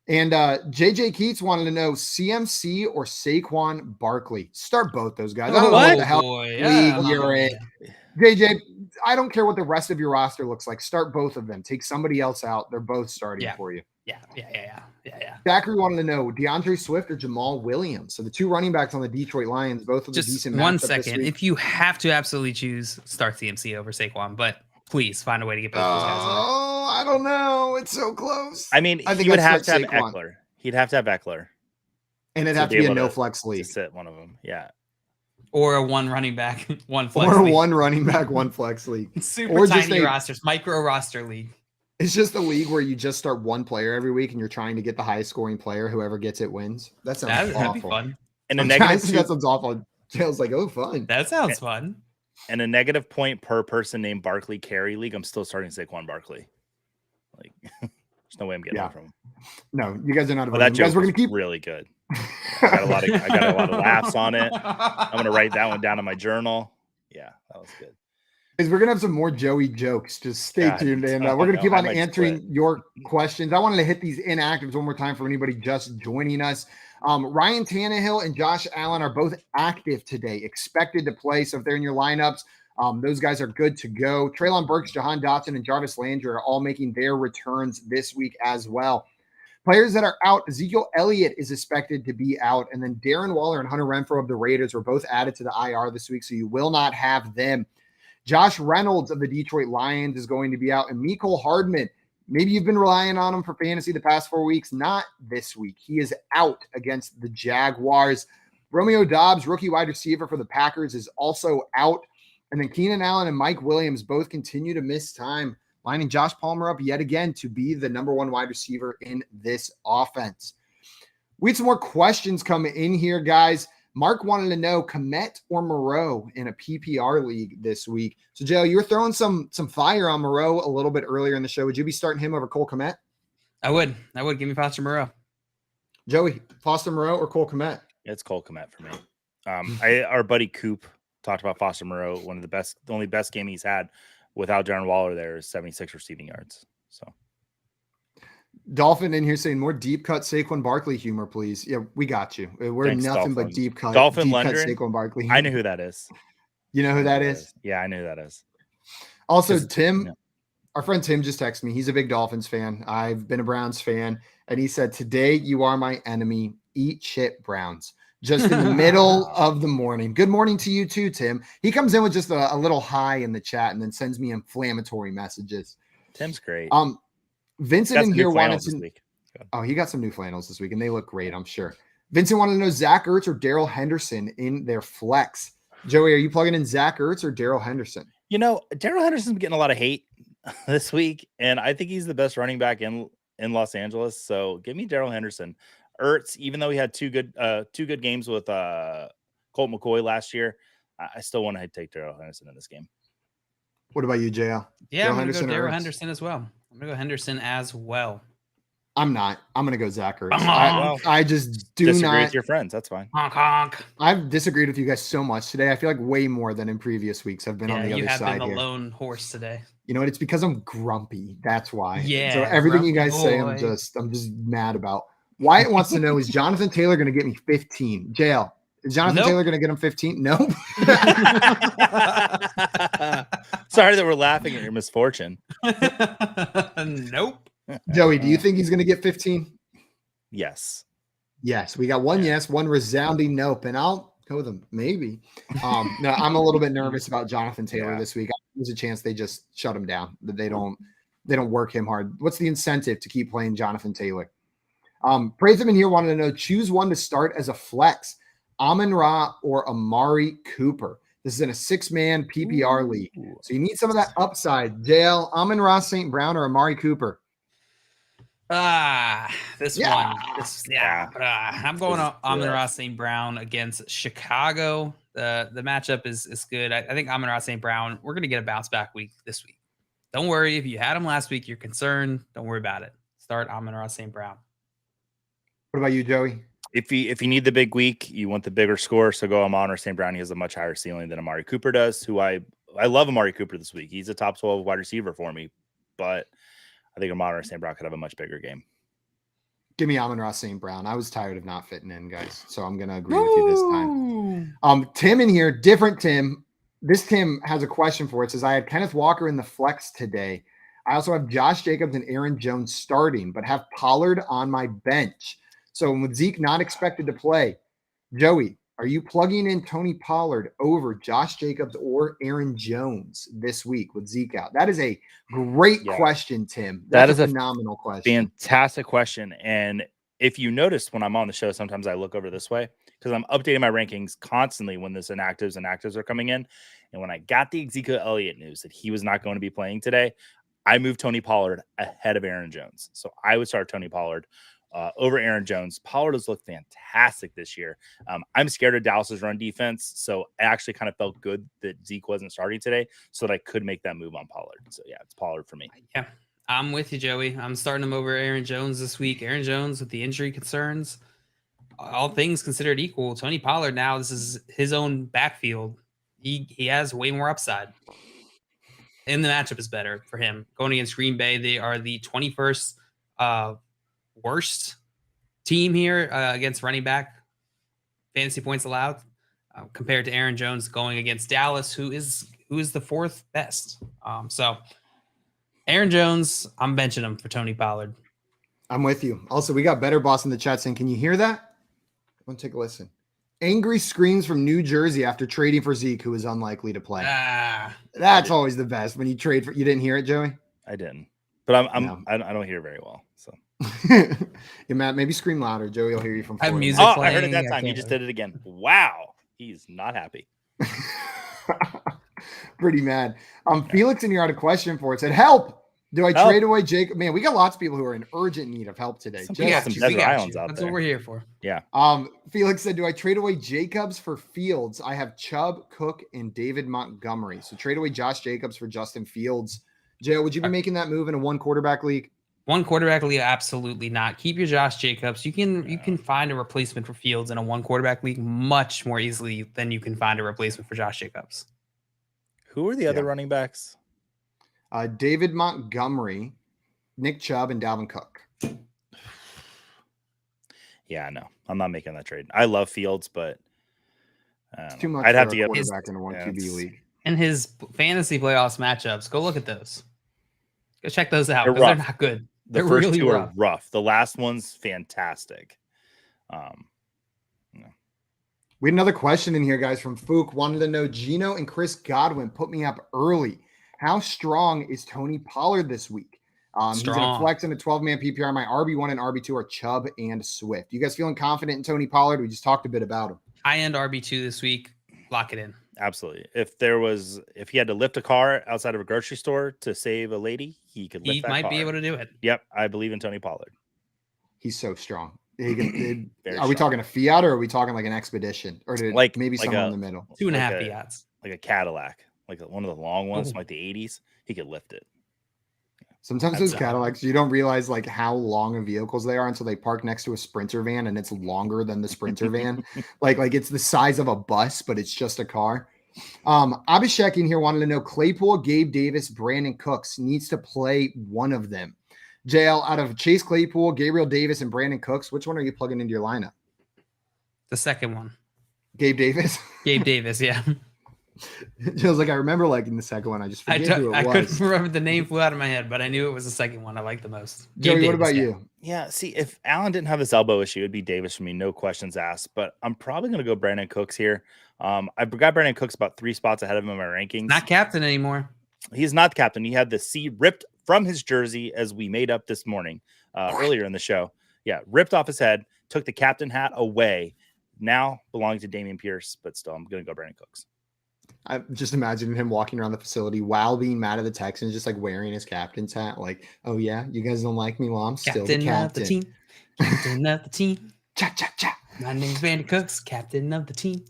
And JJ Keats wanted to know CMC or Saquon Barkley. Start both those guys. I don't know what the hell league you're in. JJ, I don't care what the rest of your roster looks like. Start both of them. Take somebody else out. They're both starting for you. Yeah. Zachary wanted to know DeAndre Swift or Jamal Williams. So the 2 running backs on the Detroit Lions, both of the decent matchup. 1 second. If you have to absolutely choose, start CMC over Saquon, but please find a way to get both those guys in there. Oh, I don't know. It's so close. I mean, he would have to have Eckler. He'd have to have Eckler. And it'd have to be a no flex league. To sit one of them. Yeah. Or a 1 running back, 1 flex league. Or a 1 running back, 1 flex league. Super tiny rosters, micro roster league. It's just a league where you just start 1 player every week and you're trying to get the highest scoring player. Whoever gets it wins. That sounds awful. That'd be fun. And that sounds awful. Jail's like, oh, fun. That sounds fun. And a negative point per person named Barkley Carry League, I'm still starting Saquon Barkley. Like, there's no way I'm getting that from him. No, you guys are not. That joke was really good. I got a lot of laughs on it. I'm gonna write that one down in my journal. Yeah, that was good. We're going to have some more Joey jokes. Just stay tuned. And we're going to keep on answering your questions. I wanted to hit these inactives one more time for anybody just joining us. Ryan Tannehill and Josh Allen are both active today, expected to play. So if they're in your lineups, those guys are good to go. Treylon Burks, Jahan Dotson, and Jarvis Landry are all making their returns this week as well. Players that are out, Ezekiel Elliott is expected to be out. And then Darren Waller and Hunter Renfrow of the Raiders were both added to the IR this week, so you will not have them. Josh Reynolds of the Detroit Lions is going to be out. And Mecole Hardman, maybe you've been relying on him for fantasy the past 4 weeks. Not this week. He is out against the Jaguars. Romeo Doubs, rookie wide receiver for the Packers, is also out. And then Keenan Allen and Mike Williams both continue to miss time, lining Josh Palmer up yet again to be the number 1 wide receiver in this offense. We had some more questions come in here, guys. Mark wanted to know Kmet or Moreau in a PPR league this week. So, Joe, you were throwing some fire on Moreau a little bit earlier in the show. Would you be starting him over Cole Kmet? I would. Give me Foster Moreau. Joey, Foster Moreau or Cole Kmet? It's Cole Kmet for me. Our buddy Coop talked about Foster Moreau. The only best game he's had without Darren Waller there is 76 receiving yards. So Dolphin in here saying more deep cut Saquon Barkley humor, please. Yeah, we got you. We're Thanks, nothing Dolphin. but deep cut Lundgren? Saquon Barkley. I know who that is. You know who that is? Yeah, I know who that is. Also, Tim, our friend Tim just texted me. He's a big Dolphins fan. I've been a Browns fan. And he said, today you are my enemy. Eat shit, Browns. Just in the middle of the morning. Good morning to you too, Tim. He comes in with just a little hi in the chat and then sends me inflammatory messages. Tim's great. Vincent in here wanted to. Oh, he got some new flannels this week, and they look great, I'm sure. Vincent wanted to know Zach Ertz or Darrell Henderson in their flex. Joey, are you plugging in Zach Ertz or Darrell Henderson? You know, Darrell Henderson's getting a lot of hate this week, and I think he's the best running back in Los Angeles. So give me Darrell Henderson. Ertz, even though he had two good games with Colt McCoy last year, I still want to take Darrell Henderson in this game. What about you, JL? Yeah, I'm going to go Darrell Henderson as well. I'm going to go Henderson as well. I'm not. I'm going to go Zach Ertz. I just disagree with your friends. That's fine. Honk, honk. I've disagreed with you guys so much today. I feel like way more than in previous weeks. I've been on the other side here. You have been the lone horse today. You know what? It's because I'm grumpy. That's why. Yeah. So everything you guys say, I'm just mad about. Wyatt wants to know, is Jonathan Taylor going to get me 15? JL, is Jonathan Taylor going to get him 15? No. Sorry that we're laughing at your misfortune. Nope. Joey, do you think he's going to get 15? Yes. Yes. We got one yes, one resounding nope, and I'll go with him. Maybe. No, I'm a little bit nervous about Jonathan Taylor this week. There's a chance they just shut him down. That they don't work him hard. What's the incentive to keep playing Jonathan Taylor? Praisem in here wanted to know, choose one to start as a flex, Amon-Ra or Amari Cooper. This is in a 6-man PPR league. So you need some of that upside. JL, Amon-Ra St. Brown or Amari Cooper? One. I'm going on Amon-Ra St. Brown against Chicago. The matchup is good. I think Amon-Ra St. Brown, we're going to get a bounce back week this week. Don't worry. If you had him last week, you're concerned. Don't worry about it. Start Amon-Ra St. Brown. What about you, Joey? If you need the big week, you want the bigger score, so go Amon or St. Brown. He has a much higher ceiling than Amari Cooper does, who I love Amari Cooper this week. He's a top 12 wide receiver for me, but I think Amon or St. Brown could have a much bigger game. Give me Amon-Ra St. Brown. I was tired of not fitting in, guys, so I'm going to agree with you this time. Tim in here, different Tim. This Tim has a question for it. It says, I had Kenneth Walker in the flex today. I also have Josh Jacobs and Aaron Jones starting, but have Pollard on my bench. So with Zeke not expected to play, Joey, are you plugging in Tony Pollard over Josh Jacobs or Aaron Jones this week with Zeke out? That is a great question, Tim. That's a phenomenal question. Fantastic question. And if you noticed when I'm on the show, sometimes I look over this way because I'm updating my rankings constantly when this inactives are coming in. And when I got the Ezekiel Elliott news that he was not going to be playing today, I moved Tony Pollard ahead of Aaron Jones. So I would start Tony Pollard over Aaron Jones. Pollard has looked fantastic this year. I'm scared of Dallas's run defense, so I actually kind of felt good that Zeke wasn't starting today so that I could make that move on Pollard. So, yeah, it's Pollard for me. Yeah, I'm with you, Joey. I'm starting him over Aaron Jones this week. Aaron Jones with the injury concerns, all things considered equal, Tony Pollard now, this is his own backfield. He has way more upside. And the matchup is better for him. Going against Green Bay, they are the 21st worst team here against running back fantasy points allowed compared to Aaron Jones going against Dallas, who is the 4th best. So Aaron Jones, I'm benching him for Tony Pollard. I'm with you. Also, we got Better Boss in the chat saying, can you hear that? I want to take a listen. Angry screams from New Jersey after trading for Zeke, who is unlikely to play. That's always the best when you trade for. You didn't hear it, Joey? I didn't, but I don't hear very well. So, yeah, Matt, maybe scream louder. Joey will hear you from. I have music playing. I heard it that time. You just did it again. Wow, he's not happy. Pretty mad. Felix in here had a question for it. Said, "Help! Do I trade away Jacob?" Man, we got lots of people who are in urgent need of help today. We got some desert islands out there. That's what we're here for. Yeah. Felix said, "Do I trade away Jacobs for Fields? I have Chubb, Cook, and David Montgomery. So trade away Josh Jacobs for Justin Fields." Joe, would you be making that move in a 1-quarterback league? 1-quarterback league, absolutely not. Keep your Josh Jacobs. You can find a replacement for Fields in a 1-quarterback league much more easily than you can find a replacement for Josh Jacobs. Who are the other running backs? David Montgomery, Nick Chubb, and Dalvin Cook. Yeah, no, I'm not making that trade. I love Fields, but It's too much I'd for have a to get quarterback in a 1 QB it's- league. And his fantasy playoffs matchups, go look at those. Go check those out They're because they're rough. not good. The They're first really two rough. are rough. The last one's fantastic. We had another question in here, guys, from Fook. Wanted to know, Gino and Chris Godwin put me up early. How strong is Tony Pollard this week? He's in a Strong. flex in a 12-man PPR. My RB1 and RB2 are Chubb and Swift. You guys feeling confident in Tony Pollard? We just talked a bit about him. High-end RB2 this week. Lock it in. Absolutely. If he had to lift a car outside of a grocery store to save a lady, he could lift He that might car. be able to do it. Yep, I believe in Tony Pollard. He's so strong. Are we strong. talking a Fiat or are we talking like an Expedition? Or maybe somewhere in the middle? 2.5 Fiats. Like a Cadillac, like one of the long ones Ooh. from like the 80s. He could lift it. Sometimes those Cadillacs, you don't realize like how long of vehicles they are until they park next to a Sprinter van and it's longer than the Sprinter van. Like it's the size of a bus, but it's just a car. Abhishek in here wanted to know Claypool, Gabe Davis, Brandon Cooks needs to play one of them. JL, out of Chase Claypool, Gabriel Davis, and Brandon Cooks, which one are you plugging into your lineup? The second one. Gabe Davis? Gabe Davis, yeah. Jill's like, I remember liking the second one. I just forget who it I was. couldn't remember the name flew out of my head, but I knew it was the second one I liked the most. Joey, Gabe what about Davis, you? Yeah, see, if Allen didn't have this elbow issue, it'd be Davis for me, no questions asked. But I'm probably going to go Brandon Cooks here. I've got Brandon Cooks about 3 spots ahead of him in my rankings. Not captain anymore. He's not captain. He had the C ripped from his jersey, as we made up this morning earlier in the show. Yeah, ripped off his head, took the captain hat away. Now belonging to Dameon Pierce, but still, I'm going to go Brandon Cooks. I'm just imagining him walking around the facility while being mad at the Texans, just like wearing his captain's hat. Like, oh yeah, you guys don't like me? Well, I'm still the captain. Of the team. Captain of the team. Cha, cha, cha. My name's Brandon Cooks, captain of the team.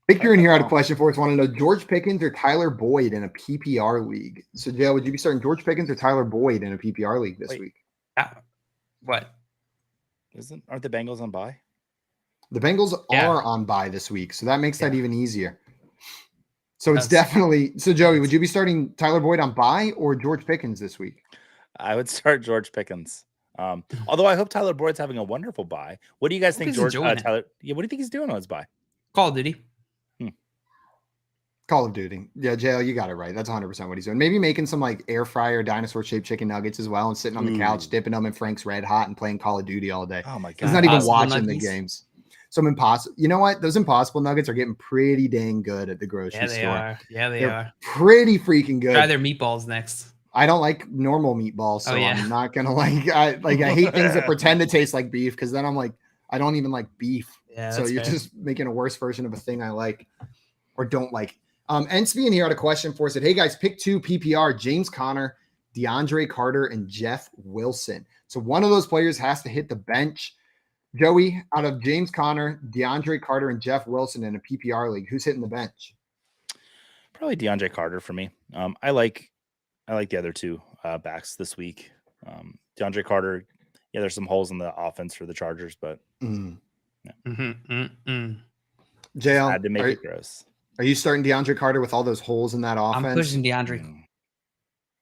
Victor in here had a question for us. Want to know George Pickens or Tyler Boyd in a PPR league? So, Joe, would you be starting George Pickens or Tyler Boyd in a PPR league this week? What? Aren't the Bengals on bye? The Bengals are on bye this week, so that makes that even easier. So it's definitely – so, Joey, would you be starting Tyler Boyd on bye or George Pickens this week? I would start George Pickens. Although I hope Tyler Boyd's having a wonderful bye. What do you guys think, George? Tyler? Yeah, what do you think he's doing on his bye? Call of Duty. Call of Duty. Yeah, JL, you got it right. That's 100% what he's doing. Maybe making some like air fryer dinosaur-shaped chicken nuggets as well and sitting on the couch, dipping them in Frank's Red Hot and playing Call of Duty all day. Oh, my God. He's not even watching Nuggets. the games. Some impossible. You know what? Those Impossible Nuggets are getting pretty dang good at the grocery store. Yeah, they are. Pretty freaking good. Try their meatballs next. I don't like normal meatballs, so I'm not gonna like. I hate things that pretend to taste like beef because then I'm like, I don't even like beef. Yeah, so you're just making a worse version of a thing I like or don't like. NSV in here had a question for us. Said, hey guys, pick 2 PPR: James Conner, DeAndre Carter, and Jeff Wilson. So one of those players has to hit the bench. Joey, out of James Conner, DeAndre Carter, and Jeff Wilson in a PPR league, who's hitting the bench? Probably DeAndre Carter for me. I like the other 2 backs this week. DeAndre Carter, yeah, there's some holes in the offense for the Chargers, but JL, had to make it gross. Are you starting DeAndre Carter with all those holes in that offense? I'm pushing DeAndre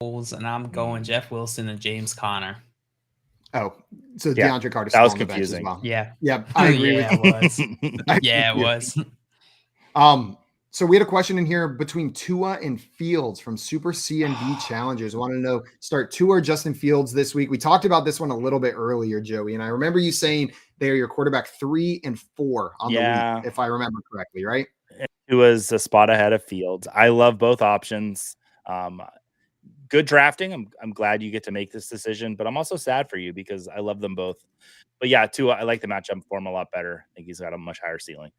holes, and I'm going Jeff Wilson and James Conner. Oh, so DeAndre Carter. That was confusing. Well. Yeah. Yeah, I agree with it was. Yeah, it was. So we had a question in here between Tua and Fields from Super CNB Challengers. I want to know, start Tua or Justin Fields this week. We talked about this one a little bit earlier, Joey, and I remember you saying they are your quarterback 3 and 4 on the week, if I remember correctly, right? It was a spot ahead of Fields. I love both options. Good drafting. I'm glad you get to make this decision, but I'm also sad for you because I love them both. But yeah, Tua, I like the matchup for him a lot better. I think he's got a much higher ceiling.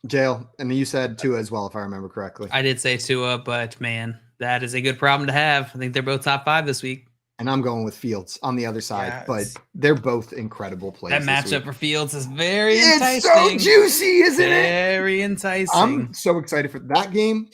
Jail, and you said Tua as well, if I remember correctly. I did say Tua, but man, that is a good problem to have. I think they're both top 5 this week. And I'm going with Fields on the other side, but they're both incrable plays. That matchup for Fields is very enticing. It's so juicy, isn't it? Very enticing. I'm so excited for that game,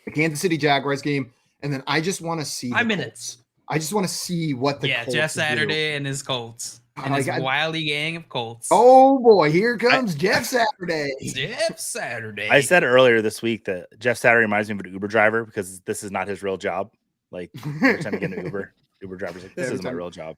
the Kansas City Jaguars game, and then I just want to see 5 minutes. I just want to see what the Colts Jeff Saturday do. and his Colts. And his wily gang of Colts. Oh boy, here comes Jeff Saturday. Jeff Saturday. I said earlier this week that Jeff Saturday reminds me of an Uber driver because this is not his real job. Like every time you get an Uber driver's like, this is my real job.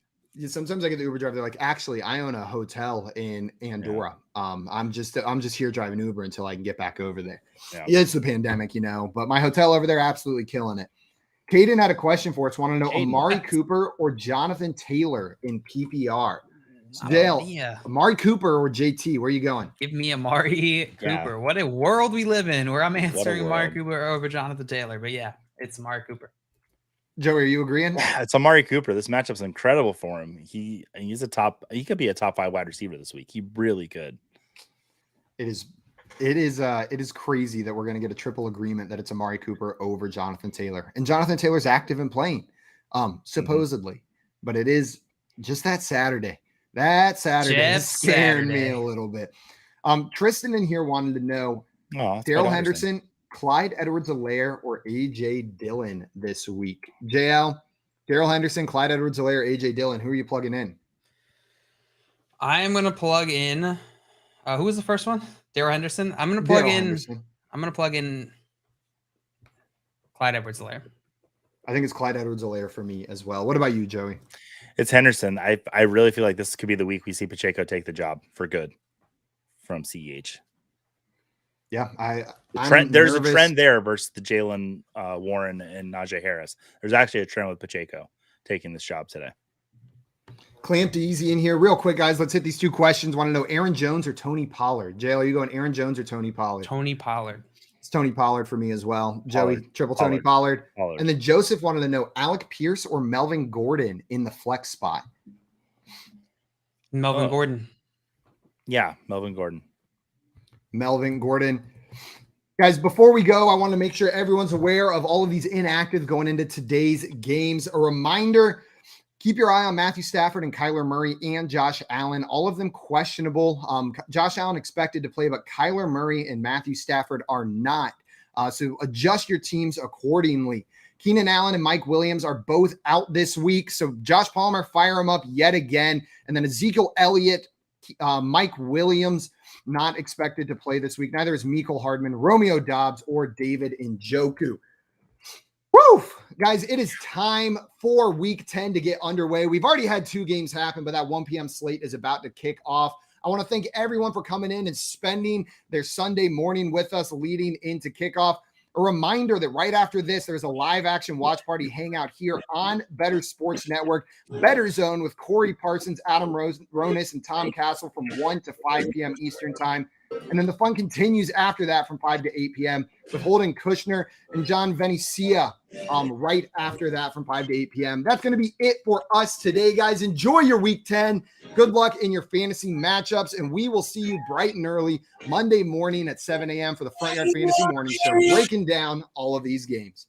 Sometimes I get the Uber driver. They're like, actually, I own a hotel in Andorra. I'm just here driving Uber until I can get back over there. Yeah, it's the pandemic, but my hotel over there, absolutely killing it. Caden had a question for us. Want to know Amari Cooper or Jonathan Taylor in PPR? Dale, Amari Cooper or JT? Where are you going? Give me Amari Cooper. What a world we live in where I'm answering Amari Cooper over Jonathan Taylor. But yeah, it's Amari Cooper. Joey, are you agreeing? It's Amari Cooper. This matchup's incredible for him. He could be a top 5 wide receiver this week. He really could. It is crazy that we're going to get a triple agreement that it's Amari Cooper over Jonathan Taylor. And Jonathan Taylor's active and playing, supposedly. But it is just that Saturday. That Saturday is scaring me a little bit. Tristan in here wanted to know Darrell Henderson, Clyde Edwards-Helaire, or A.J. Dillon this week. JL, Darrell Henderson, Clyde Edwards-Helaire, A.J. Dillon. Who are you plugging in? I am going to plug in. Who was the first one? Darrell Henderson. I'm going to plug in Clyde Edwards-Helaire. I think it's Clyde Edwards-Helaire for me as well. What about you, Joey? It's Henderson. I really feel like this could be the week we see Pacheco take the job for good from CEH. Yeah, there's a trend there versus the Jalen Warren and Najee Harris. There's actually a trend with Pacheco taking this job today. Clamped easy in here. Real quick, guys, let's hit these 2 questions. Want to know Aaron Jones or Tony Pollard? JL, are you going Aaron Jones or Tony Pollard? Tony Pollard. It's Tony Pollard for me as well. Joey, triple Tony Pollard. And then Joseph wanted to know Alec Pierce or Melvin Gordon in the flex spot. Melvin Gordon. Yeah, Melvin Gordon. Guys, before we go, I want to make sure everyone's aware of all of these inactives going into today's games. A reminder, keep your eye on Matthew Stafford and Kyler Murray and Josh Allen. All of them questionable. Josh Allen expected to play, but Kyler Murray and Matthew Stafford are not. So adjust your teams accordingly. Keenan Allen and Mike Williams are both out this week. So Josh Palmer, fire him up yet again. And then Ezekiel Elliott, Mike Williams, not expected to play this week. Neither is Mecole Hardman, Romeo Doubs, or David Njoku. Woo! Guys, it is time for week 10 to get underway. We've already had 2 games happen, but that 1 p.m. slate is about to kick off. I want to thank everyone for coming in and spending their Sunday morning with us leading into kickoff. A reminder that right after this, there's a live action watch party hangout here on Better Sports Network, Better Zone with Corey Parsons, Adam Ronis, and Tom Castle from 1 to 5 p.m. Eastern time. And then the fun continues after that from 5 to 8 p.m. with Holden Kushner and John Venecia right after that from 5 to 8 p.m. That's going to be it for us today, guys. Enjoy your week 10. Good luck in your fantasy matchups, and we will see you bright and early Monday morning at 7 a.m. for the Front Yard Fantasy Morning Show, breaking down all of these games.